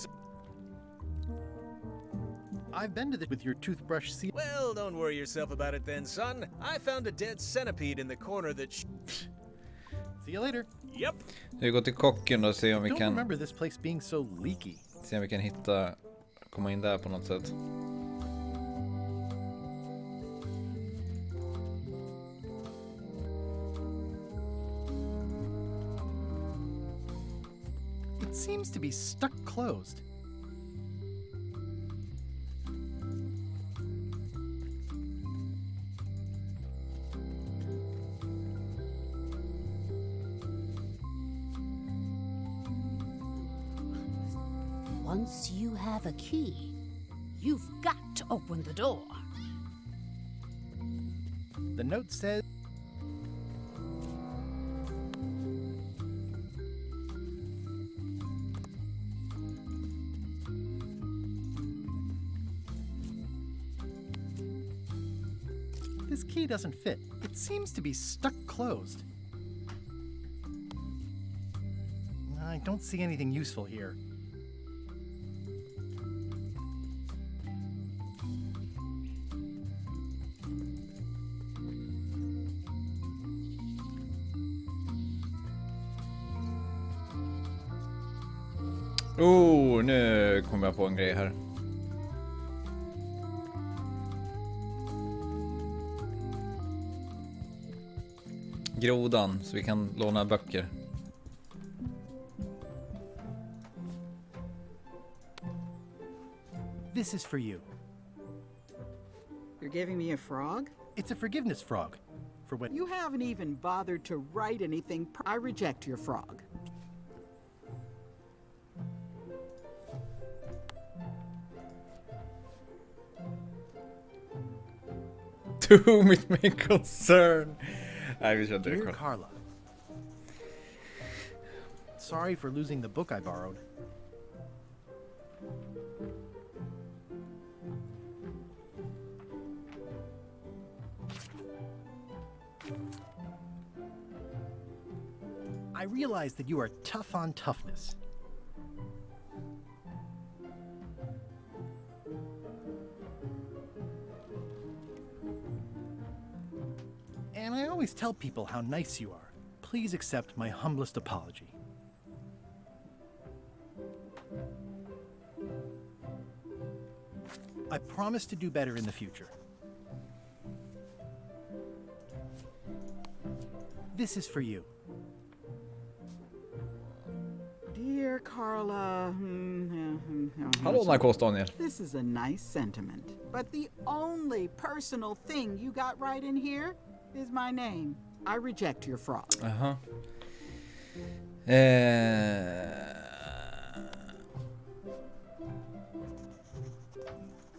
[SPEAKER 3] I've been to this with your toothbrush seal.
[SPEAKER 21] Well, don't worry yourself about it then, son. I found a dead centipede in the corner that
[SPEAKER 3] See you later.
[SPEAKER 21] Yep.
[SPEAKER 1] Vi går till kocken och se om vi
[SPEAKER 3] Don't
[SPEAKER 1] kan...
[SPEAKER 3] remember this place being so leaky.
[SPEAKER 1] Se om vi kan hitta... Komma in där på något sätt.
[SPEAKER 3] It seems to be stuck closed.
[SPEAKER 5] Once you have a key, you've got to open the door.
[SPEAKER 3] The note says... This key doesn't fit. It seems to be stuck closed. I don't see anything useful here.
[SPEAKER 1] Oh, nu kommer jag på en grej här. Grodan, så vi kan låna böcker.
[SPEAKER 3] This is for you.
[SPEAKER 14] You're giving me a frog?
[SPEAKER 3] It's a forgiveness frog. For when
[SPEAKER 14] You haven't even bothered to write anything. I reject your frog.
[SPEAKER 1] To whom it may concern. Nej, vi kör inte
[SPEAKER 3] Dear
[SPEAKER 1] det.
[SPEAKER 3] Carla, sorry for losing the book I borrowed. I realize that you are tough on toughness. And I always tell people how nice you are. Please accept my humblest apology. I promise to do better in the future. This is for you.
[SPEAKER 14] Dear Carla.
[SPEAKER 1] Hallå, narkos Daniel.
[SPEAKER 14] This is a nice sentiment. But the only personal thing you got right in here is my name. I reject your frog.
[SPEAKER 1] Aha.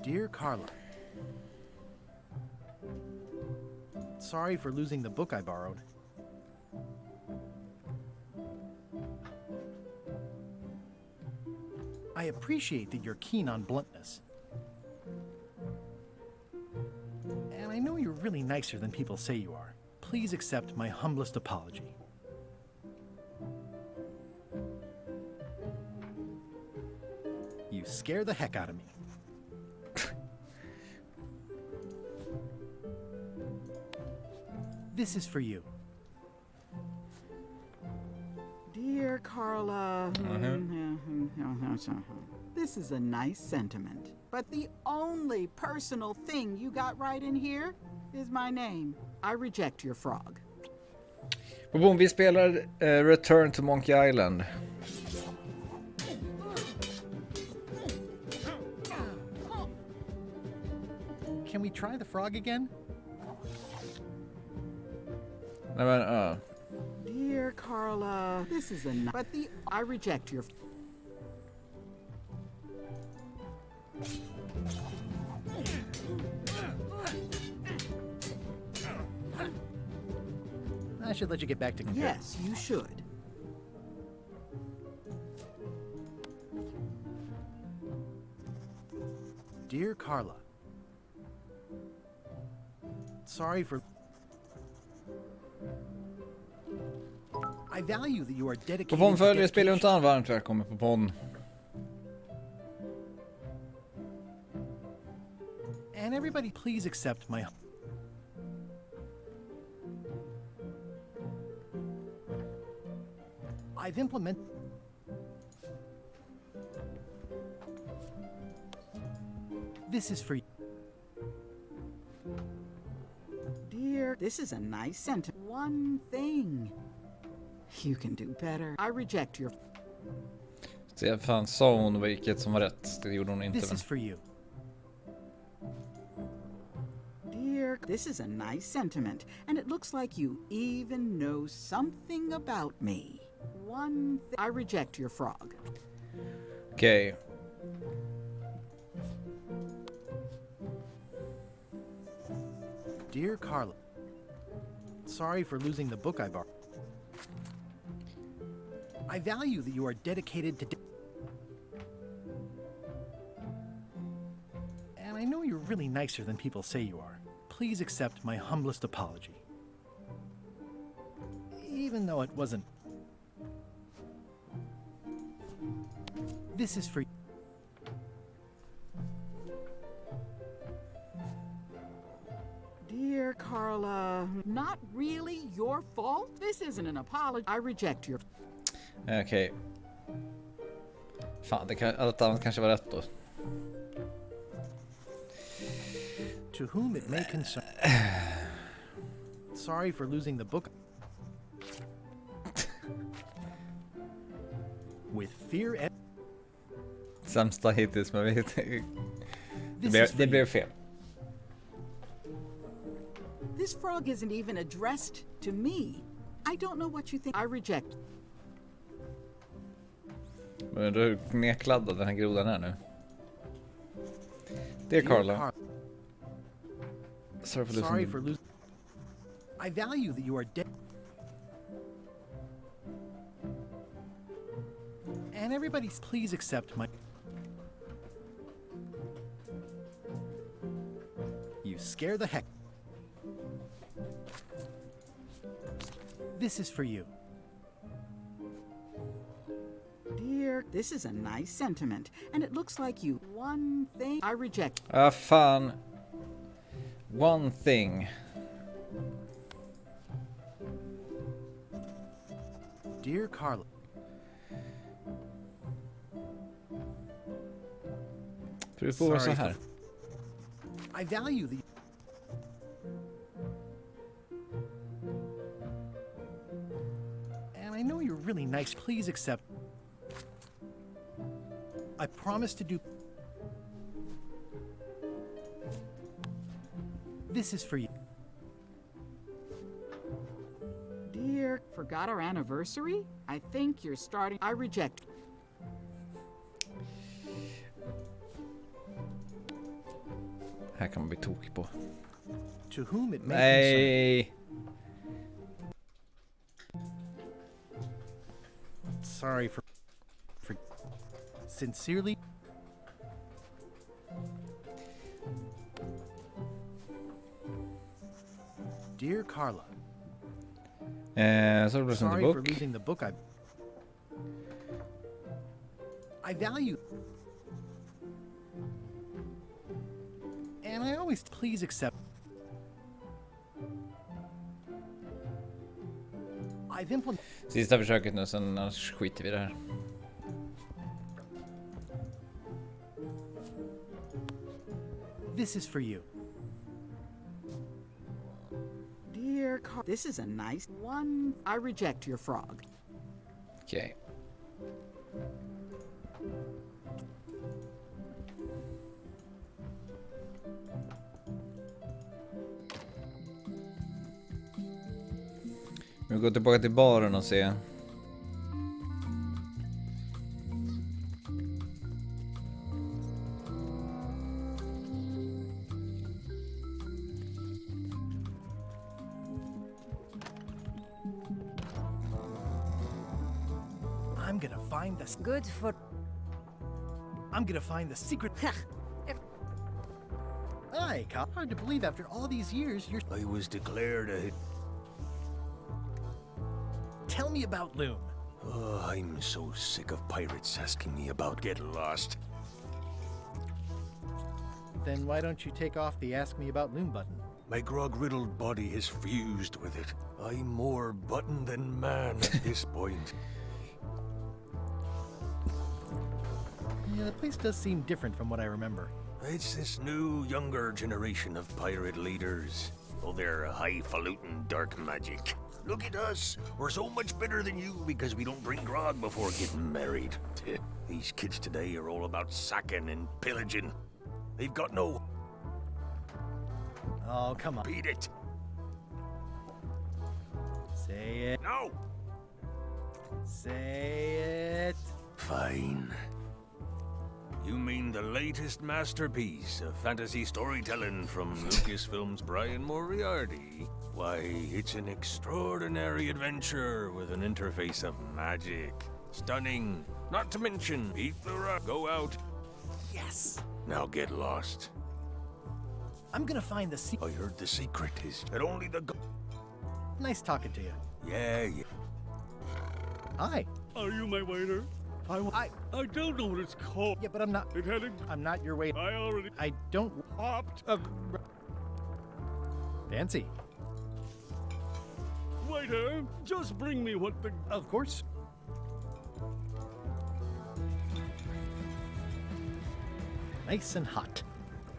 [SPEAKER 3] Dear Carla, sorry for losing the book I borrowed. I appreciate that you're keen on bluntness. And I know you're really nicer than people say you are. Please accept my humblest apology. You scare the heck out of me. This is for you.
[SPEAKER 14] Dear Carla. This is a nice sentiment. But the only personal thing you got right in here is my name. I reject your frog.
[SPEAKER 1] Boom, vi spelar Return to Monkey Island.
[SPEAKER 3] Can we try the frog again?
[SPEAKER 1] Nej men,
[SPEAKER 14] Dear Carla, this is a but the I reject your
[SPEAKER 3] I should let you get back to compare.
[SPEAKER 14] Yes, you should.
[SPEAKER 3] Dear Carla, sorry for... I value that you are
[SPEAKER 1] på
[SPEAKER 3] dedicated
[SPEAKER 1] podden
[SPEAKER 3] to
[SPEAKER 1] följer
[SPEAKER 3] dedication.
[SPEAKER 1] Speljuntan, varmt välkommen på podden.
[SPEAKER 3] And everybody please accept my... I've implemented... This is for you.
[SPEAKER 14] Dear, this is a nice sentence. One thing. You can do better. I reject your
[SPEAKER 1] Se, fan sa hon vilket som var rätt. Det gjorde hon inte.
[SPEAKER 3] This is for you.
[SPEAKER 14] Dear, this is a nice sentiment, and it looks like you even know something about me. I reject your frog.
[SPEAKER 1] Okej.
[SPEAKER 3] Dear Carla, sorry for losing the book I borrowed. I value that you are dedicated to... And I know you're really nicer than people say you are. please accept my humblest apology. Even though it wasn't. This is for you.
[SPEAKER 14] Dear Carla, not really your fault. This isn't an apology. I reject your...
[SPEAKER 1] Okej. Fan, allt annat kanske var rätt då.
[SPEAKER 3] To whom it may concern. Sorry for losing the book. With fear and...
[SPEAKER 1] Sämsta hittills, men det blev fel.
[SPEAKER 14] This frog isn't even addressed to me. I don't know what you think. I reject.
[SPEAKER 1] Men du nedkladdad den här grodan här nu. Dear Carla. Sorry for losing.
[SPEAKER 3] I value that you are dead. And everybody's please accept my... You scare the heck... This is for you.
[SPEAKER 14] Dear, this is a nice sentiment, and it looks like you... One thing I reject.
[SPEAKER 1] Fan. One thing.
[SPEAKER 3] Dear Carla.
[SPEAKER 1] För det får vara så här.
[SPEAKER 3] I value the... And I know you're really nice. Please accept. I promise to do... This is for you.
[SPEAKER 14] Dear, forgot our anniversary? I think you're starting... I reject.
[SPEAKER 1] Här kan man bli tokig på.
[SPEAKER 3] To whom it may
[SPEAKER 1] Nej.
[SPEAKER 3] Sorry for sincerely. Dear Carla.
[SPEAKER 1] Sorry
[SPEAKER 3] for losing the book. I value. And I always please accept. I've implemented.
[SPEAKER 1] Sista försöket nu, sen annars skiter vi det här.
[SPEAKER 3] This is for you.
[SPEAKER 14] Dear Carl, this is a nice one. I reject your frog.
[SPEAKER 1] Okay. Vi går tillbaka till baren och se.
[SPEAKER 3] I'm gonna find this.
[SPEAKER 12] Good for...
[SPEAKER 3] I'm gonna find the secret. Hi, Kyle. Hard to believe after all these years you're...
[SPEAKER 19] I was declared a...
[SPEAKER 3] Tell me about Loom.
[SPEAKER 19] Oh, I'm so sick of pirates asking me about Get Lost.
[SPEAKER 3] Then why don't you take off the Ask Me About Loom button?
[SPEAKER 19] My grog-riddled body has fused with it. I'm more button than man at this point.
[SPEAKER 3] Yeah, the place does seem different from what I remember.
[SPEAKER 19] It's this new, younger generation of pirate leaders. Oh, they're highfalutin dark magic. Look at us. We're so much better than you because we don't drink grog before getting married. These kids today are all about sacking and pillaging. They've got no...
[SPEAKER 3] Oh, come on.
[SPEAKER 19] Beat it.
[SPEAKER 3] Say it.
[SPEAKER 19] No.
[SPEAKER 3] Say it.
[SPEAKER 19] Fine. You mean the latest masterpiece of fantasy storytelling from Lucasfilm's Brian Moriarty? Why, it's an extraordinary adventure with an interface of magic. Stunning. Not to mention, eat the rock, go out.
[SPEAKER 3] Yes.
[SPEAKER 19] Now get lost.
[SPEAKER 3] I'm gonna find the secret.
[SPEAKER 19] I heard the secret is that only the
[SPEAKER 3] Nice talking to you.
[SPEAKER 19] Yeah.
[SPEAKER 3] Hi.
[SPEAKER 7] Are you my waiter? I don't know what it's called.
[SPEAKER 3] Yeah, but I'm not. I'm not your waiter. I don't.
[SPEAKER 7] Popped.
[SPEAKER 3] Fancy.
[SPEAKER 7] Waiter, just bring me what the...
[SPEAKER 3] Of course. Nice and hot.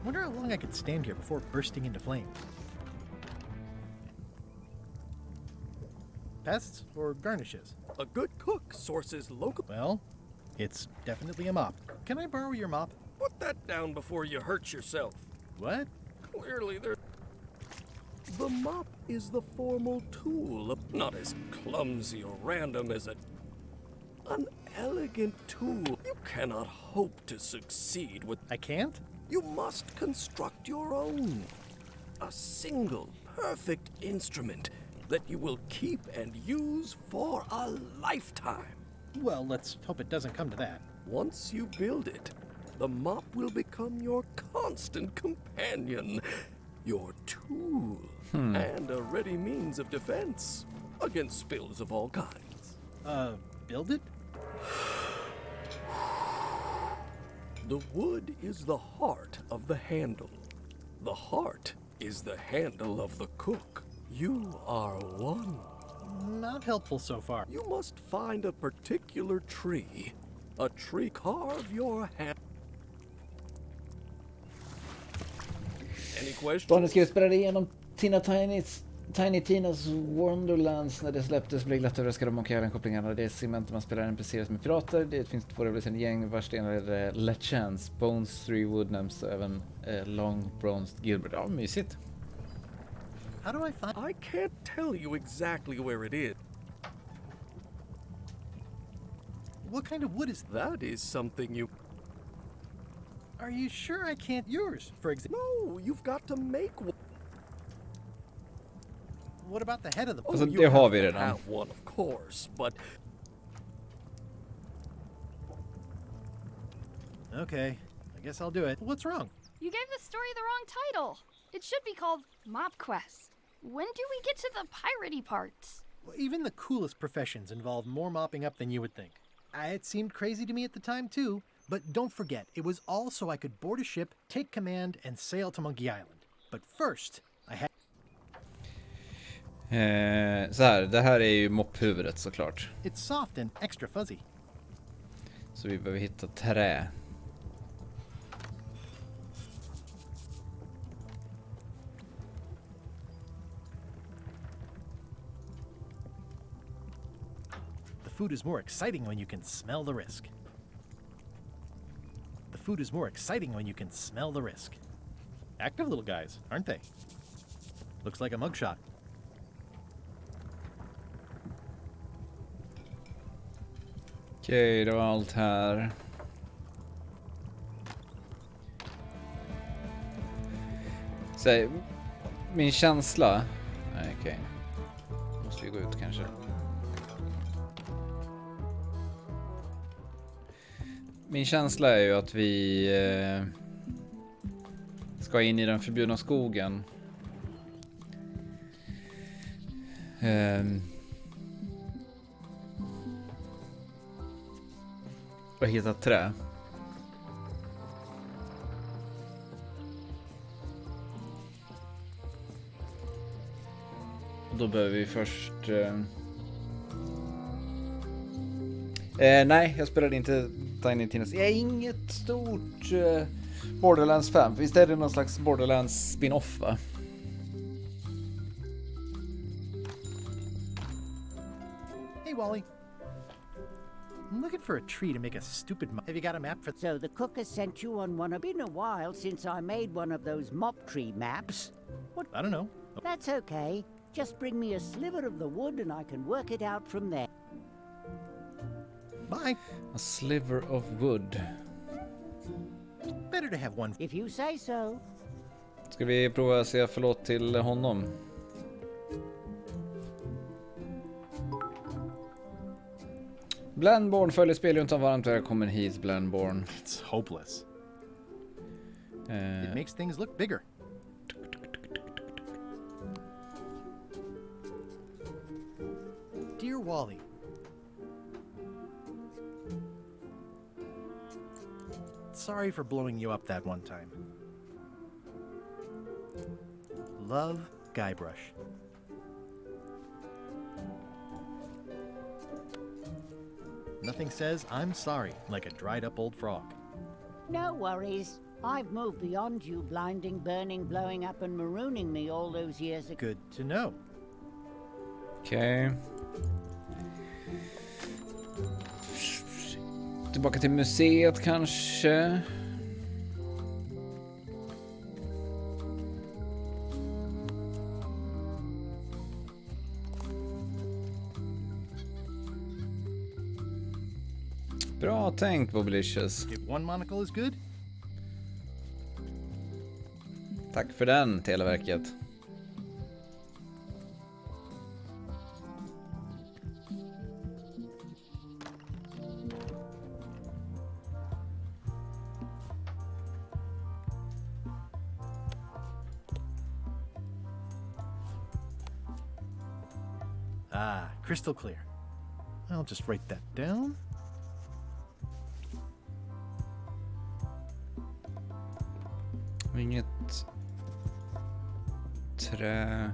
[SPEAKER 3] Wonder how long I could stand here before bursting into flames. Pests or garnishes?
[SPEAKER 7] A good cook sources local...
[SPEAKER 3] Well, it's definitely a mop. Can I borrow your mop?
[SPEAKER 7] Put that down before you hurt yourself.
[SPEAKER 3] What?
[SPEAKER 7] Clearly there... The mop is the formal tool, not as clumsy or random as an elegant tool. You cannot hope to succeed with...
[SPEAKER 3] I can't?
[SPEAKER 7] You must construct your own. A single, perfect instrument that you will keep and use for a lifetime.
[SPEAKER 3] Well, let's hope it doesn't come to that.
[SPEAKER 7] Once you build it, the mop will become your constant companion, your tool, and a ready means of defense against spills of all kinds.
[SPEAKER 3] Build it?
[SPEAKER 7] The wood is the heart of the handle. The heart is the handle of the cook. You are one.
[SPEAKER 3] Not helpful so far.
[SPEAKER 7] You must find a particular tree. A tree carve your hand. Any questions?
[SPEAKER 22] Barnen skrev spelade igenom Tiny Tinas Wonderlands när det släpptes, blev glatt överraskad av Monkey Island-kopplingarna. Det är segmentet man spelar NPCer som är pirater. Det finns 2 revolutionära gäng vars det ena är LeChance, Bones 3 Woodnams och även Long Bronzed Gilbert. Ja, mysigt.
[SPEAKER 3] How do I find...
[SPEAKER 7] I can't tell you exactly where it is.
[SPEAKER 3] What kind of wood is...
[SPEAKER 7] That is something you...
[SPEAKER 3] Are you sure I can't yours, for example?
[SPEAKER 7] No, you've got to make one.
[SPEAKER 3] What about the head of the...
[SPEAKER 22] Alltså, det har vi redan.
[SPEAKER 7] Have one, of course, but...
[SPEAKER 3] Okay, I guess I'll do it. What's wrong?
[SPEAKER 8] You gave the story the wrong title. It should be called Mop Quest. When do we get to the piratey parts?
[SPEAKER 3] Well, even the coolest professions involve more mopping up than you would think. It seemed crazy to me at the time, too. But don't forget, it was all so I could board a ship, take command, and sail to Monkey Island. But first, I had...
[SPEAKER 22] Så här, det här är ju mopphuvudet såklart.
[SPEAKER 3] It's soft and extra fuzzy.
[SPEAKER 22] Så vi behöver hitta trä.
[SPEAKER 3] The food is more exciting when you can smell the risk. The food is more exciting when you can smell the risk. Active little guys, aren't they? Looks like a mugshot.
[SPEAKER 22] Okej, det var allt här. Så min känsla... Nej, okej. Måste vi gå ut kanske. Min känsla är ju att vi ska in i den förbjudna skogen. Och hitta trä. Och då behöver vi först... nej, jag spelade inte Tiny Tinas. Jag är inget stort Borderlands-fan. Visst är det någon slags Borderlands spin-off, va?
[SPEAKER 3] Hey, Wally. I'm looking for a tree to make a stupid mop. Have you got a map for...
[SPEAKER 18] So the cook has sent you on one of... Been a while since I made one of those mop tree maps.
[SPEAKER 3] What? I don't know.
[SPEAKER 18] That's okay. Just bring me a sliver of the wood and I can work it out from there.
[SPEAKER 3] Bye.
[SPEAKER 22] A sliver of wood.
[SPEAKER 3] Better to have one.
[SPEAKER 18] If you say so.
[SPEAKER 22] Ska vi prova att säga förlåt till honom? Blandborn följer Speljuntan, varmt välkommen hit, Blandborn.
[SPEAKER 3] It's hopeless. It makes things look bigger. Wally. Sorry for blowing you up that one time. Love, Guybrush. Nothing says I'm sorry like a dried up old frog.
[SPEAKER 18] No worries. I've moved beyond you blinding, burning, blowing up and marooning me all those years ago.
[SPEAKER 3] Good to know.
[SPEAKER 22] Okej. Tillbaka till museet kanske. Bra tänkt, Bobblicious.
[SPEAKER 3] If one monocle is good.
[SPEAKER 22] Tack för den, Televerket.
[SPEAKER 3] Ah, crystal clear. I'll just write that down.
[SPEAKER 22] Inget trä.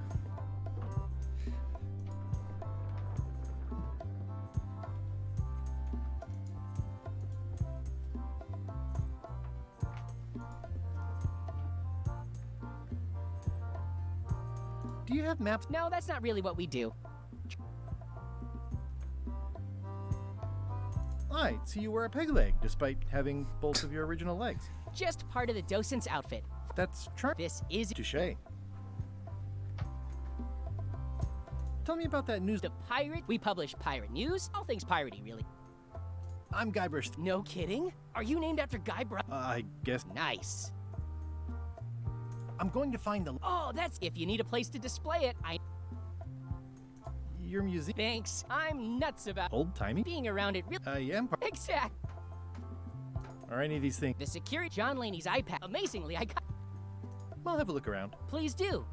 [SPEAKER 3] Do you have maps?
[SPEAKER 13] No, that's not really what we do.
[SPEAKER 3] I see you wear a peg leg despite having both of your original legs.
[SPEAKER 13] Just part of the docent's outfit.
[SPEAKER 3] That's charming.
[SPEAKER 13] This is
[SPEAKER 3] touche. Tell me about that news.
[SPEAKER 13] The pirate. We publish pirate news. All things piratey, really.
[SPEAKER 3] I'm Guybrush.
[SPEAKER 13] No kidding? Are you named after Guybrush?
[SPEAKER 3] I guess.
[SPEAKER 13] Nice.
[SPEAKER 3] I'm going to find the.
[SPEAKER 13] Oh, that's if you need a place to display it.
[SPEAKER 3] Your museum.
[SPEAKER 13] Thanks. I'm nuts about
[SPEAKER 3] old-timey.
[SPEAKER 13] Being around it.
[SPEAKER 3] I am.
[SPEAKER 13] Exact.
[SPEAKER 3] Are any of these things?
[SPEAKER 13] The security. John Laney's iPad. Amazingly, I got.
[SPEAKER 3] I'll have a look around.
[SPEAKER 13] Please do.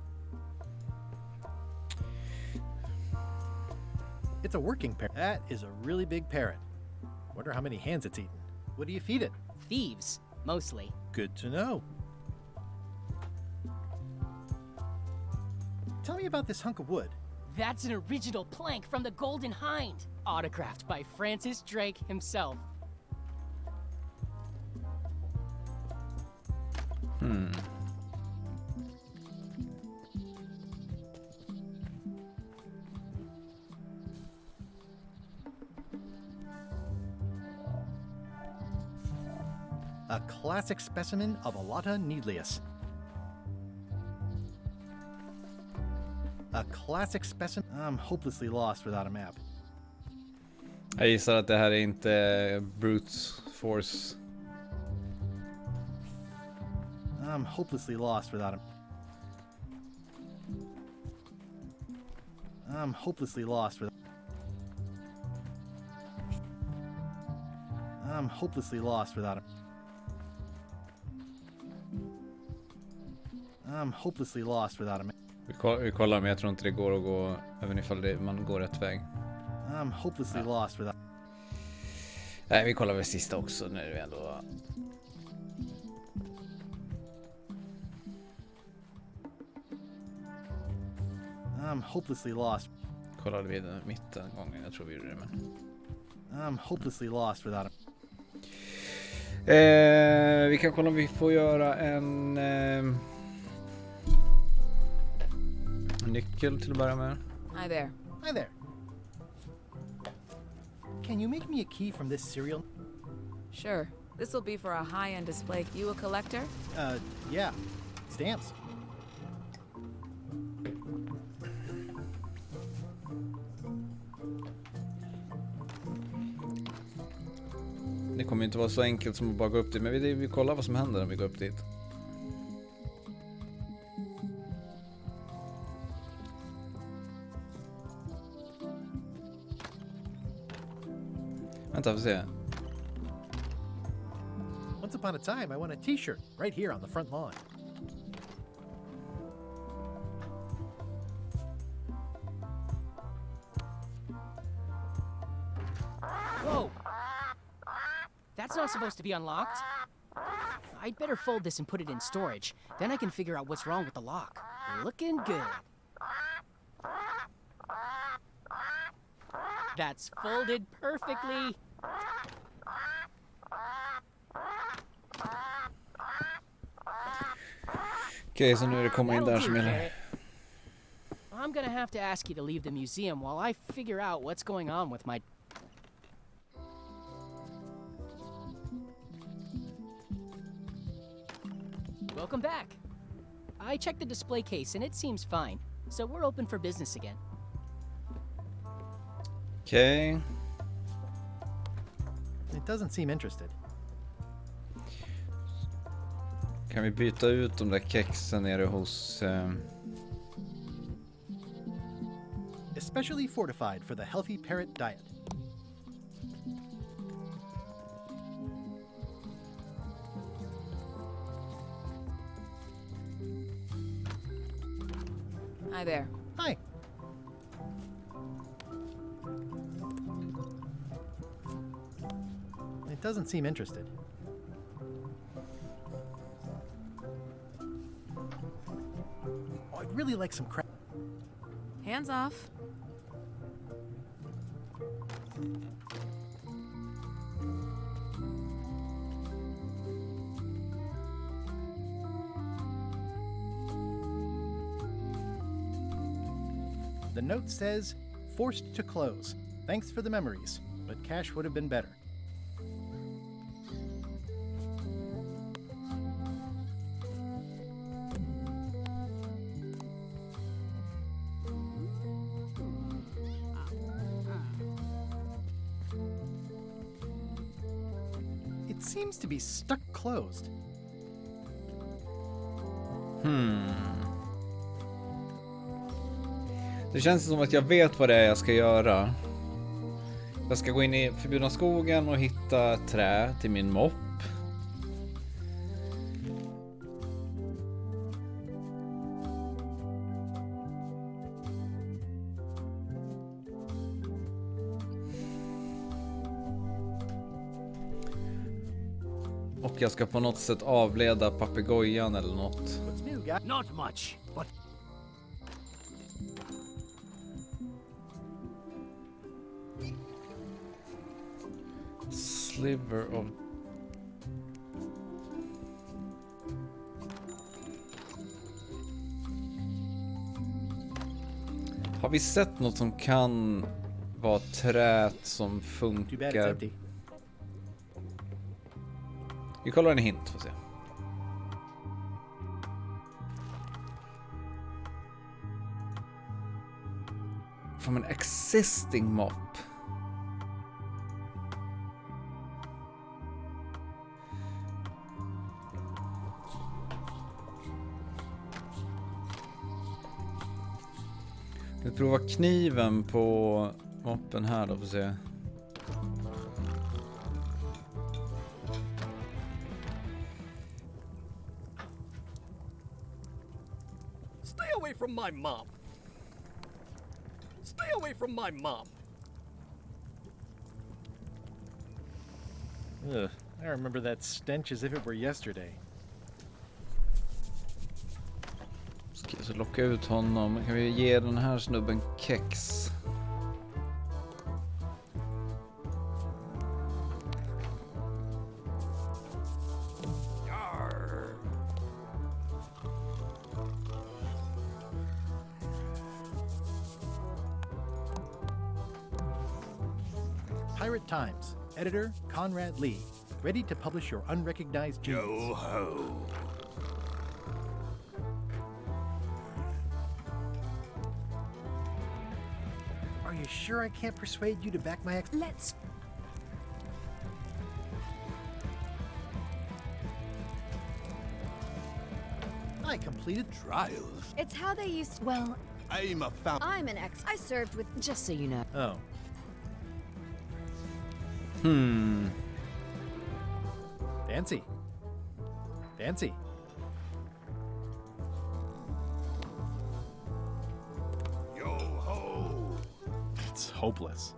[SPEAKER 3] It's a working parrot. That is a really big parrot. Wonder how many hands it's eaten. What do you feed it?
[SPEAKER 13] Thieves, mostly.
[SPEAKER 3] Good to know. Tell me about this hunk of wood.
[SPEAKER 13] That's an original plank from the Golden Hind, autographed by Francis Drake himself.
[SPEAKER 3] A classic specimen of Alata needlius. A classic specimen. I'm hopelessly lost without a map.
[SPEAKER 22] Jag gissar att det här är inte brute force.
[SPEAKER 3] I'm hopelessly lost without a. I'm hopelessly lost without. I'm hopelessly lost without a. I'm hopelessly lost without a.
[SPEAKER 22] Vi kollar, men jag tror inte det går att gå även ifall man går rätt väg.
[SPEAKER 3] I'm hopelessly lost without.
[SPEAKER 22] Nej, vi kollar väl sista också när vi ändå.
[SPEAKER 3] I'm hopelessly lost.
[SPEAKER 22] Kollade vi den mitten gången, jag tror vi gjorde det, men.
[SPEAKER 3] I'm hopelessly lost without a.
[SPEAKER 22] Vi kan kolla om vi får göra en nyckel till att börja med.
[SPEAKER 20] Hi there.
[SPEAKER 3] Hi there. Can you make me a key from this serial?
[SPEAKER 20] Sure. This will be for a high-end display. You a collector?
[SPEAKER 3] Yeah. Stamps.
[SPEAKER 22] Det kommer inte vara så enkelt som att bara gå upp dit, men vi kollar vad som händer när vi går upp dit. Vänta, får se.
[SPEAKER 3] Once upon a time, I won a t-shirt right here on the front lawn.
[SPEAKER 13] not supposed to be unlocked. I'd better fold this and put it in storage. Then I can figure out what's wrong with the lock. Looking good. That's folded perfectly.
[SPEAKER 22] Okej, så nu är det komma in där som gäller.
[SPEAKER 13] I'm gonna have to ask you to leave the museum while I figure out what's going on with my... Welcome back. I checked the display case and it seems fine, so we're open for business again.
[SPEAKER 22] Okej.
[SPEAKER 3] It doesn't seem interested.
[SPEAKER 22] Kan vi byta ut de där kexen nere hos...
[SPEAKER 3] Especially fortified for the healthy parrot diet.
[SPEAKER 20] Hi there.
[SPEAKER 3] Hi. It doesn't seem interested. Oh, I'd really like some crab.
[SPEAKER 20] Hands off.
[SPEAKER 3] The note says, forced to close. Thanks for the memories, but cash would have been better. It seems to be stuck closed.
[SPEAKER 22] Det känns som att jag vet vad det är jag ska göra. Jag ska gå in i förbjudna skogen och hitta trä till min mopp. Och jag ska på något sätt avleda papegojan eller något.
[SPEAKER 16] Not much, but...
[SPEAKER 22] Sliver of... Har vi sett något som kan vara trät som funkar? Vi kollar en hint, får se. From an existing mop. Vi provar kniven på moppen här då, får se.
[SPEAKER 7] Stay away from my mom. Stay away from my mom.
[SPEAKER 3] Ugh, I remember that stench as if it were yesterday.
[SPEAKER 22] Ska jag så locka ut honom? Kan vi ge den här snubben kex?
[SPEAKER 3] Pirate Times. Editor Conrad Lee. Ready to publish your unrecognized genius.
[SPEAKER 19] Yo ho.
[SPEAKER 3] Are you sure I can't persuade you to back my ex?
[SPEAKER 15] Let's...
[SPEAKER 3] I completed
[SPEAKER 19] Trials.
[SPEAKER 12] It's how they used. Well,
[SPEAKER 19] I'm a found.
[SPEAKER 12] I'm an ex. I served with.
[SPEAKER 20] Just so you know.
[SPEAKER 3] Oh. Fancy. Fancy.
[SPEAKER 19] Yo ho.
[SPEAKER 3] It's hopeless.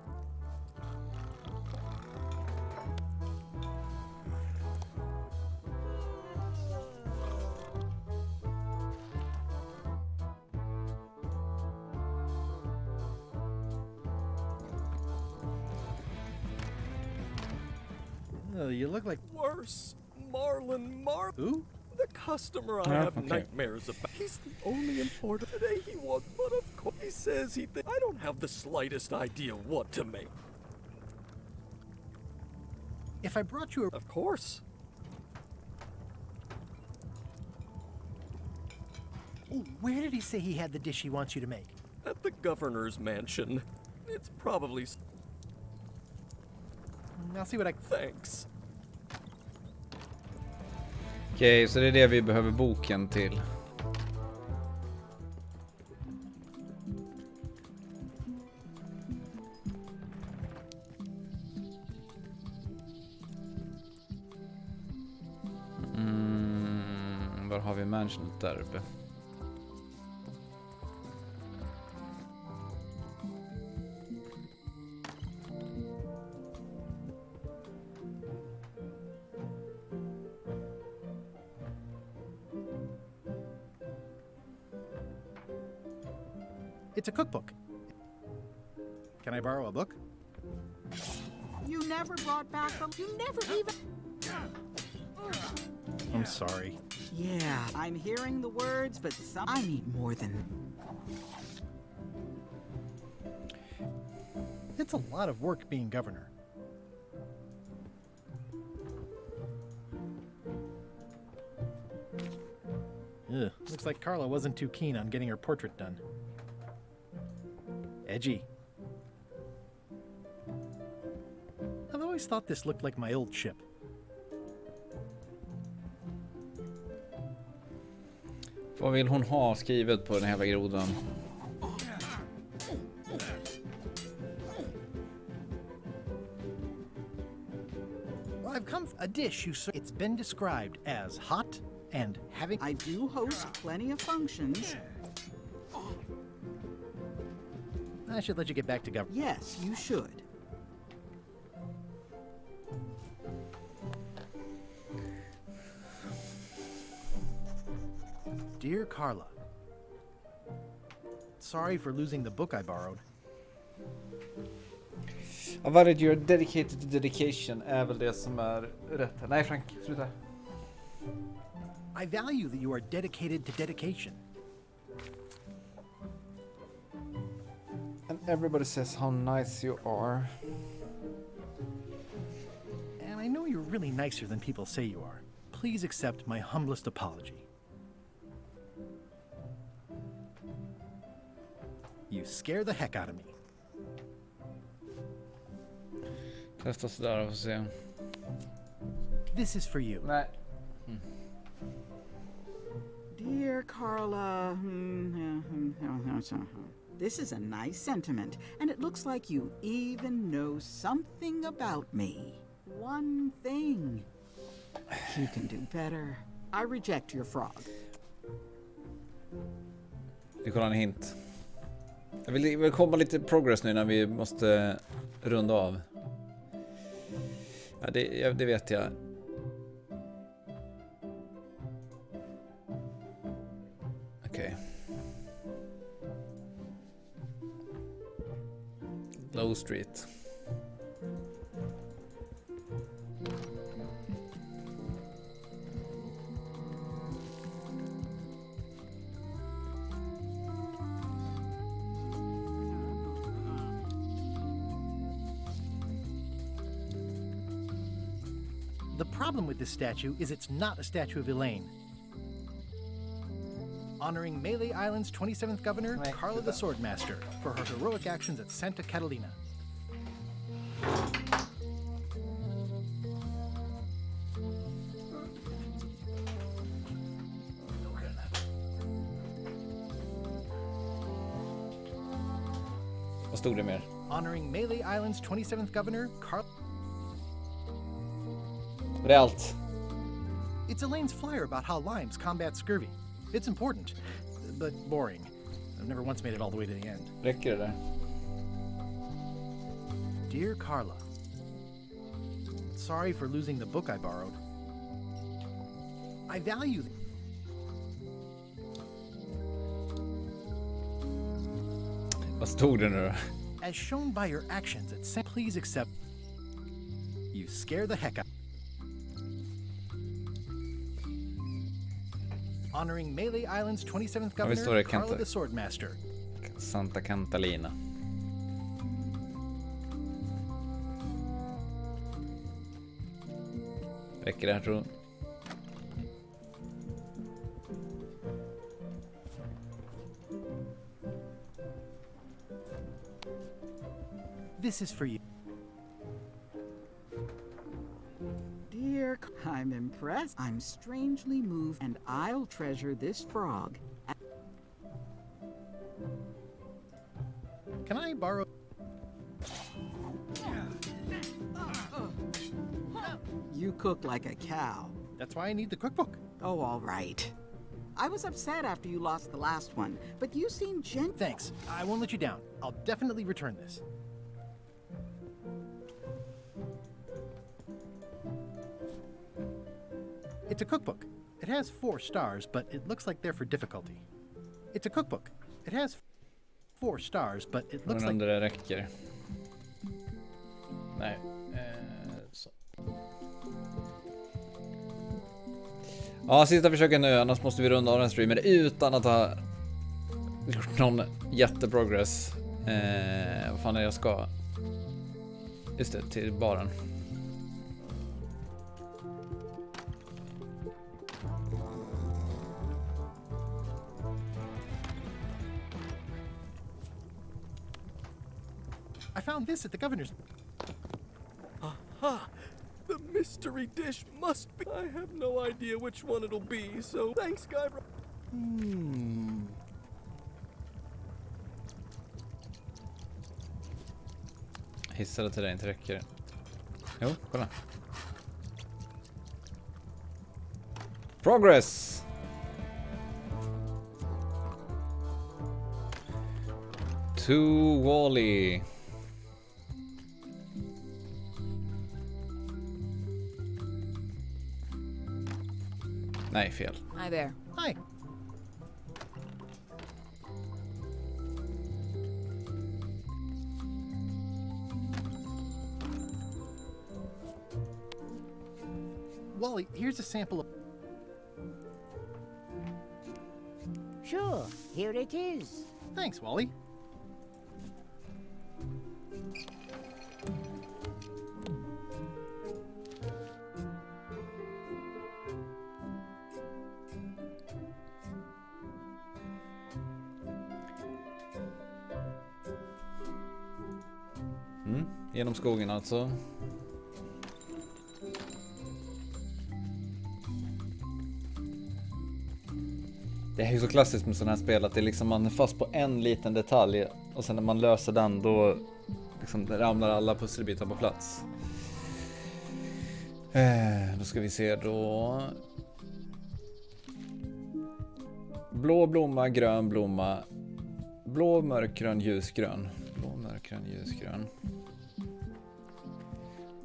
[SPEAKER 3] You look like...
[SPEAKER 7] Worse. Marlon.
[SPEAKER 3] Who?
[SPEAKER 7] The customer I have nightmares about. He's the only importer today he wants, but of course he says he thinks I don't have the slightest idea what to make.
[SPEAKER 3] If I brought you a...
[SPEAKER 7] Of course.
[SPEAKER 3] Oh, where did he say he had the dish he wants you to make?
[SPEAKER 7] At the governor's mansion. It's probably...
[SPEAKER 3] I'll see what I...
[SPEAKER 7] Thanks.
[SPEAKER 1] Okej, så det är det vi behöver boken till. Var har vi mansionet där uppe?
[SPEAKER 3] It's a cookbook. Can I borrow a book?
[SPEAKER 14] You never brought back them. You never even...
[SPEAKER 3] I'm sorry.
[SPEAKER 14] Yeah, I'm hearing the words, but I need more than...
[SPEAKER 3] It's a lot of work being governor. Ugh, looks like Carla wasn't too keen on getting her portrait done. Edgy. I've always thought this looked like my old ship.
[SPEAKER 1] Vad vill hon ha skrivet på den här jävla grodan?
[SPEAKER 3] Well, I've come a dish it's been described as hot and having...
[SPEAKER 14] I do host plenty of functions.
[SPEAKER 3] I should let you get back to government.
[SPEAKER 14] Yes, you should.
[SPEAKER 3] Dear Carla, sorry for losing the book I borrowed.
[SPEAKER 1] Vad är det you're dedicated to dedication är väl det som är rätt. Nej Frank, sluta.
[SPEAKER 3] I value that you are dedicated to dedication.
[SPEAKER 1] And everybody says how nice you are.
[SPEAKER 3] And I know you're really nicer than people say you are. Please accept my humblest apology. You scare the heck out of me.
[SPEAKER 1] Testa sådär och få se.
[SPEAKER 3] This is for you.
[SPEAKER 1] Nej.
[SPEAKER 14] Dear Carla, this is a nice sentiment, and it looks like you even know something about me. One thing. You can do better. I reject your frog.
[SPEAKER 1] Vi kollar en hint. Jag vill komma lite progress nu när vi måste runda av. Ja, det vet jag. Okej. Low Street.
[SPEAKER 3] The problem with this statue is it's not a statue of Elaine. Honoring Melee Island's 27th governor, Carla the Swordmaster, for her heroic actions at Santa Catalina.
[SPEAKER 1] Vad stod det mer?
[SPEAKER 3] Honoring Melee Island's 27th governor, Carla...
[SPEAKER 1] Det är allt.
[SPEAKER 3] It's Elaine's flyer about how limes combat scurvy. It's important, but boring. I've never once made it all the way to the end.
[SPEAKER 1] Räcker det där?
[SPEAKER 3] Dear Carla, sorry for losing the book I borrowed. I value...
[SPEAKER 1] Vad stod det nu då?
[SPEAKER 3] As shown by your actions at please accept... You scare the heck out... honoring Melee Island's 27th
[SPEAKER 22] Ja, visst var
[SPEAKER 3] governor,
[SPEAKER 22] det
[SPEAKER 3] Carla the Swordmaster.
[SPEAKER 22] Santa Cantalina. Räcker det här, tror du?
[SPEAKER 3] This is for you.
[SPEAKER 14] Dear, I'm impressed. I'm strangely moved, and I'll treasure this frog.
[SPEAKER 3] Can I borrow?
[SPEAKER 14] You cook like a cow.
[SPEAKER 3] That's why I need the cookbook.
[SPEAKER 14] Oh, all right. I was upset after you lost the last one, but you seem
[SPEAKER 3] Thanks. I won't let you down. I'll definitely return this. It's a cookbook. It has 4 stars, but it looks like they're for difficulty. It's a cookbook. It has 4 stars, but it looks like...
[SPEAKER 22] det räcker. Nej. Så. Ja, sista försöken nu, annars måste vi runda av den streamen utan att ha gjort någon jätteprogress. Vad fan är det jag ska? Just det, till baren.
[SPEAKER 3] I found this at the governor's.
[SPEAKER 7] Aha! The mystery dish must be. I have no idea which one it'll be, so thanks, Guybrush.
[SPEAKER 22] Hissade till dig, inte räcker. Jo, kolla. Progress! To Wally. Nej, fel.
[SPEAKER 20] Hi there.
[SPEAKER 3] Hi. Wally, here's a sample of...
[SPEAKER 18] Sure, here it is.
[SPEAKER 3] Thanks, Wally.
[SPEAKER 22] Genom skogen alltså. Det är ju så klassiskt med sådana här spel att det är liksom man är fast på en liten detalj och sen när man löser den då liksom ramlar alla pusselbitar på plats. Då ska vi se då. Blå blomma, grön blomma. Blå, mörkgrön, ljusgrön. Blå, mörkgrön, ljusgrön.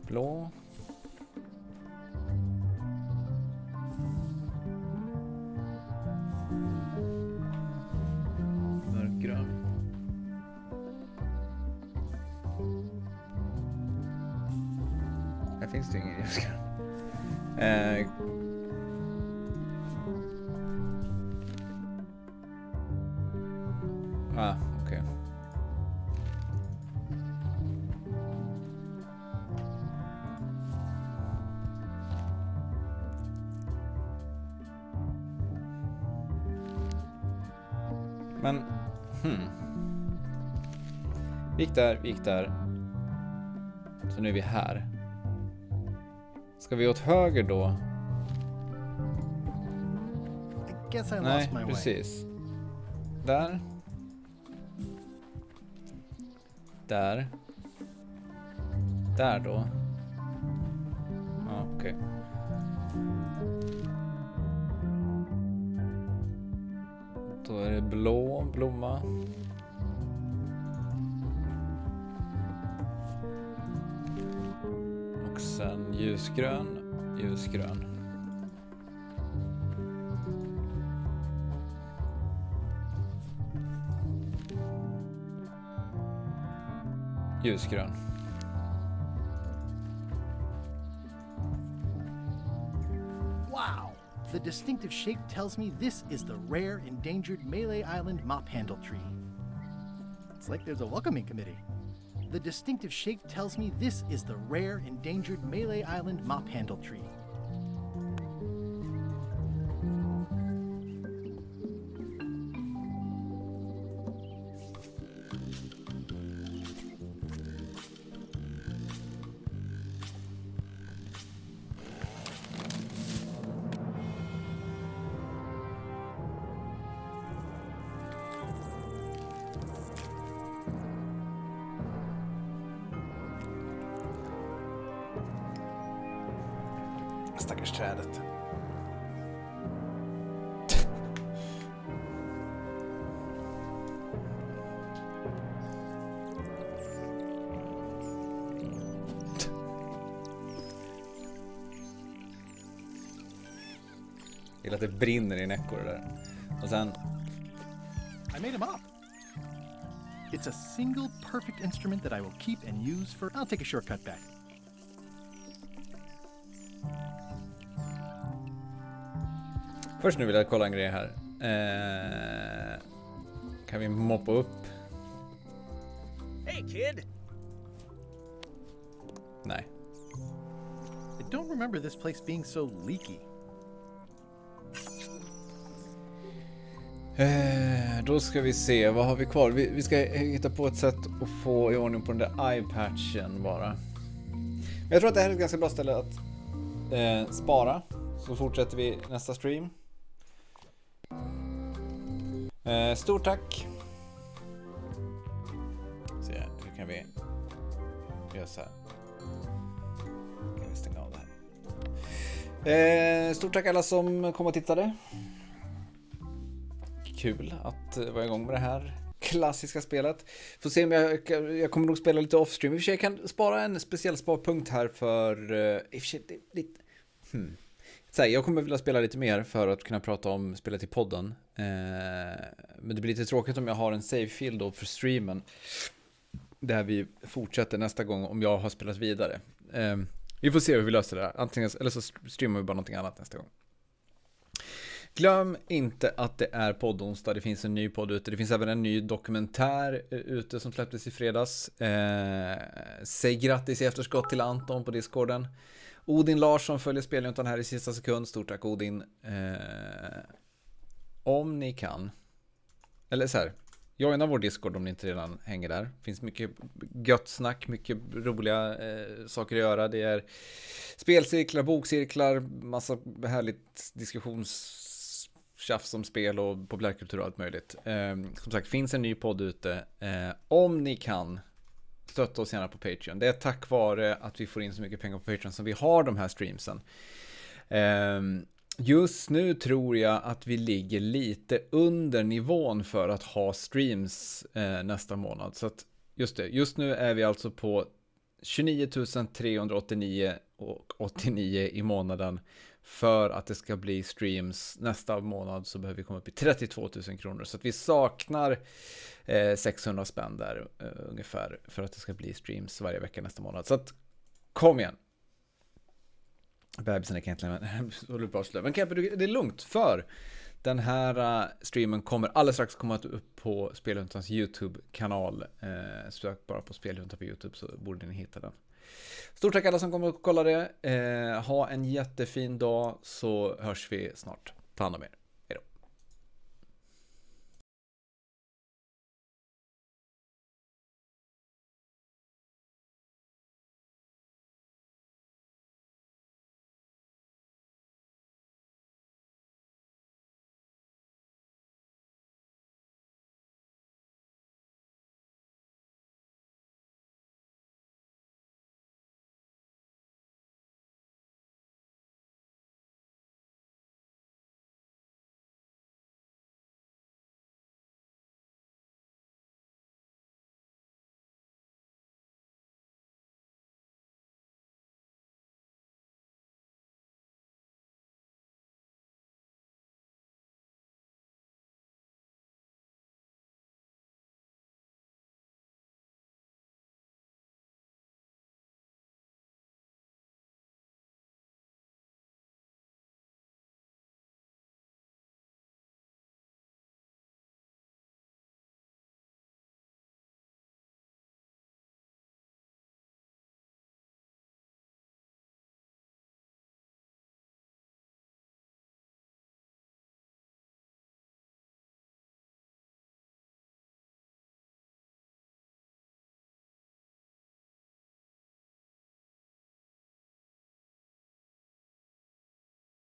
[SPEAKER 22] Blå. Mörkgrön. Här finns det ingen ljusgrön. Okej. Men, vi gick där. Så nu är vi här. Ska vi åt höger då?
[SPEAKER 3] I guess I
[SPEAKER 22] Nej,
[SPEAKER 3] lost my way.
[SPEAKER 22] precis. Där. Där. Där då. Ja, okej. Då är det blå blomma. Och sen ljusgrön, ljusgrön. Ljusgrön.
[SPEAKER 3] Wow, The distinctive shape tells me this is the rare, endangered Melee Island mop handle tree. It's like there's a welcoming committee. The distinctive shape tells me this is the rare, endangered Melee Island mop handle tree.
[SPEAKER 1] Stackars trädet. Jag gillar att det brinner i en ekorre där. Och sen...
[SPEAKER 3] I made him up. It's a single perfect instrument that I will keep and use for... I'll take a shortcut back.
[SPEAKER 1] Först nu vill jag kolla en grej här. Kan vi moppa upp?
[SPEAKER 21] Hey kid!
[SPEAKER 1] Nej.
[SPEAKER 3] I don't remember this place being so leaky.
[SPEAKER 1] Då ska vi se, vad har vi kvar? Vi ska hitta på ett sätt att få i ordning på den där eye-patchen bara. Men jag tror att det här är ett ganska bra ställe att spara. Så fortsätter vi nästa stream. Stort tack. Så nu kan vi göra så här. Kan vi stänga av det här. Stort tack alla som kom och tittade. Kul att vara igång med det här klassiska spelet. Får se om jag kommer nog spela lite off-stream. I och för sig kan jag spara en speciell sparpunkt här för i och för sig lite så här, jag kommer vilja spela lite mer för att kunna prata om spelet i podden. Men det blir lite tråkigt om jag har en save field då för streamen. Där vi fortsätter nästa gång om jag har spelat vidare. Vi får se hur vi löser det här. Antingen, eller så streamar vi bara någonting annat nästa gång. Glöm inte att det är poddonsdag. Det finns en ny podd ute. Det finns även en ny dokumentär ute som släpptes i fredags. Säg grattis i efterskott till Anton på Discorden. Odin Larsson följer Speljuntan här i sista sekund. Stort tack Odin. Om ni kan. Eller så här. Joina vår Discord om ni inte redan hänger där. Det finns mycket gött snack. Mycket roliga saker att göra. Det är spelcirklar, bokcirklar. Massa härligt diskussionstjafs om spel och populärkultur och allt möjligt. Som sagt, finns en ny podd ute. Om ni kan, stötta oss gärna på Patreon. Det är tack vare att vi får in så mycket pengar på Patreon som vi har de här streamsen. Just nu tror jag att vi ligger lite under nivån för att ha streams nästa månad. Så att just nu är vi alltså på 29 389,89 i månaden. För att det ska bli streams nästa månad så behöver vi komma upp i 32 000 kronor. Så att vi saknar 600 spänn där ungefär för att det ska bli streams varje vecka nästa månad. Så att kom igen. Bebisen är egentligen men det är lugnt för den här streamen kommer alldeles strax komma upp på Speljuntans YouTube-kanal. Sök bara på Speljuntan på YouTube så borde ni hitta den. Stort tack alla som kommer och kolla det. Ha en jättefin dag så hörs vi snart. Ta hand om er.